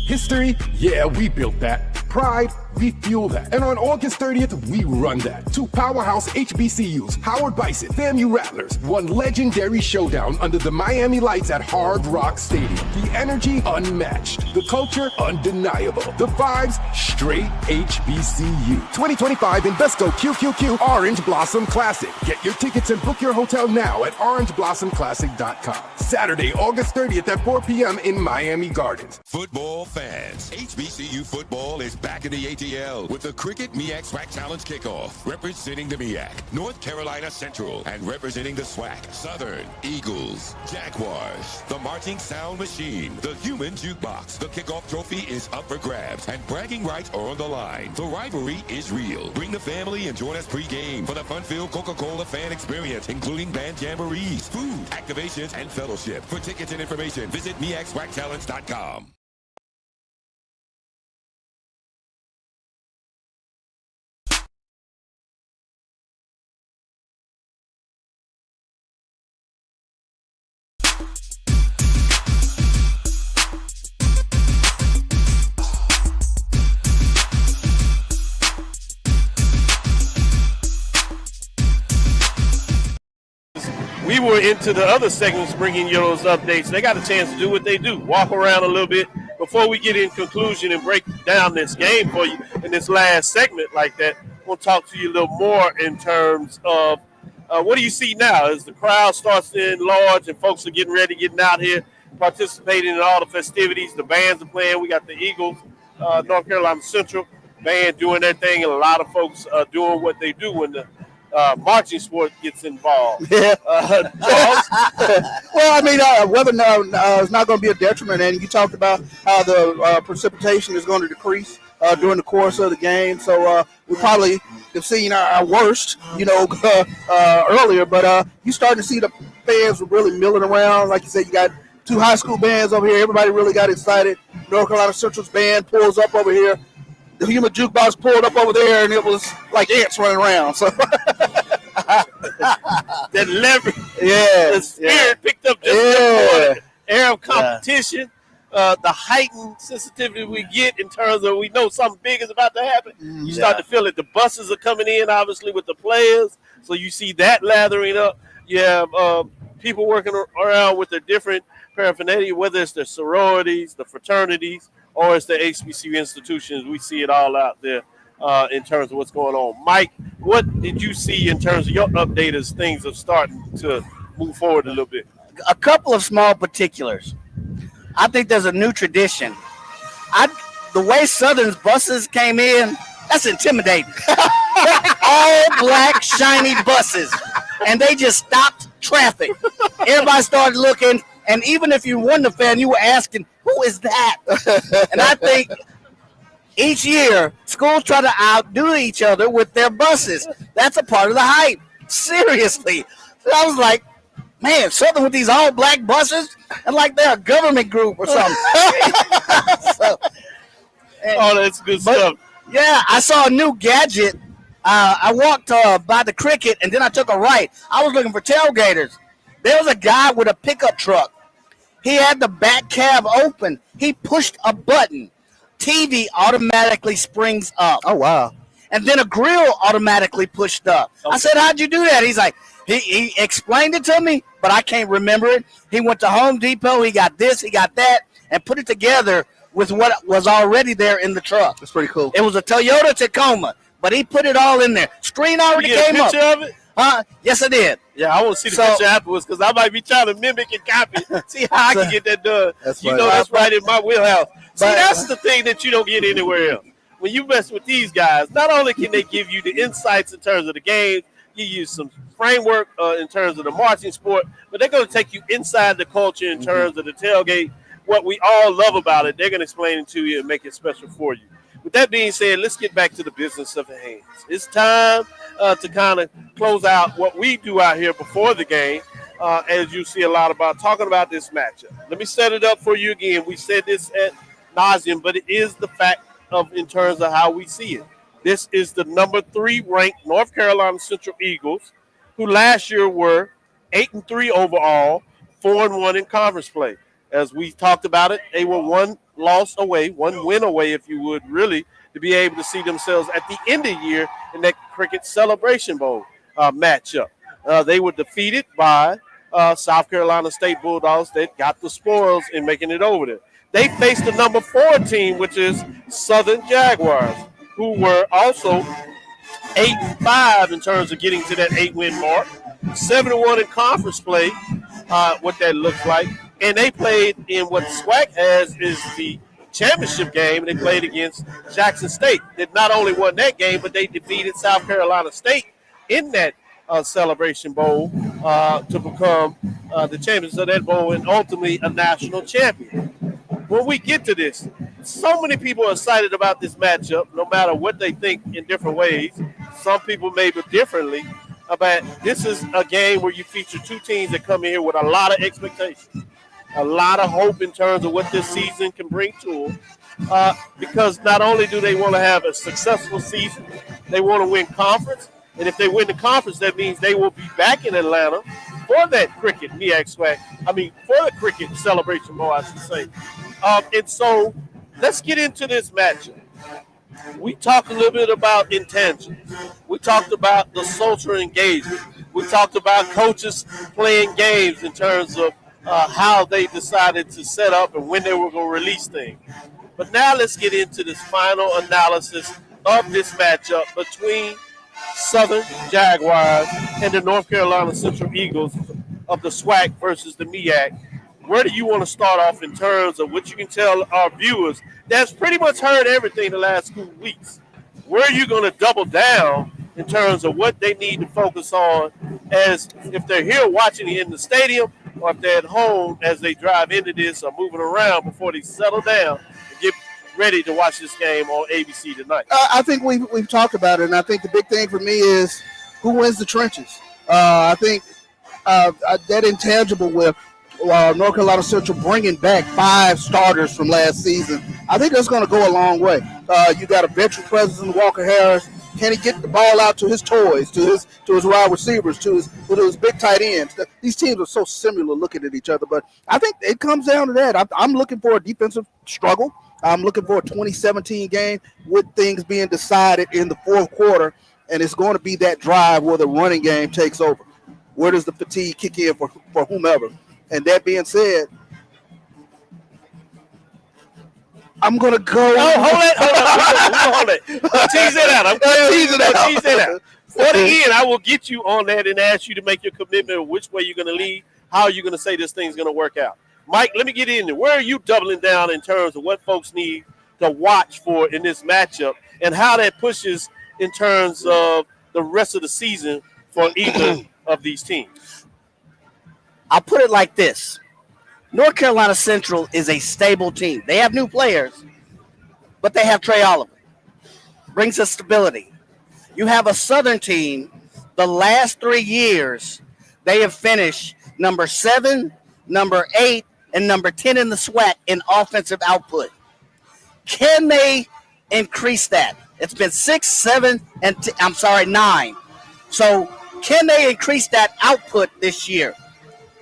History? Yeah, we built that. Pride? We fuel that. And on August 30th, we run that. Two powerhouse HBCUs, Howard Bison, FAMU Rattlers, one legendary showdown under the Miami lights at Hard Rock Stadium. The energy unmatched. The culture undeniable. The vibes straight HBCU. 2025 Invesco QQQ Orange Blossom Classic. Get your tickets and book your hotel now at orangeblossomclassic.com. Saturday, August 30th at 4 p.m. in Miami Gardens. Football fans, HBCU football is back in the ATL with the Qriket MEAC SWAC Challenge Kickoff. Representing the MEAC, North Carolina Central, and representing the SWAC, Southern, Eagles, Jaguars, the Marching Sound Machine, the Human Jukebox. The kickoff trophy is up for grabs, and bragging rights are on the line. The rivalry is real. Bring the family and join us pre-game for the fun-filled Coca-Cola fan experience, including band jamborees, food, activations, and fellowship. For tickets and information, visit MEACSWACChallenge.com. We were into the other segments bringing you those updates. They got a chance to do what they do, walk around a little bit before we get in conclusion and break down this game for you in this last segment like that. We'll talk to you a little more in terms of what do you see now as the crowd starts to enlarge and folks are getting ready, getting out here, participating in all the festivities. The bands are playing. We got the Eagles, North Carolina Central band doing their thing, and a lot of folks doing what they do when the marching sport gets involved. Yeah. Charles? Well, I mean, weather is not going to be a detriment. And you talked about how the precipitation is going to decrease during the course of the game. So we probably have seen our worst, earlier. But you starting to see the fans really milling around. Like you said, you got two high school bands over here. Everybody really got excited. North Carolina Central's band pulls up over here. The Human Jukebox pulled up over there, and it was like ants running around. So that leverage, the spirit picked up just the air of competition, the heightened sensitivity we get in terms of we know something big is about to happen. You start to feel it. The buses are coming in, obviously, with the players, so you see that lathering up. You have people working around with their different paraphernalia, whether it's the sororities, the fraternities, or it's the HBCU institutions. We see it all out there in terms of what's going on. Mike, what did you see in terms of your update as things are starting to move forward a little bit? A couple of small particulars. I think there's a new tradition. The way Southern's buses came in, that's intimidating. All black, shiny buses. And they just stopped traffic. Everybody started looking. And even if you weren't a fan, you were asking, who is that? And I think each year, schools try to outdo each other with their buses. That's a part of the hype. Seriously. So I was like, man, Southern with these all black buses, and like they're a government group or something. That's good stuff. Yeah, I saw a new gadget. I walked by the Qriket, and then I took a right. I was looking for tailgaters. There was a guy with a pickup truck. He had the back cab open. He pushed a button. TV automatically springs up. Oh, wow. And then a grill automatically pushed up. Okay. I said, how'd you do that? He's like, he explained it to me, but I can't remember it. He went to Home Depot. He got this, he got that, and put it together with what was already there in the truck. That's pretty cool. It was a Toyota Tacoma, but he put it all in there. Screen already came up. You get a picture of it? Yes, I did. Yeah, I want to see the picture afterwards because I might be trying to mimic and copy. See how I can get that done. That's right in my wheelhouse. See, that's the thing that you don't get anywhere else. When you mess with these guys, not only can they give you the insights in terms of the game, you use some framework in terms of the marching sport, but they're going to take you inside the culture in terms of the tailgate. What we all love about it, they're going to explain it to you and make it special for you. With that being said, let's get back to the business of the hands. It's time to kind of close out what we do out here before the game, as you see a lot about talking about this matchup. Let me set it up for you again. We said this at nauseum, but it is the fact of in terms of how we see it. This is the number 3 ranked North Carolina Central Eagles, who last year were 8-3 overall, 4-1 in conference play. As we talked about it, they were one win away, if you would, really, to be able to see themselves at the end of the year in that Qriket Celebration Bowl matchup. They were defeated by South Carolina State Bulldogs that got the spoils in making it over there. They faced the number 4 team, which is Southern Jaguars, who were also 8-5 in terms of getting to that 8-win mark, 7-1 in conference play, what that looks like. And they played in what SWAC has is the championship game, and they played against Jackson State. They not only won that game, but they defeated South Carolina State in that Celebration Bowl to become the champions of that bowl and ultimately a national champion. When we get to this, so many people are excited about this matchup, no matter what they think in different ways. Some people maybe differently. But this is a game where you feature 2 teams that come in here with a lot of expectations, a lot of hope in terms of what this season can bring to them. Because not only do they want to have a successful season, they want to win conference. And if they win the conference, that means they will be back in Atlanta for that Qriket MEAC SWAC. For the Qriket Celebration Bowl, I should say. And so let's get into this matchup. We talked a little bit about intangibles. We talked about the social engagement. We talked about coaches playing games in terms of how they decided to set up and when they were going to release things. But now let's get into this final analysis of this matchup between Southern Jaguars and the North Carolina Central Eagles of the SWAC versus the MEAC. Where do you want to start off in terms of what you can tell our viewers that's pretty much heard everything the last 2 weeks? Where are you going to double down in terms of what they need to focus on as if they're here watching it in the stadium or if they're at home as they drive into this or moving around before they settle down and get ready to watch this game on ABC tonight? I think we've talked about it, and I think the big thing for me is who wins the trenches. I think that intangible with North Carolina Central bringing back 5 starters from last season, I think that's going to go a long way. You got a veteran presence in Walker Harris. Can he get the ball out to his toys, to his wide receivers, to his big tight ends? These teams are so similar looking at each other, but I think it comes down to that. I'm looking for a defensive struggle. I'm looking for a 2017 game with things being decided in the 4th quarter, and it's going to be that drive where the running game takes over. Where does the fatigue kick in for whomever? And that being said, I'm going to go. Oh, hold it. Tease it out. I'm going to tease it out. For the end, I will get you on that and ask you to make your commitment of which way you're going to lead, how you're going to say this thing's going to work out. Mike, let me get in there. Where are you doubling down in terms of what folks need to watch for in this matchup and how that pushes in terms of the rest of the season for either of these teams? I'll put it like this. North Carolina Central is a stable team. They have new players, but they have Trey Oliver. Brings us stability. You have a Southern team, the last 3 years, they have finished number 7, number 8, and number 10 in the SWAC in offensive output. Can they increase that? It's been 6, 7, and 9. So can they increase that output this year?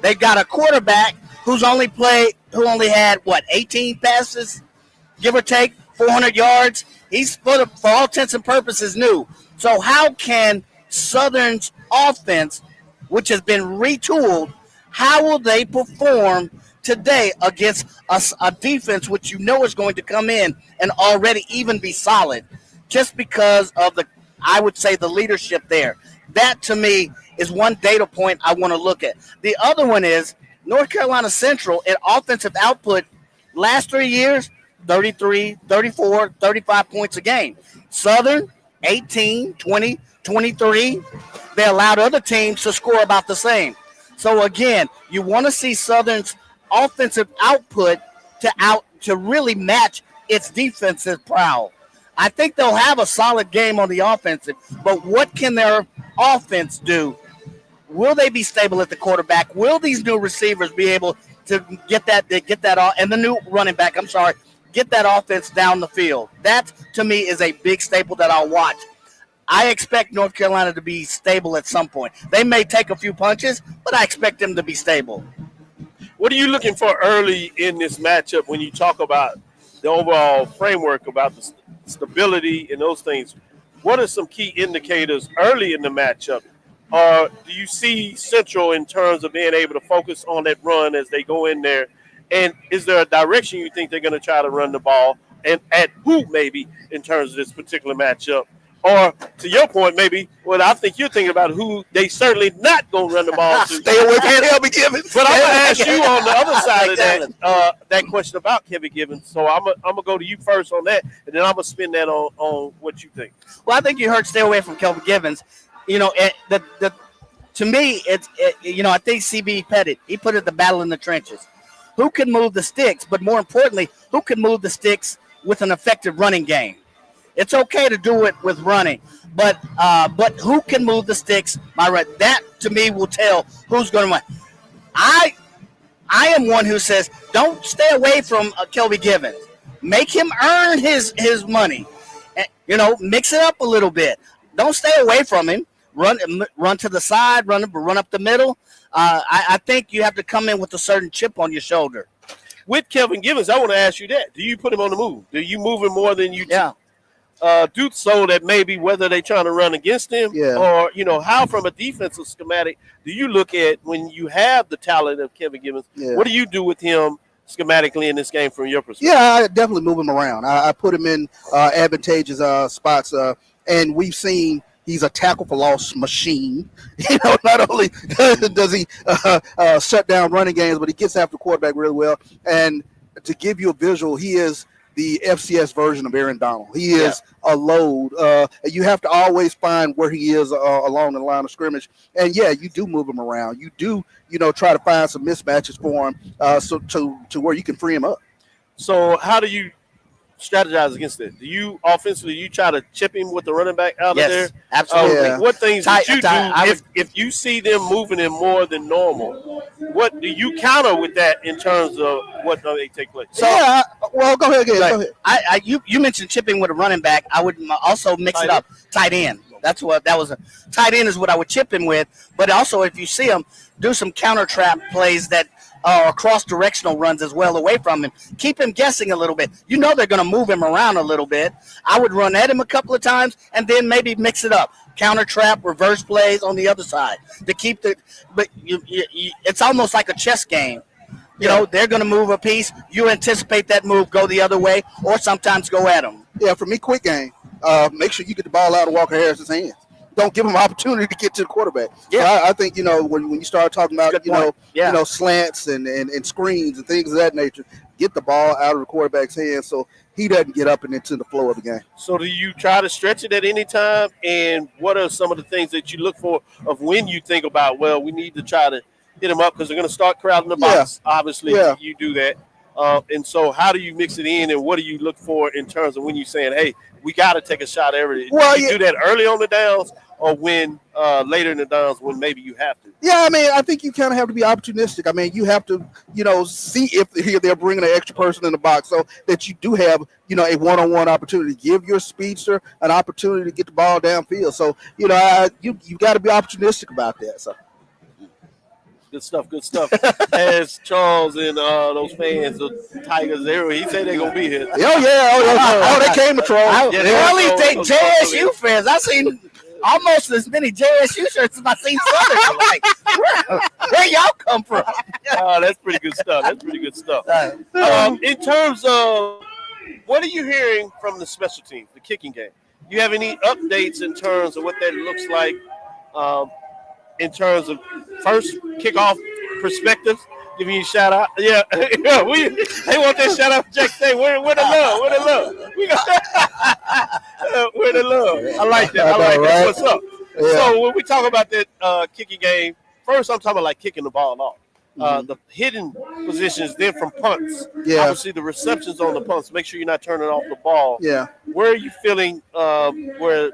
They've got a quarterback who only had 18 passes, give or take 400 yards. He's for all intents and purposes new. So how can Southern's offense, which has been retooled, how will they perform today against a defense which is going to come in and already even be solid, just because of the leadership there? That to me is one data point I want to look at. The other one is North Carolina Central in offensive output last 3 years, 33, 34, 35 points a game. Southern, 18, 20, 23. They allowed other teams to score about the same. So again, you want to see Southern's offensive output to really match its defensive prowl. I think they'll have a solid game on the offensive, but what can their offense do? Will they be stable at the quarterback? Will these new receivers be able to get that and the new running back, get that offense down the field? That, to me, is a big staple that I'll watch. I expect North Carolina to be stable at some point. They may take a few punches, but I expect them to be stable. What are you looking for early in this matchup when you talk about the overall framework about the stability and those things? What are some key indicators early in the matchup? Or do you see Central in terms of being able to focus on that run as they go in there? And is there a direction you think they're going to try to run the ball? And at who maybe in terms of this particular matchup? Or to your point, maybe what I think you're thinking about who they certainly not going to run the ball to. Stay away from Kelby Givens. But I'm going to ask you on the other side of that question about Kelby Givens. So I'm going to go to you first on that, and then I'm going to spin that on what you think. Well, I think you heard stay away from Kelby Givens. To me, I think CB Pettit, he put it the battle in the trenches. Who can move the sticks, but more importantly, who can move the sticks with an effective running game? It's okay to do it with running, but who can move the sticks? That to me will tell who's going to win. I am one who says don't stay away from Kelby Givens. Make him earn his money. Mix it up a little bit. Don't stay away from him. Run to the side. Run up the middle. I think you have to come in with a certain chip on your shoulder. With Kelvin Givens, I want to ask you that. Do you put him on the move? Do you move him more than you do so that maybe whether they're trying to run against him or, how from a defensive schematic do you look at when you have the talent of Kevin Givens? Yeah. What do you do with him schematically in this game from your perspective? Yeah, I definitely move him around. I put him in advantageous spots, and we've seen he's a tackle for loss machine. Not only does he shut down running games, but he gets after the quarterback really well. And to give you a visual, he is the FCS version of Aaron Donald. He is a load. You have to always find where he is along the line of scrimmage. And you do move him around. You do, try to find some mismatches for him so to where you can free him up. So how do you strategize against it? Do you offensively try to chip him with the running back out of there? Absolutely. What things did you do if you see them moving him more than normal? What do you counter with that in terms of what they take place? So, go ahead. You mentioned chipping with a running back. I would also mix it up. Tight end. That was a tight end is what I would chip him with. But also, if you see him, do some counter trap plays that cross-directional runs as well away from him. Keep him guessing a little bit. They're going to move him around a little bit. I would run at him a couple of times and then maybe mix it up. Counter trap, reverse plays on the other side to keep but it's almost like a chess game. They're going to move a piece. You anticipate that move, go the other way, or sometimes go at them. Yeah, for me, quick game. Make sure you get the ball out of Walker Harris's hands. Don't give him an opportunity to get to the quarterback. Yeah, so I think when you start talking about slants and screens and things of that nature, get the ball out of the quarterback's hands so he doesn't get up and into the flow of the game. So do you try to stretch it at any time? And what are some of the things that you look for of when you think about, we need to try to hit him up because they're going to start crowding the box? Obviously, you do that. And so how do you mix it in, and what do you look for in terms of when you're saying, hey, we got to take a shot every day? Do you do that early on the downs, or win later in the downs when maybe you have to? Yeah, I mean, I think you kind of have to be opportunistic. I mean, you have to, see if they're bringing an extra person in the box so that you do have, a one-on-one opportunity. Give your speedster an opportunity to get the ball downfield. So, you got to be opportunistic about that. So. Good stuff, good stuff. As Charles and those fans of Tigers, he said they're going to be here. They came to troll. Only think JSU fans. I've seen almost as many JSU shirts as I've seen Southern. I'm like, where y'all come from? That's pretty good stuff. In terms of what are you hearing from the special teams, the kicking game? Do you have any updates in terms of what that looks like in terms of first kickoff perspectives? Giving you a shout out. Yeah, they want that shout out for Jack State. Where the love? Where the love? I like that. Right? What's up? Yeah. So when we talk about that kicking game, first I'm talking about like kicking the ball off. The hidden positions, then from punts. Yeah. Obviously the receptions on the punts. Make sure you're not turning off the ball. Yeah. Where are you feeling where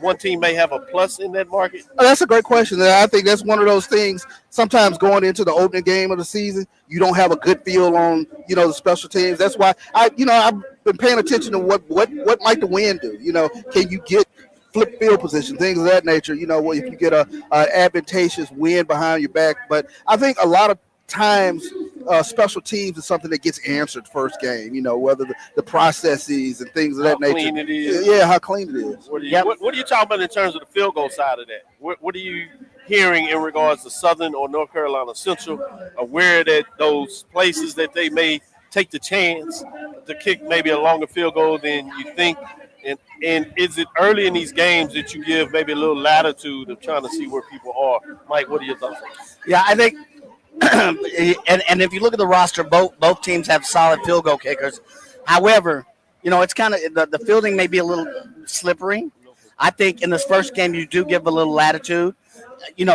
one team may have a plus in that market? Oh, that's a great question. I think that's one of those things. Sometimes going into the opening game of the season, you don't have a good feel on, the special teams. That's why I've been paying attention to what might the wind do. Can you get flip field position, things of that nature. If you get a advantageous wind behind your back. But I think a lot of times special teams is something that gets answered first game, whether the processes and things of that nature. How clean it is. Yeah, how clean it is. What are you talking about in terms of the field goal side of that? What are you hearing in regards to Southern or North Carolina Central? Aware that those places that they may take the chance to kick maybe a longer field goal than you think? And is it early in these games that you give maybe a little latitude of trying to see where people are? Mike, what are your thoughts? Yeah, I think and if you look at the roster, both teams have solid field goal kickers. However, it's kind of the fielding may be a little slippery. I think in this first game you do give a little latitude. You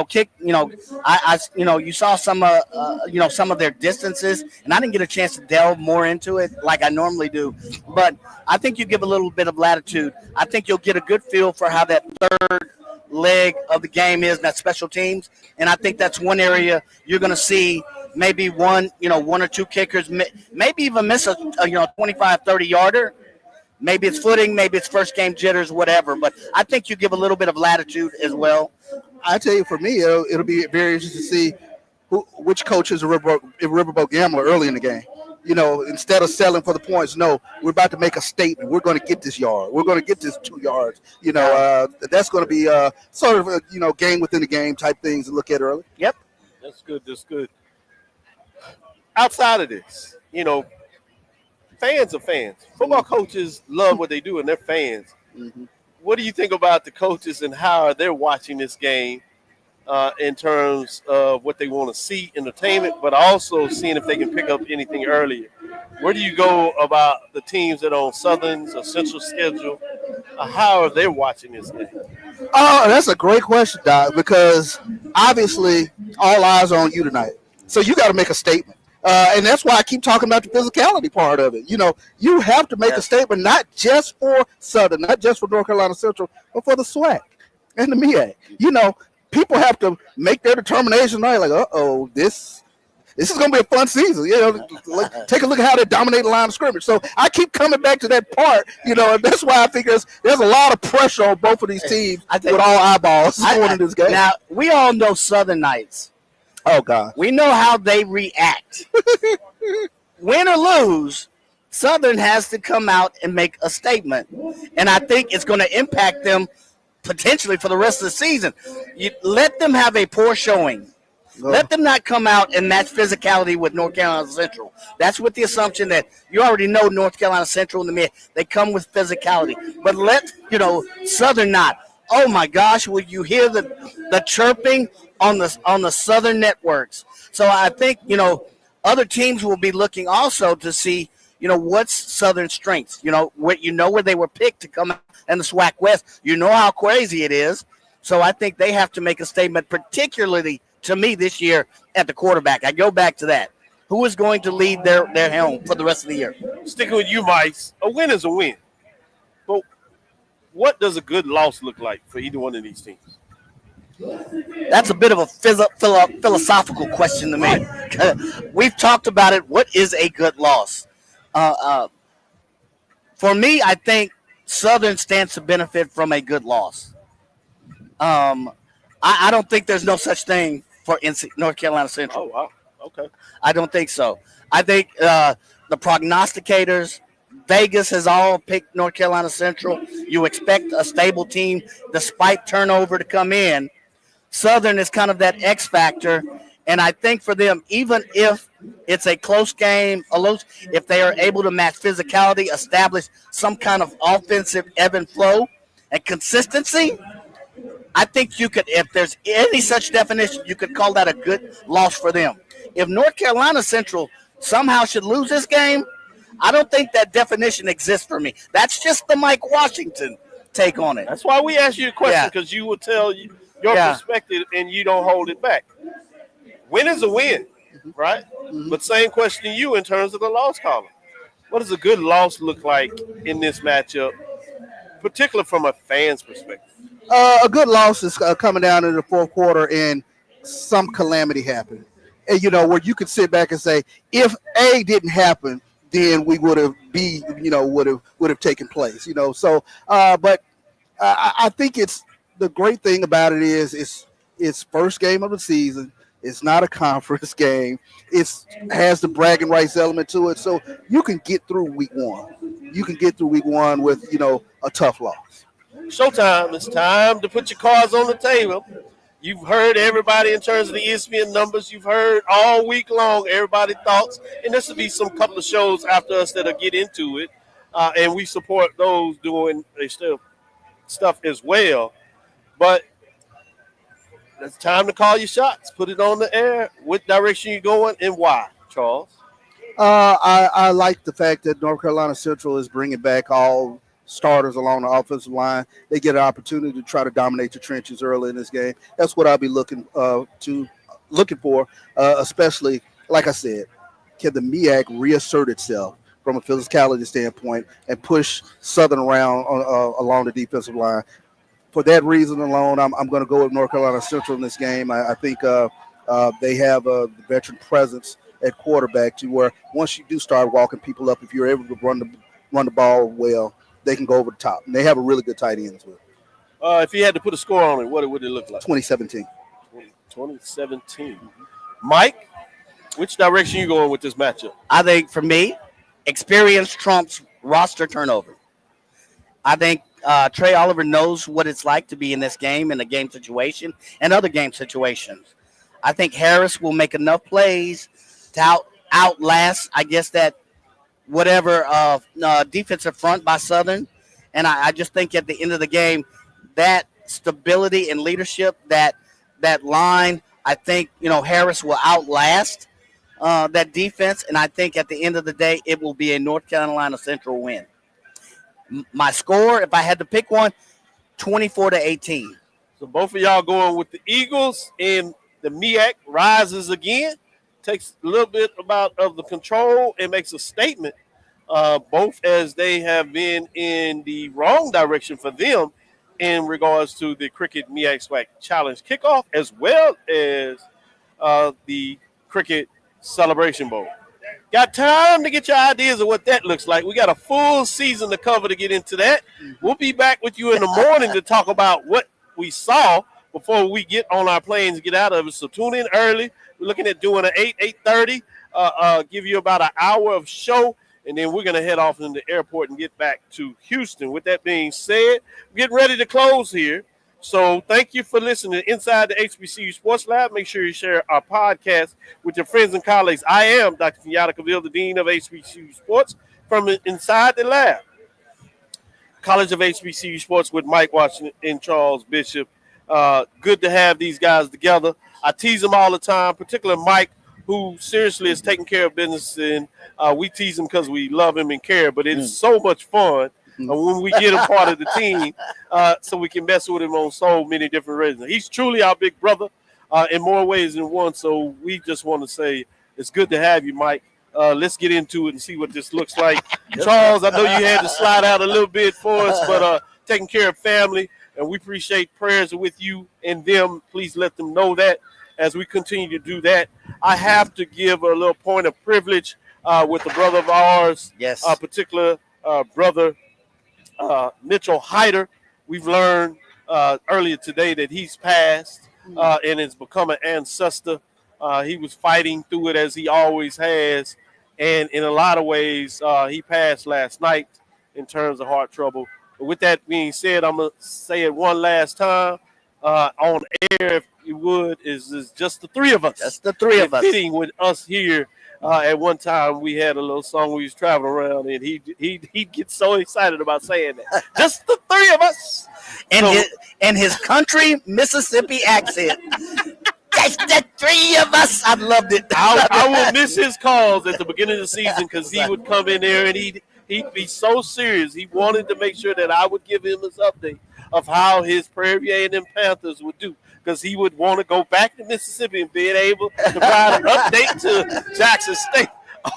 saw some of their distances, and I didn't get a chance to delve more into it like I normally do. But I think you give a little bit of latitude. I think you'll get a good feel for how that third leg of the game is, that special teams. And I think that's one area you're going to see maybe one or two kickers, maybe even miss a 25, 30 yarder. Maybe it's footing, maybe it's first game jitters, whatever. But I think you give a little bit of latitude as well. I tell you, for me, it'll be very interesting to see which coach is a riverboat gambler early in the game. Instead of selling for the points, no, we're about to make a statement. We're going to get this yard. We're going to get this 2 yards. That's going to be sort of a, game within the game type things to look at early. Yep. That's good. Outside of this, fans are fans. Football coaches love what they do, and they're fans. Mm-hmm. What do you think about the coaches and how they're watching this game in terms of what they want to see, entertainment, but also seeing if they can pick up anything earlier? Where do you go about the teams that are on Southern's or Central schedule? How are they watching this game? Oh, that's a great question, Doc, because obviously all eyes are on you tonight. So you got to make a statement. And that's why I keep talking about the physicality part of it. You have to make a statement, not just for Southern, not just for North Carolina Central, but for the SWAC and the MEAC. People have to make their determination, right? Like, this is going to be a fun season. Take a look at how they dominate the line of scrimmage. So I keep coming back to that part, and that's why I think there's a lot of pressure on both of these teams with all eyeballs going in this game. Now, we all know Southern Knights. Oh, God. We know how they react. Win or lose, Southern has to come out and make a statement. And I think it's going to impact them potentially for the rest of the season. You let them have a poor showing. Let them not come out and match physicality with North Carolina Central. That's with the assumption that you already know North Carolina Central and the MEAC. They come with physicality. But let, Southern not. Oh, my gosh, will you hear the chirping on the Southern networks? So I think, other teams will be looking also to see, what's Southern strengths, where they were picked to come out in the SWAC West. You know how crazy it is. So I think they have to make a statement, particularly to me this year at the quarterback. I go back to that. Who is going to lead their helm for the rest of the year? Sticking with you, Mike, a win is a win. But what does a good loss look like for either one of these teams? That's a bit of a philosophical question to me. We've talked about it. What is a good loss? For me, I think Southern stands to benefit from a good loss. I don't think there's no such thing for North Carolina Central. Oh, wow. Okay. I don't think so. I think the prognosticators, Vegas has all picked North Carolina Central. You expect a stable team despite turnover to come in. Southern is kind of that X factor. And I think for them, even if it's a close game, if they are able to match physicality, establish some kind of offensive ebb and flow and consistency, I think you could, if there's any such definition, you could call that a good loss for them. If North Carolina Central somehow should lose this game, I don't think that definition exists for me. That's just the Mike Washington take on it. That's why we asked you the question, because you will tell your perspective and you don't hold it back. Win is a win, right? But same question to you in terms of the loss column. What does a good loss look like in this matchup, particularly from a fan's perspective? A good loss is coming down in the fourth quarter and some calamity happened. And, where you could sit back and say, if A didn't happen, then we would have would have taken place, So, but I think it's the great thing about it is it's first game of the season. It's not a conference game. It has the bragging rights element to it. So you can get through week one. You can get through week one with, a tough loss. Showtime. It's time to put your cards on the table. You've heard everybody in terms of the ESPN numbers. You've heard all week long everybody's thoughts. And this will be some couple of shows after us that'll get into it. And we support those doing their stuff as well. But it's time to call your shots. Put it on the air. What direction you going and why, Charles? I like the fact that North Carolina Central is bringing back all starters along the offensive line. They get an opportunity to try to dominate the trenches early in this game. That's what I'll be looking for, especially, like I said, can the MEAC reassert itself from a physicality standpoint and push Southern around along the defensive line? For that reason alone, I'm going to go with North Carolina Central in this game. I think they have a veteran presence at quarterback to where once you do start walking people up, if you're able to run the ball well, they can go over the top. And they have a really good tight end as well. If you had to put a score on it, what would it look like? 2017. 2017. Mike, which direction you going with this matchup? I think for me, experience trumps roster turnover. I think Trey Oliver knows what it's like to be in this game, in a game situation, and other game situations. I think Harris will make enough plays to outlast, I guess, that whatever defensive front by Southern. And I just think at the end of the game, that stability and leadership, that line, I think, Harris will outlast that defense. And I think at the end of the day, it will be a North Carolina Central win. My score, if I had to pick one, 24-18. So both of y'all going with the Eagles, and the MEAC rises again, takes a little bit of the control and makes a statement, both as they have been in the wrong direction for them in regards to the Qriket MEAC SWAC Challenge kickoff, as well as the Qriket Celebration Bowl. Got time to get your ideas of what that looks like. We got a full season to cover to get into that. We'll be back with you in the morning to talk about what we saw before we get on our planes and get out of it. So tune in early. We're looking at doing an 8:30, give you about an hour of show, and then we're going to head off in the airport and get back to Houston. With that being said, we're getting ready to close here. So thank you for listening to Inside the HBCU Sports Lab. Make sure you share our podcast with your friends and colleagues. I am Dr. Kenyatta Cavill, the Dean of HBCU Sports from Inside the Lab. College of HBCU Sports with Mike Washington and Charles Bishop. Good to have these guys together. I tease them all the time, particularly Mike, who seriously is taking care of business, and we tease him because we love him and care, but it's so much fun when we get him part of the team, so we can mess with him on so many different reasons. He's truly our big brother in more ways than one, so we just want to say it's good to have you, Mike. Let's get into it and see what this looks like. Charles, I know you had to slide out a little bit for us, but taking care of family, and we appreciate prayers with you and them. Please let them know that as we continue to do that. I have to give a little point of privilege with a brother of ours, yes, particular brother Mitchell Hyder. We've learned earlier today that he's passed and has become an ancestor. He was fighting through it as he always has, and in a lot of ways, he passed last night in terms of heart trouble. But with that being said, I'm going to say it one last time on air, if you would, is just the three of us. Just the three of us. Fitting with us here. At one time, we had a little song we was traveling around, and he'd get so excited about saying that. Just the three of us. And his country Mississippi accent. Just the three of us. I loved it. I will miss his calls at the beginning of the season because he would come in there and he'd be so serious. He wanted to make sure that I would give him his update of how his Prairie A&M Panthers would do, because he would want to go back to Mississippi and being able to provide an update to Jackson State,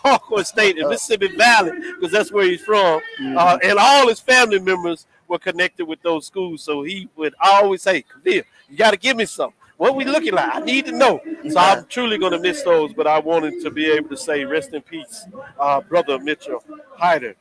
Alcorn State, and Mississippi Valley, because that's where he's from. And all his family members were connected with those schools. So he would always say, Kavir, you got to give me something. What we looking like? I need to know. So I'm truly going to miss those, but I wanted to be able to say rest in peace, Brother Mitchell Hyder.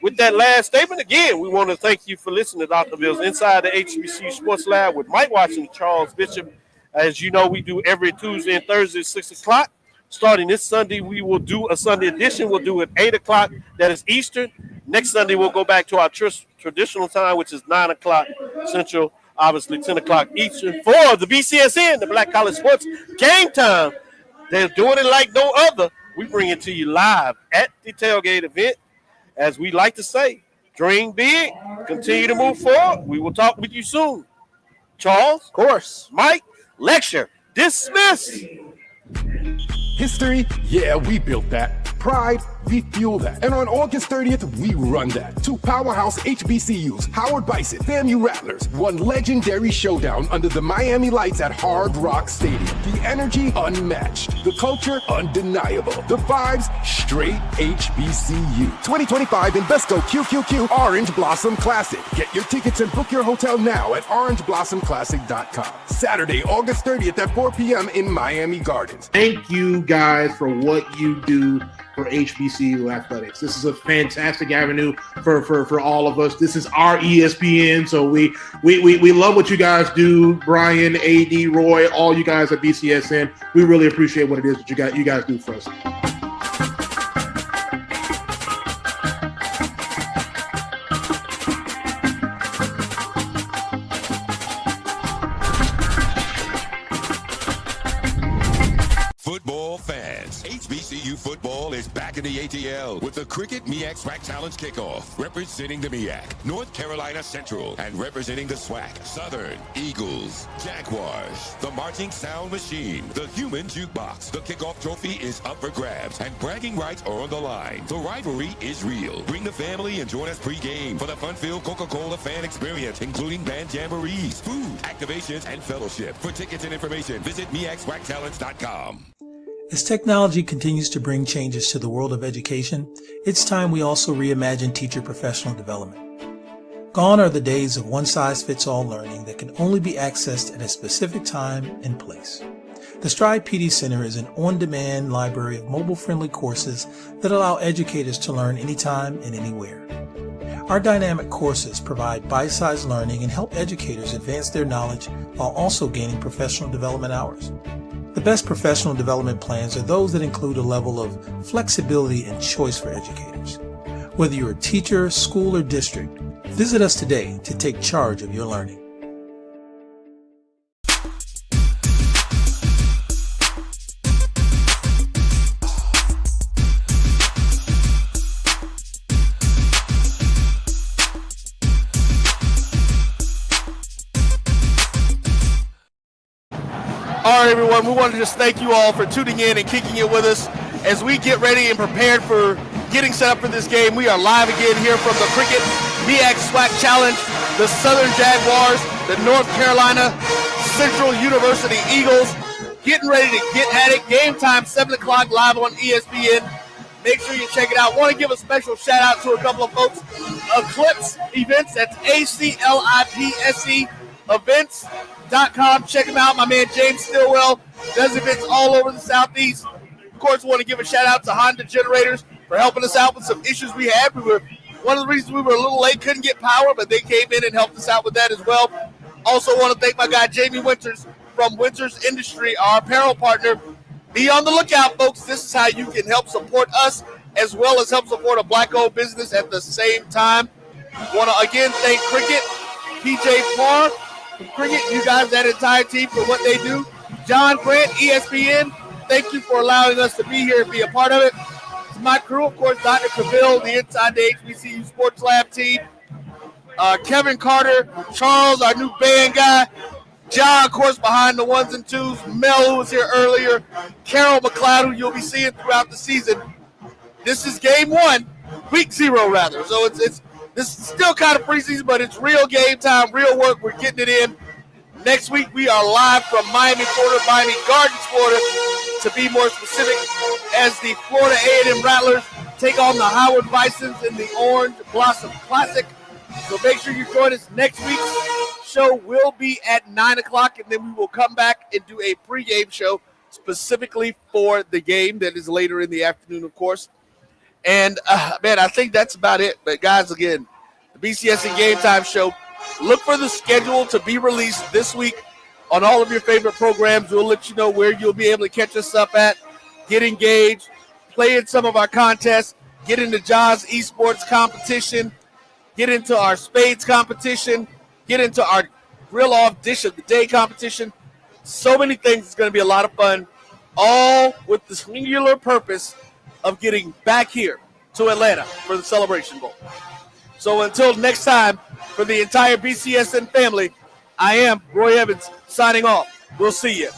With that last statement, again, we want to thank you for listening to Dr. Bill's Inside the HBCU Sports Lab with Mike Watson and Charles Bishop. As you know, we do every Tuesday and Thursday at 6 o'clock. Starting this Sunday, we will do a Sunday edition. We'll do it 8 o'clock. That is Eastern. Next Sunday, we'll go back to our traditional time, which is 9 o'clock Central, obviously 10 o'clock Eastern. For the BCSN, the Black College Sports Game Time, they're doing it like no other. We bring it to you live at the tailgate event. As we like to say, dream big, continue to move forward. We will talk with you soon. Charles? Of course. Mike? Lecture. Dismiss. History? Yeah, we built that. Pride? We fuel that. And on August 30th, we run that. Two powerhouse HBCUs, Howard Bison, FAMU Rattlers, one legendary showdown under the Miami lights at Hard Rock Stadium. The energy unmatched. The culture undeniable. The vibes straight HBCU. 2025 Invesco QQQ Orange Blossom Classic. Get your tickets and book your hotel now at orangeblossomclassic.com. Saturday, August 30th at 4 p.m. in Miami Gardens. Thank you guys for what you do for HBCU athletics. This is a fantastic avenue for all of us. This is our ESPN, so we love what you guys do. Brian, AD, Roy, all you guys at BCSN. We really appreciate what it is that you guys do for us. Football fans, HBCU football is back in the ATL with the Qriket MEAC SWAC Challenge Kickoff. Representing the MEAC, North Carolina Central, and representing the SWAC, Southern, Eagles, Jaguars, the Marching Sound Machine, the Human Jukebox. The kickoff trophy is up for grabs, and bragging rights are on the line. The rivalry is real. Bring the family and join us pre-game for the fun-filled Coca-Cola fan experience, including band jamborees, food, activations, and fellowship. For tickets and information, visit MEACSWACchallenge.com. As technology continues to bring changes to the world of education, it's time we also reimagine teacher professional development. Gone are the days of one-size-fits-all learning that can only be accessed at a specific time and place. The Stride PD Center is an on-demand library of mobile-friendly courses that allow educators to learn anytime and anywhere. Our dynamic courses provide bite-sized learning and help educators advance their knowledge while also gaining professional development hours. The best professional development plans are those that include a level of flexibility and choice for educators. Whether you're a teacher, school, or district, visit us today to take charge of your learning. All right, everyone, we want to just thank you all for tuning in and kicking it with us as we get ready and prepared for getting set up for this game. We are live again here from the Qriket MEAC SWAC Challenge. The Southern Jaguars, the North Carolina Central University Eagles, getting ready to get at it. Game time, 7 o'clock, live on ESPN. Make sure you check it out. Want to give a special shout out to a couple of folks. Eclipse Events, that's ACLIPSE events.com. Check them out. My man James Stillwell does events all over the Southeast. Of course, want to give a shout out to Honda Generators for helping us out with some issues we had. One of the reasons we were a little late, couldn't get power, but they came in and helped us out with that as well. Also want to thank my guy Jamie Winters from Winters Industry, our apparel partner. Be on the lookout, folks. This is how you can help support us as well as help support a black-owned business at the same time. Want to again thank Qriket, PJ Parr from Qriket, you guys, that entire team for what they do. John Grant, ESPN, thank you for allowing us to be here and be a part of it. To my crew, of course, Dr. Cavill, the Inside the HBCU Sports Lab team. Kevin Carter, Charles, our new band guy. John, of course, behind the ones and twos. Mel, who was here earlier. Carol McLeod, who you'll be seeing throughout the season. This is game 1, week 0 rather. So this is still kind of preseason, but it's real game time, real work. We're getting it in. Next week we are live from Miami Gardens, Florida, to be more specific, as the Florida A&M Rattlers take on the Howard Bisons in the Orange Blossom Classic. So make sure you join us. Next week's show will be at 9 o'clock, and then we will come back and do a pregame show specifically for the game that is later in the afternoon, of course. And, man, I think that's about it. But, guys, again, the BCSN Game Time show, look for the schedule to be released this week on all of your favorite programs. We'll let you know where you'll be able to catch us up at, get engaged, play in some of our contests, get into Jaws Esports competition, get into our Spades competition, get into our Grill Off Dish of the Day competition. So many things. It's going to be a lot of fun, all with the singular purpose of getting back here to Atlanta for the Celebration Bowl. So until next time, for the entire BCSN family, I am Roy Evans signing off. We'll see you.